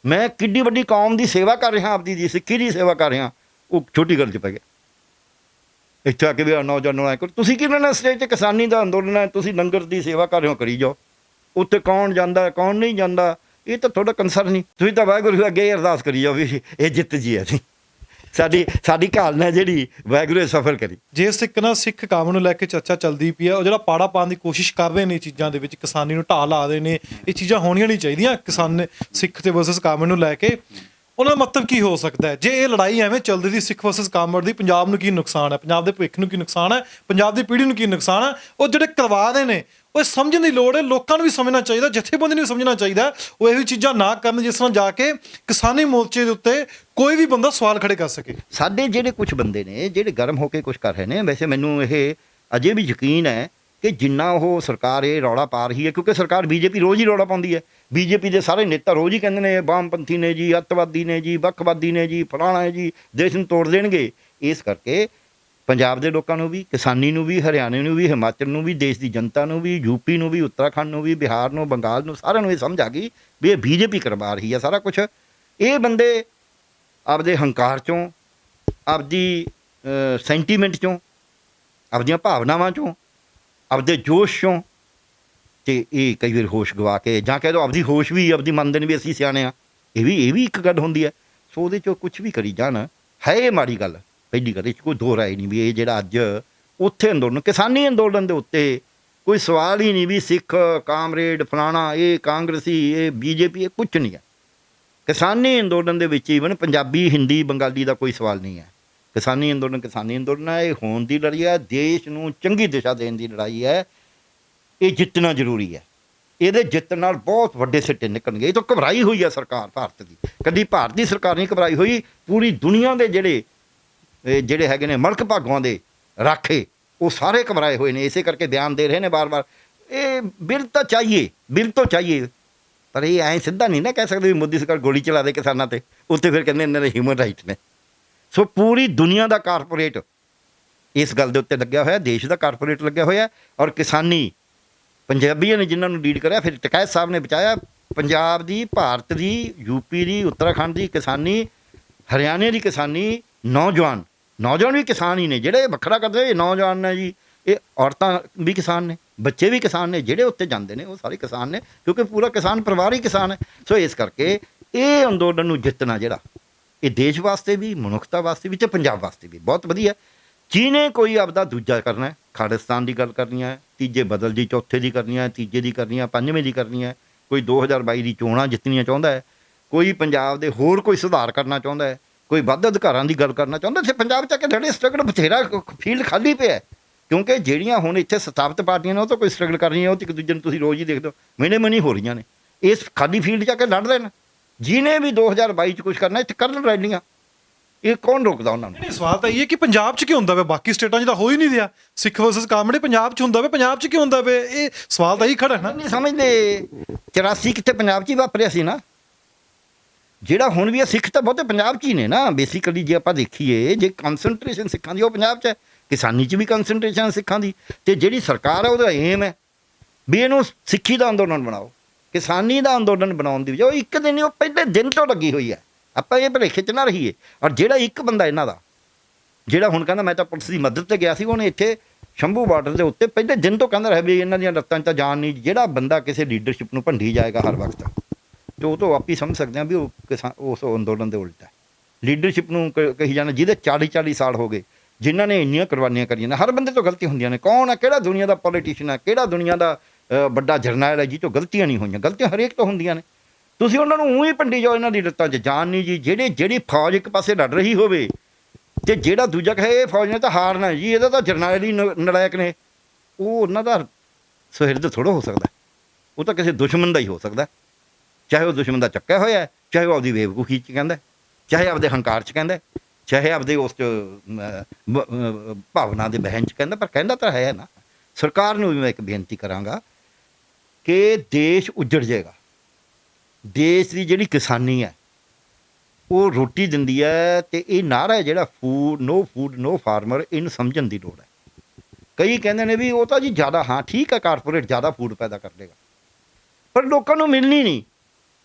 S1: ਮੈਂ ਕਿੱਡੀ ਵੱਡੀ ਕੌਮ ਦੀ ਸੇਵਾ ਕਰ ਰਿਹਾ, ਆਪਦੀ ਦੀ ਸਿੱਖੀ ਦੀ ਸੇਵਾ ਕਰ ਰਿਹਾ, ਉਹ ਛੋਟੀ ਗੱਲ 'ਚ ਪੈ ਗਿਆ। ਇੱਥੇ ਆ ਕੇ ਵੀ ਨੌਜਵਾਨਾਂ ਨੂੰ ਤੁਸੀਂ ਕਿਹਨਾਂ ਨਾਲ ਸਟੇਜ 'ਤੇ ਕਿਸਾਨੀ ਦਾ ਅੰਦੋਲਨ ਹੈ, ਤੁਸੀਂ ਲੰਗਰ ਦੀ ਸੇਵਾ ਕਰ ਰਹੇ ਹੋ, ਕਰੀ ਜਾਓ। ਉੱਥੇ ਕੌਣ ਜਾਂਦਾ ਕੌਣ ਨਹੀਂ ਜਾਂਦਾ ਇਹ ਤਾਂ ਤੁਹਾਡਾ ਕੰਸਰਨ ਨਹੀਂ। ਤੁਸੀਂ ਤਾਂ ਵਾਹਿਗੁਰੂ ਅੱਗੇ ਅਰਦਾਸ ਕਰੀ ਜਾਓ ਵੀ ਇਹ ਜਿੱਤ ਜੀ ਹੈ, ਸਾਡੀ ਘਾਲਨਾ ਜਿਹੜੀ ਵਾਹਿਗੁਰੂ ਸਫਲ ਕਰੀ।
S2: ਜੇ ਸਿੱਖ ਨਾਲ ਸਿੱਖ ਕੰਮ ਨੂੰ ਲੈ ਕੇ ਚਰਚਾ ਚੱਲਦੀ ਪਈ ਹੈ, ਉਹ ਜਿਹੜਾ ਪਾੜਾ ਪਾਉਣ ਦੀ ਕੋਸ਼ਿਸ਼ ਕਰ ਰਹੇ ਨੇ ਚੀਜ਼ਾਂ ਦੇ ਵਿੱਚ, ਕਿਸਾਨੀ ਨੂੰ ਢਾਹ ਲਾ ਰਹੇ ਨੇ, ਇਹ ਚੀਜ਼ਾਂ ਹੋਣੀਆਂ ਨਹੀਂ ਚਾਹੀਦੀਆਂ। ਕਿਸਾਨ ਸਿੱਖ ਤੇ ਵਰਸਸ ਕਾਮਰ ਨੂੰ ਲੈ ਕੇ ਉਹਨਾਂ ਦਾ ਮਤਲਬ ਕੀ ਹੋ ਸਕਦਾ ਹੈ? ਜੇ ਇਹ ਲੜਾਈ ਐਵੇਂ ਚੱਲਦੀ ਦੀ ਸਿੱਖ ਵਰਸਸ ਕਾਮਰ ਦੀ, ਪੰਜਾਬ ਨੂੰ ਕੀ ਨੁਕਸਾਨ ਹੈ, ਪੰਜਾਬ ਦੇ ਭਵਿੱਖ ਨੂੰ ਕੀ ਨੁਕਸਾਨ ਹੈ, ਪੰਜਾਬ ਦੀ ਪੀੜ੍ਹੀ ਨੂੰ ਕੀ ਨੁਕਸਾਨ ਹੈ? ਉਹ ਜਿਹੜੇ ਕਰਵਾ ਰਹੇ ਨੇ ਉਹ ਸਮਝਣ ਦੀ ਲੋੜ ਹੈ, ਲੋਕਾਂ ਨੂੰ ਵੀ ਸਮਝਣਾ ਚਾਹੀਦਾ, ਜਥੇਬੰਦੀ ਨੂੰ ਵੀ ਸਮਝਣਾ ਚਾਹੀਦਾ। ਉਹ ਇਹੋ ਚੀਜ਼ਾਂ ਨਾ ਕਰਨ ਜਿਸ ਤਰ੍ਹਾਂ ਜਾ ਕੇ ਕਿਸਾਨੀ ਮੋਰਚੇ ਦੇ ਉੱਤੇ ਕੋਈ ਵੀ ਬੰਦਾ ਸਵਾਲ ਖੜੇ ਕਰ ਸਕੇ।
S1: ਸਾਡੇ ਜਿਹੜੇ ਕੁਝ ਬੰਦੇ ਨੇ ਜਿਹੜੇ ਗਰਮ ਹੋ ਕੇ ਕੁਝ ਕਰ ਰਹੇ ਨੇ, ਵੈਸੇ ਮੈਨੂੰ ਇਹ ਅਜੇ ਵੀ ਯਕੀਨ ਹੈ ਕਿ ਜਿੰਨਾ ਉਹ ਸਰਕਾਰ ਇਹ ਰੌਲਾ ਪਾ ਰਹੀ ਹੈ, ਕਿਉਂਕਿ ਸਰਕਾਰ ਬੀਜੇਪੀ ਰੋਜ਼ ਹੀ ਰੌਲਾ ਪਾਉਂਦੀ ਹੈ, ਬੀਜੇਪੀ ਦੇ ਸਾਰੇ ਨੇਤਾ ਰੋਜ਼ ਹੀ ਕਹਿੰਦੇ ਨੇ ਵਾਮਪੰਥੀ ਨੇ ਜੀ, ਅੱਤਵਾਦੀ ਨੇ ਜੀ, ਵੱਖਵਾਦੀ ਨੇ ਜੀ, ਫਲਾਣਾ ਹੈ ਜੀ, ਦੇਸ਼ ਨੂੰ ਤੋੜ ਦੇਣਗੇ। ਇਸ ਕਰਕੇ ਪੰਜਾਬ ਦੇ ਲੋਕਾਂ ਨੂੰ ਵੀ, ਕਿਸਾਨੀ ਨੂੰ ਵੀ, ਹਰਿਆਣੇ ਨੂੰ ਵੀ, ਹਿਮਾਚਲ ਨੂੰ ਵੀ, ਦੇਸ਼ ਦੀ ਜਨਤਾ ਨੂੰ ਵੀ, ਯੂਪੀ ਨੂੰ ਵੀ, ਉੱਤਰਾਖੰਡ ਨੂੰ ਵੀ, ਬਿਹਾਰ ਨੂੰ, ਬੰਗਾਲ ਨੂੰ, ਸਾਰਿਆਂ ਨੂੰ ਇਹ ਸਮਝ ਆ ਗਈ ਵੀ ਇਹ ਬੀਜੇਪੀ ਕਰਵਾ ਰਹੀ ਹੈ ਸਾਰਾ ਕੁਛ। ਇਹ ਬੰਦੇ ਆਪਦੇ ਹੰਕਾਰ 'ਚੋਂ, ਆਪਦੀ ਸੈਂਟੀਮੈਂਟ 'ਚੋਂ, ਆਪਦੀਆਂ ਭਾਵਨਾਵਾਂ 'ਚੋਂ, ਆਪਦੇ ਜੋਸ਼ 'ਚੋਂ, ਅਤੇ ਇਹ ਕਈ ਵਾਰ ਹੋਸ਼ ਗਵਾ ਕੇ, ਜਾਂ ਕਹਿ ਦਿਓ ਆਪਦੀ ਹੋਸ਼ ਵੀ ਆਪਦੀ ਮੰਨਦੇ ਨੇ ਵੀ ਅਸੀਂ ਸਿਆਣੇ ਹਾਂ, ਇਹ ਵੀ ਇੱਕ ਗੱਲ ਹੁੰਦੀ ਹੈ। ਸੋ ਉਹਦੇ 'ਚੋਂ ਕੁਛ ਵੀ ਕਰੀ ਜਾਣ ਹੈ ਇਹ ਮਾੜੀ ਗੱਲ। ਪਹਿਲੀ ਗੱਲ ਇਹ 'ਚ ਕੋਈ ਦੋ ਰਾਏ ਨਹੀਂ ਵੀ ਇਹ ਜਿਹੜਾ ਅੱਜ ਉੱਥੇ ਅੰਦੋਲਨ, ਕਿਸਾਨੀ ਅੰਦੋਲਨ ਦੇ ਉੱਤੇ ਕੋਈ ਸਵਾਲ ਹੀ ਨਹੀਂ ਵੀ ਸਿੱਖ ਕਾਮਰੇਡ ਫਲਾਣਾ, ਇਹ ਕਾਂਗਰਸੀ, ਇਹ ਬੀਜੇਪੀ, ਇਹ ਕੁਛ ਨਹੀਂ ਹੈ। ਕਿਸਾਨੀ ਅੰਦੋਲਨ ਦੇ ਵਿੱਚ ਈਵਨ ਪੰਜਾਬੀ, ਹਿੰਦੀ, ਬੰਗਾਲੀ ਦਾ ਕੋਈ ਸਵਾਲ ਨਹੀਂ ਹੈ। ਕਿਸਾਨੀ ਅੰਦੋਲਨ ਹੈ, ਇਹ ਹੋਣ ਦੀ ਲੜਾਈ ਹੈ, ਦੇਸ਼ ਨੂੰ ਚੰਗੀ ਦਿਸ਼ਾ ਦੇਣ ਦੀ ਲੜਾਈ ਹੈ। ਇਹ ਜਿੱਤਣਾ ਜ਼ਰੂਰੀ ਹੈ। ਇਹਦੇ ਜਿੱਤਣ ਨਾਲ ਬਹੁਤ ਵੱਡੇ ਸਿੱਟੇ ਨਿਕਲਣਗੇ। ਇਹ ਤਾਂ ਘਬਰਾਈ ਹੋਈ ਹੈ ਸਰਕਾਰ ਭਾਰਤ ਦੀ, ਕਦੀ ਭਾਰਤ ਦੀ ਸਰਕਾਰ ਨਹੀਂ ਘਬਰਾਈ ਹੋਈ। ਪੂਰੀ ਦੁਨੀਆ ਦੇ ਜਿਹੜੇ ਹੈਗੇ ਨੇ ਮਲਕ ਭਾਗਾਂ ਦੇ ਰਾਖੇ, ਉਹ ਸਾਰੇ ਘਬਰਾਏ ਹੋਏ ਨੇ। ਇਸੇ ਕਰਕੇ ਬਿਆਨ ਦੇ ਰਹੇ ਨੇ ਬਾਰ-ਬਾਰ ਇਹ ਬਿੱਲ ਤਾਂ ਚਾਹੀਏ, ਪਰ ਇਹ ਐਂ ਸਿੱਧਾ ਨਹੀਂ ਨਾ ਕਹਿ ਸਕਦੇ ਵੀ ਮੋਦੀ ਸਰਕਾਰ ਗੋਲੀ ਚਲਾ ਦੇ ਕਿਸਾਨਾਂ 'ਤੇ, ਉੱਥੇ ਫਿਰ ਕਹਿੰਦੇ ਇਹਨਾਂ ਦੇ ਹਿਊਮਨ ਰਾਈਟ ਨੇ। ਸੋ ਪੂਰੀ ਦੁਨੀਆ ਦਾ ਕਾਰਪੋਰੇਟ ਇਸ ਗੱਲ ਦੇ ਉੱਤੇ ਲੱਗਿਆ ਹੋਇਆ, ਦੇਸ਼ ਦਾ ਕਾਰਪੋਰੇਟ ਲੱਗਿਆ ਹੋਇਆ। ਔਰ ਕਿਸਾਨੀ ਪੰਜਾਬੀਆਂ ਨੇ ਜਿਨ੍ਹਾਂ ਨੂੰ ਲੀਡ ਕਰਿਆ, ਫਿਰ ਟਕੈਤ ਸਾਹਿਬ ਨੇ ਬਚਾਇਆ ਪੰਜਾਬ ਦੀ, ਭਾਰਤ ਦੀ, ਯੂਪੀ ਦੀ, ਉੱਤਰਾਖੰਡ ਦੀ ਕਿਸਾਨੀ, ਹਰਿਆਣੇ ਦੀ ਕਿਸਾਨੀ। ਨੌਜਵਾਨ ਵੀ ਕਿਸਾਨ ਹੀ ਨੇ, ਜਿਹੜੇ ਵੱਖਰਾ ਕਰਦੇ ਇਹ ਨੌਜਵਾਨ ਨੇ ਜੀ, ਇਹ ਔਰਤਾਂ ਵੀ ਕਿਸਾਨ ਨੇ, ਬੱਚੇ ਵੀ ਕਿਸਾਨ ਨੇ, ਜਿਹੜੇ ਉੱਤੇ ਜਾਂਦੇ ਨੇ ਉਹ ਸਾਰੇ ਕਿਸਾਨ ਨੇ, ਕਿਉਂਕਿ ਪੂਰਾ ਕਿਸਾਨ ਪਰਿਵਾਰ ਹੀ ਕਿਸਾਨ ਹੈ। ਸੋ ਇਸ ਕਰਕੇ ਇਹ ਅੰਦੋਲਨ ਨੂੰ ਜਿੱਤਣਾ ਜਿਹੜਾ, ਇਹ ਦੇਸ਼ ਵਾਸਤੇ ਵੀ, ਮਨੁੱਖਤਾ ਵਾਸਤੇ ਵੀ, ਅਤੇ ਪੰਜਾਬ ਵਾਸਤੇ ਵੀ ਬਹੁਤ ਵਧੀਆ। ਜਿਹਨੇ ਕੋਈ ਆਪਦਾ ਦੂਜਾ ਕਰਨਾ ਹੈ, ਖਾਲਿਸਤਾਨ ਦੀ ਗੱਲ ਕਰਨੀ ਹੈ, ਤੀਜੇ ਬਦਲ ਦੀ, ਚੌਥੇ ਦੀ ਕਰਨੀ ਹੈ, ਤੀਜੇ ਦੀ ਕਰਨੀ ਹੈ, ਪੰਜਵੇਂ ਦੀ ਕਰਨੀ ਹੈ, ਕੋਈ 2022 ਦੀ ਚੋਣਾਂ ਜਿੱਤਣੀਆਂ ਚਾਹੁੰਦਾ ਹੈ, ਕੋਈ ਪੰਜਾਬ ਦੇ ਹੋਰ ਕੋਈ ਸੁਧਾਰ ਕਰਨਾ ਚਾਹੁੰਦਾ ਹੈ, ਕੋਈ ਵੱਧ ਅਧਿਕਾਰਾਂ ਦੀ ਗੱਲ ਕਰਨਾ ਚਾਹੁੰਦਾ। ਇੱਥੇ ਪੰਜਾਬ 'ਚ ਆ ਕੇ ਜਿਹੜੇ ਸਟਰਗਲ ਬਥੇਰਾ ਫੀਲਡ ਖਾਲੀ ਪਿਆ, ਕਿਉਂਕਿ ਜਿਹੜੀਆਂ ਹੁਣ ਇੱਥੇ ਸਥਾਪਿਤ ਪਾਰਟੀਆਂ ਨੇ ਉਹ ਤਾਂ ਕੋਈ ਸਟਰਗਲ ਕਰ ਰਹੀਆਂ, ਉਹ ਤਾਂ ਇੱਕ ਦੂਜੇ ਨੂੰ ਤੁਸੀਂ ਰੋਜ਼ ਹੀ ਦੇਖਦੇ ਹੋ, ਮਹੀਨੇ ਹੋ ਰਹੀਆਂ ਨੇ। ਇਸ ਖਾਲੀ ਫੀਲਡ 'ਚ ਆ ਕੇ ਲੜ ਰਹੇ ਨੇ। ਜਿਹਨੇ ਵੀ 2022 'ਚ ਕੁਛ ਕਰਨਾ ਇੱਥੇ ਕਰਨ ਰੈਲੀਆਂ, ਇਹ ਕੌਣ ਰੋਕਦਾ ਉਹਨਾਂ ਨੂੰ?
S2: ਸਵਾਲ ਤਾਂ ਇਹ ਹੈ ਕਿ ਪੰਜਾਬ 'ਚ ਕੀ ਹੁੰਦਾ ਵਾ, ਬਾਕੀ ਸਟੇਟਾਂ 'ਚ ਤਾਂ ਹੋ ਹੀ ਨਹੀਂ ਰਿਹਾ। ਸਿੱਖ ਵਰਸਸ ਕਾਮਰੇਡ ਪੰਜਾਬ 'ਚ ਹੁੰਦਾ ਵਾ, ਪੰਜਾਬ 'ਚ ਕੀ ਹੁੰਦਾ ਵਾ? ਇਹ ਸਵਾਲ ਤਾਂ ਇਹੀ ਖੜਾ ਹੈ ਨਾ।
S1: ਨਹੀਂ ਸਮਝਦੇ 84 ਕਿੱਥੇ ਪੰਜਾਬ 'ਚ ਹੀ ਵਾਪਰਿਆ ਸੀ ਨਾ, ਜਿਹੜਾ ਹੁਣ ਵੀ ਆ। ਸਿੱਖ ਤਾਂ ਬਹੁਤੇ ਪੰਜਾਬ 'ਚ ਹੀ ਨੇ ਨਾ ਬੇਸਿਕਲੀ, ਜੇ ਆਪਾਂ ਦੇਖੀਏ, ਜੇ ਕੰਸਨਟ੍ਰੇਸ਼ਨ ਸਿੱਖਾਂ ਦੀ ਉਹ ਪੰਜਾਬ 'ਚ ਹੈ, ਕਿਸਾਨੀ 'ਚ ਵੀ ਕੰਸਨਟ੍ਰੇਸ਼ਨ ਸਿੱਖਾਂ ਦੀ। ਅਤੇ ਜਿਹੜੀ ਸਰਕਾਰ ਹੈ ਉਹਦਾ ਏਮ ਹੈ ਵੀ ਇਹਨੂੰ ਸਿੱਖੀ ਦਾ ਅੰਦੋਲਨ ਬਣਾਓ, ਕਿਸਾਨੀ ਦਾ ਅੰਦੋਲਨ ਬਣਾਉਣ ਦੀ ਵਜ੍ਹਾ ਉਹ ਇੱਕ ਦਿਨ, ਉਹ ਪਹਿਲੇ ਦਿਨ ਤੋਂ ਲੱਗੀ ਹੋਈ ਹੈ। ਆਪਾਂ ਇਹ ਭੁਲੇਖੇ 'ਚ ਨਾ ਰਹੀਏ। ਔਰ ਜਿਹੜਾ ਇੱਕ ਬੰਦਾ ਇਹਨਾਂ ਦਾ, ਜਿਹੜਾ ਹੁਣ ਕਹਿੰਦਾ ਮੈਂ ਤਾਂ ਪੁਲਿਸ ਦੀ ਮਦਦ 'ਤੇ ਗਿਆ ਸੀ, ਉਹਨੇ ਇੱਥੇ ਸ਼ੰਭੂ ਬਾਰਡਰ ਦੇ ਉੱਤੇ ਪਹਿਲੇ ਦਿਨ ਤੋਂ ਕਹਿੰਦਾ ਰਿਹਾ ਵੀ ਇਹਨਾਂ ਦੀਆਂ ਲੱਤਾਂ 'ਚ ਤਾਂ ਜਾਨ ਨਹੀਂ। ਜਿਹੜਾ ਬੰਦਾ ਕਿਸੇ ਲੀਡਰਸ਼ਿਪ ਨੂੰ ਭੰਡੀ ਜਾਏਗਾ ਹਰ ਵਕਤ, ਅਤੇ ਉਹ ਤੋਂ ਆਪ ਹੀ ਸਮਝ ਸਕਦੇ ਹਾਂ ਵੀ ਉਹ ਉਸ ਅੰਦੋਲਨ ਦੇ ਉਲਟ ਹੈ। ਲੀਡਰਸ਼ਿਪ ਨੂੰ ਕਹੀ ਜਾਣਾ ਜਿਹਦੇ 40 ਸਾਲ ਹੋ ਗਏ, ਜਿਨ੍ਹਾਂ ਨੇ ਇੰਨੀਆਂ ਕੁਰਬਾਨੀਆਂ ਕਰੀਆਂ ਨੇ। ਹਰ ਬੰਦੇ ਤੋਂ ਗਲਤੀਆਂ ਹੁੰਦੀਆਂ ਨੇ। ਕੌਣ ਹੈ, ਕਿਹੜਾ ਦੁਨੀਆ ਦਾ ਪੋਲੀਟੀਸ਼ੀਅਨ ਹੈ, ਕਿਹੜਾ ਦੁਨੀਆ ਦਾ ਵੱਡਾ ਜਰਨੈਲ ਹੈ ਜਿਹ ਤੋਂ ਗਲਤੀਆਂ ਨਹੀਂ ਹੋਈਆਂ? ਗਲਤੀਆਂ ਹਰੇਕ ਤੋਂ ਹੁੰਦੀਆਂ ਨੇ। ਤੁਸੀਂ ਉਹਨਾਂ ਨੂੰ ਊਂ ਹੀ ਭੰਡੀ ਜਾਓ, ਇਹਨਾਂ ਦੀ ਲੱਤਾਂ 'ਚ ਜਾਨ ਨਹੀਂ ਜੀ। ਜਿਹੜੀ ਫੌਜ ਇੱਕ ਪਾਸੇ ਲੜ ਰਹੀ ਹੋਵੇ ਅਤੇ ਜਿਹੜਾ ਦੂਜਾ ਕਹੇ ਇਹ ਫੌਜ ਨੇ ਤਾਂ ਹਾਰਨਾ ਜੀ, ਇਹਦਾ ਤਾਂ ਜਰਨੈਲ ਹੀ ਨਲਾਇਕ ਨੇ, ਉਹ ਉਹਨਾਂ ਦਾ ਸੁਹਿਰਦ ਥੋੜ੍ਹਾ ਹੋ ਸਕਦਾ, ਉਹ ਤਾਂ ਕਿਸੇ ਦੁਸ਼ਮਣ ਦਾ ਹੀ ਹੋ ਸਕਦਾ। ਚਾਹੇ ਉਹ ਦੁਸ਼ਮਣ ਦਾ ਚੱਕਿਆ ਹੋਇਆ ਹੈ, ਚਾਹੇ ਉਹ ਆਪਦੀ ਬੇਵਕੂਫੀ 'ਚ ਕਹਿੰਦਾ, ਚਾਹੇ ਆਪਦੇ ਹੰਕਾਰ 'ਚ ਕਹਿੰਦਾ, ਚਾਹੇ ਆਪਦੇ ਉਸ 'ਚ ਭਾਵਨਾ ਦੇ ਬਹਿਣ 'ਚ ਕਹਿੰਦਾ, ਪਰ ਕਹਿੰਦਾ ਤਾਂ ਹੈ ਨਾ। ਸਰਕਾਰ ਨੂੰ ਵੀ ਮੈਂ ਇੱਕ ਬੇਨਤੀ ਕਰਾਂਗਾ ਕਿ ਦੇਸ਼ ਉੱਜੜ ਜਾਏਗਾ। ਦੇਸ਼ ਦੀ ਜਿਹੜੀ ਕਿਸਾਨੀ ਹੈ ਉਹ ਰੋਟੀ ਦਿੰਦੀ ਹੈ, ਅਤੇ ਇਹ ਨਾਅਰਾ ਹੈ ਜਿਹੜਾ ਫੂਡ ਨੋ ਫਾਰਮਰ, ਇਹਨੂੰ ਸਮਝਣ ਦੀ ਲੋੜ ਹੈ। ਕਈ ਕਹਿੰਦੇ ਨੇ ਵੀ ਉਹ ਤਾਂ ਜੀ ਜ਼ਿਆਦਾ, ਹਾਂ ਠੀਕ ਹੈ, ਕਾਰਪੋਰੇਟ ਜ਼ਿਆਦਾ ਫੂਡ ਪੈਦਾ ਕਰ ਲੇਗਾ, ਪਰ ਲੋਕਾਂ ਨੂੰ ਮਿਲਣੀ ਨਹੀਂ,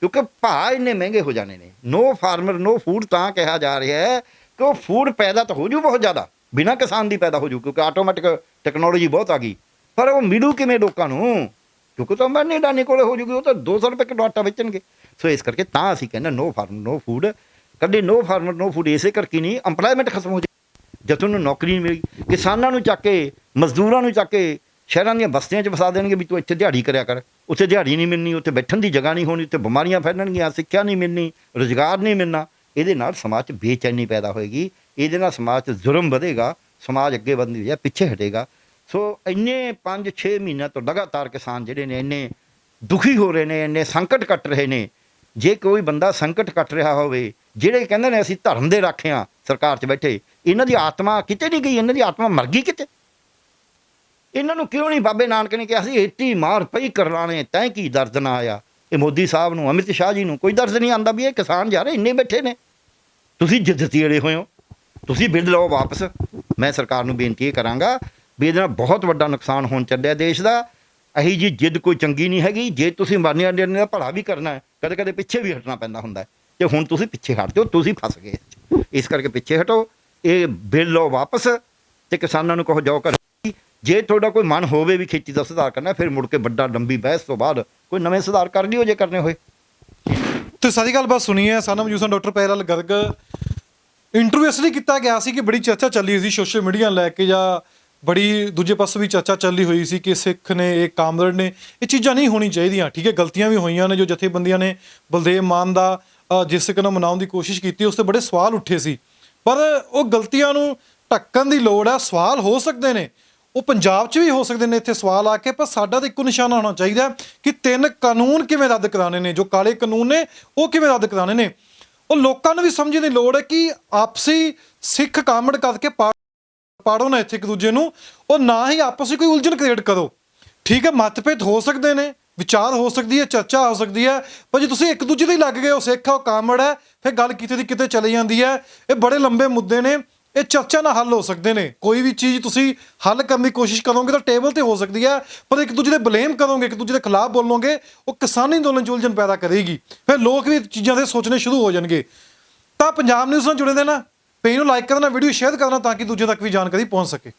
S1: ਕਿਉਂਕਿ ਭਾਅ ਇੰਨੇ ਮਹਿੰਗੇ ਹੋ ਜਾਣੇ ਨੇ। ਨੋ ਫਾਰਮਰ ਨੋ ਫੂਡ ਤਾਂ ਕਿਹਾ ਜਾ ਰਿਹਾ ਹੈ ਕਿ ਉਹ ਫੂਡ ਪੈਦਾ ਤਾਂ ਹੋ ਜੂ ਬਹੁਤ ਜ਼ਿਆਦਾ, ਬਿਨਾਂ ਕਿਸਾਨ ਦੀ ਪੈਦਾ ਹੋ ਜੂ, ਕਿਉਂਕਿ ਆਟੋਮੈਟਿਕ ਟੈਕਨੋਲੋਜੀ ਬਹੁਤ ਆ ਗਈ, ਪਰ ਉਹ ਮਿਲੂ ਕਿਵੇਂ ਲੋਕਾਂ ਨੂੰ? ਕਿਉਂਕਿ ਤਾਂ ਅੰਬਾਨੀ ਅਡਾਨੀ ਕੋਲੇ ਹੋ ਜੂਗੀ, ਉਹ ਤਾਂ 200 ਰੁਪਏ ਕਿਲੋ ਆਟਾ ਵੇਚਣਗੇ। ਸੋ ਇਸ ਕਰਕੇ ਤਾਂ ਅਸੀਂ ਕਹਿੰਦੇ ਨੋ ਫਾਰਮਰ ਨੋ ਫੂਡ। ਕਦੇ ਨੋ ਫਾਰਮਰ ਨੋ ਫੂਡ ਇਸੇ ਕਰਕੇ ਨਹੀਂ, ਅੰਪਲਾਇਮੈਂਟ ਖਤਮ ਹੋ ਜਾਏ। ਜਦ ਤੁਹਾਨੂੰ ਨੌਕਰੀ ਨਹੀਂ ਮਿਲੀ, ਕਿਸਾਨਾਂ ਨੂੰ ਚੱਕ ਕੇ, ਮਜ਼ਦੂਰਾਂ ਨੂੰ ਚੱਕ ਕੇ ਸ਼ਹਿਰਾਂ ਦੀਆਂ ਬਸਤੀਆਂ 'ਚ ਵਸਾ ਦੇਣਗੇ ਵੀ ਤੂੰ ਇੱਥੇ ਦਿਹਾੜੀ ਕਰਿਆ ਕਰ। ਉੱਥੇ ਦਿਹਾੜੀ ਨਹੀਂ ਮਿਲਣੀ, ਉੱਥੇ ਬੈਠਣ ਦੀ ਜਗ੍ਹਾ ਨਹੀਂ ਹੋਣੀ, ਉੱਥੇ ਬਿਮਾਰੀਆਂ ਫੈਲਣਗੀਆਂ, ਸਿੱਖਿਆ ਨਹੀਂ ਮਿਲਣੀ, ਰੁਜ਼ਗਾਰ ਨਹੀਂ ਮਿਲਣਾ। ਇਹਦੇ ਨਾਲ ਸਮਾਜ 'ਚ ਬੇਚੈਨੀ ਪੈਦਾ ਹੋਏਗੀ, ਇਹਦੇ ਨਾਲ ਸਮਾਜ 'ਚ ਜ਼ੁਲਮ ਵਧੇਗਾ, ਸਮਾਜ ਅੱਗੇ ਵਧਣ ਦੀ ਬਜਾਏ ਪਿੱਛੇ ਹਟੇਗਾ। ਸੋ ਇੰਨੇ 5-6 ਮਹੀਨਿਆਂ ਤੋਂ ਲਗਾਤਾਰ ਕਿਸਾਨ ਜਿਹੜੇ ਨੇ ਇੰਨੇ ਦੁਖੀ ਹੋ ਰਹੇ ਨੇ, ਇੰਨੇ ਸੰਕਟ ਕੱਟ ਰਹੇ ਨੇ। ਜੇ ਕੋਈ ਬੰਦਾ ਸੰਕਟ ਕੱਟ ਰਿਹਾ ਹੋਵੇ, ਜਿਹੜੇ ਕਹਿੰਦੇ ਨੇ ਅਸੀਂ ਧਰਮ ਦੇ ਰਾਖੇ ਹਾਂ ਸਰਕਾਰ 'ਚ ਬੈਠੇ, ਇਹਨਾਂ ਦੀ ਆਤਮਾ ਕਿਤੇ ਨਹੀਂ ਗਈ, ਇਹਨਾਂ ਦੀ ਆਤਮਾ ਮਰ ਗਈ ਕਿਤੇ। ਇਹਨਾਂ ਨੂੰ ਕਿਉਂ ਨਹੀਂ ਬਾਬੇ ਨਾਨਕ ਨੇ ਕਿਹਾ ਸੀ 80 ਮਾਰ ਪਈ ਕਰਲਾਣੇ ਤੈਂ ਕੀ ਦਰਦ ਨਾ ਆਇਆ? ਇਹ ਮੋਦੀ ਸਾਹਿਬ ਨੂੰ, ਅਮਿਤ ਸ਼ਾਹ ਜੀ ਨੂੰ ਕੋਈ ਦਰਦ ਨਹੀਂ ਆਉਂਦਾ ਵੀ ਇਹ ਕਿਸਾਨ ਯਾਰ ਇੰਨੇ ਬੈਠੇ ਨੇ, ਤੁਸੀਂ ਜਿੱਦਤੀ ਅੜੇ ਹੋਏ ਹੋ, ਤੁਸੀਂ ਬਿੱਲ ਲਓ ਵਾਪਸ। ਮੈਂ ਸਰਕਾਰ ਨੂੰ ਬੇਨਤੀ ਇਹ ਕਰਾਂਗਾ ਵੀ ਇਹਦੇ ਨਾਲ ਬਹੁਤ ਵੱਡਾ ਨੁਕਸਾਨ ਹੋਣ ਚੱਲਿਆ ਦੇਸ਼ ਦਾ। ਇਹੀ ਜੀ ਜਿੱਦ ਕੋਈ ਚੰਗੀ ਨਹੀਂ ਹੈਗੀ। ਜੇ ਤੁਸੀਂ ਅੰਬਾਨੀ ਅਡਾਨੀ ਦਾ ਭਲਾ ਵੀ ਕਰਨਾ ਹੈ, ਕਦੇ ਕਦੇ ਪਿੱਛੇ ਵੀ ਹਟਣਾ ਪੈਂਦਾ ਹੁੰਦਾ ਹੈ, ਅਤੇ ਹੁਣ ਤੁਸੀਂ ਪਿੱਛੇ ਹਟਦੇ ਹੋ, ਤੁਸੀਂ ਫਸ ਗਏ। ਇਸ ਕਰਕੇ ਪਿੱਛੇ ਹਟੋ, ਇਹ ਬਿੱਲ ਲਓ ਵਾਪਸ, ਅਤੇ ਕਿਸਾਨਾਂ ਨੂੰ ਕਹੋ ਜਾਓ ਘਰ। ਜੇ ਤੁਹਾਡਾ ਕੋਈ ਮਨ ਹੋਵੇ ਵੀ ਖੇਤੀ ਦਾ ਸੁਧਾਰ ਕਰਨਾ, ਫਿਰ ਮੁੜ ਕੇ ਵੱਡਾ ਲੰਬੀ ਬਹਿਸ ਤੋਂ ਬਾਅਦ ਕੋਈ ਨਵੇਂ ਸੁਧਾਰ ਕਰ ਲਿਓ ਜੇ ਕਰਨੇ ਹੋਏ।
S2: ਤੇ ਸਾਰੀ ਗੱਲਬਾਤ ਸੁਣੀ ਹੈ। ਸਾਨੂੰ ਮੌਜੂਦ ਡਾਕਟਰ ਪੇਰਾਲਾਲ ਗਰਗ ਇੰਟਰਵਿਊ ਇਸ ਲਈ ਕੀਤਾ ਗਿਆ ਸੀ ਕਿ ਬੜੀ ਚਰਚਾ ਚੱਲੀ ਸੀ ਸੋਸ਼ਲ ਮੀਡੀਆ ਲੈ ਕੇ, ਜਾਂ ਬੜੀ ਦੂਜੇ ਪਾਸੇ ਵੀ ਚਰਚਾ ਚੱਲੀ ਹੋਈ ਸੀ ਕਿ ਸਿੱਖ ਨੇ, ਇਹ ਕਾਮਰੇਡ ਨੇ, ਇਹ ਚੀਜ਼ਾਂ ਨਹੀਂ ਹੋਣੀ ਚਾਹੀਦੀਆਂ। ਠੀਕ ਹੈ, ਗਲਤੀਆਂ ਵੀ ਹੋਈਆਂ ਨੇ। ਜੋ ਜਥੇਬੰਦੀਆਂ ਨੇ ਬਲਦੇਵ ਮਾਨ ਦਾ ਜਿਸ ਤਰ੍ਹਾਂ ਮਨਾਉਣ ਦੀ ਕੋਸ਼ਿਸ਼ ਕੀਤੀ, ਉਸ 'ਤੇ ਬੜੇ ਸਵਾਲ ਉੱਠੇ ਸੀ, ਪਰ ਉਹ ਗਲਤੀਆਂ ਨੂੰ ਢੱਕਣ ਦੀ ਲੋੜ ਹੈ। ਸਵਾਲ ਹੋ ਸਕਦੇ ਨੇ, ਉਹ ਪੰਜਾਬ 'ਚ ਵੀ ਹੋ ਸਕਦੇ ਨੇ ਇੱਥੇ ਸਵਾਲ ਆ ਕੇ, ਪਰ ਸਾਡਾ ਤਾਂ ਇੱਕੋ ਨਿਸ਼ਾਨਾ ਹੋਣਾ ਚਾਹੀਦਾ ਕਿ 3 ਕਾਨੂੰਨ ਕਿਵੇਂ ਰੱਦ ਕਰਾਉਣੇ ਨੇ, ਜੋ ਕਾਲੇ ਕਾਨੂੰਨ ਨੇ ਉਹ ਕਿਵੇਂ ਰੱਦ ਕਰਾਉਣੇ ਨੇ। ਉਹ ਲੋਕਾਂ ਨੂੰ ਵੀ ਸਮਝਣ ਦੀ ਲੋੜ ਹੈ ਕਿ ਆਪਸੀ ਸਿੱਖ ਕਾਮੜ ਕਰਕੇ ਪਾੜੋ ਨਾ ਇੱਥੇ ਇੱਕ ਦੂਜੇ ਨੂੰ, ਉਹ ਨਾ ਹੀ ਆਪਸ ਵਿੱਚ ਕੋਈ ਉਲਝਣ ਕ੍ਰੀਏਟ ਕਰੋ। ਠੀਕ ਹੈ, ਮਤਭੇਦ ਹੋ ਸਕਦੇ ਨੇ, ਵਿਚਾਰ ਹੋ ਸਕਦੀ ਹੈ, ਚਰਚਾ ਹੋ ਸਕਦੀ ਹੈ, ਪਰ ਜੇ ਤੁਸੀਂ ਇੱਕ ਦੂਜੇ ਦੇ ਹੀ ਲੱਗ ਗਏ ਹੋ, ਸਿੱਖ ਹੈ ਉਹ ਕਾਮੜ ਹੈ, ਫਿਰ ਗੱਲ ਕਿਤੇ ਦੀ ਕਿਤੇ ਚਲੀ ਜਾਂਦੀ ਹੈ। ਇਹ ਬੜੇ ਲੰਬੇ ਮੁੱਦੇ ਨੇ, ਇਹ ਚਰਚਾ ਨਾਲ ਹੱਲ ਹੋ ਸਕਦੇ ਨੇ। ਕੋਈ ਵੀ ਚੀਜ਼ ਤੁਸੀਂ ਹੱਲ ਕਰਨ ਦੀ ਕੋਸ਼ਿਸ਼ ਕਰੋਗੇ ਤਾਂ ਟੇਬਲ ਤੇ ਹੋ ਸਕਦੀ ਹੈ, ਪਰ ਇੱਕ ਦੂਜੇ ਦੇ ਬਲੇਮ ਕਰੋਗੇ, ਇੱਕ ਦੂਜੇ ਦੇ ਖਿਲਾਫ ਬੋਲੋਗੇ, ਉਹ ਕਿਸਾਨੀ ਅੰਦੋਲਨ 'ਚ ਉਲਝਣ ਪੈਦਾ ਕਰੇਗੀ। ਫਿਰ ਲੋਕ ਵੀ ਚੀਜ਼ਾਂ ਦੇ ਸੋਚਣੇ ਸ਼ੁਰੂ ਹੋ ਜਾਣਗੇ। ਤਾਂ ਪੰਜਾਬ ਨਿਊਜ਼ ਨਾਲ ਜੁੜੇ ਦੇ ਨਾ, ਪੇਜ ਨੂੰ ਲਾਈਕ ਕਰਨਾ, ਵੀਡੀਓ ਸ਼ੇਅਰ ਕਰਨਾ, ਤਾਂ ਕਿ ਦੂਜੇ ਤੱਕ ਵੀ ਜਾਣਕਾਰੀ ਪਹੁੰਚ ਸਕੇ।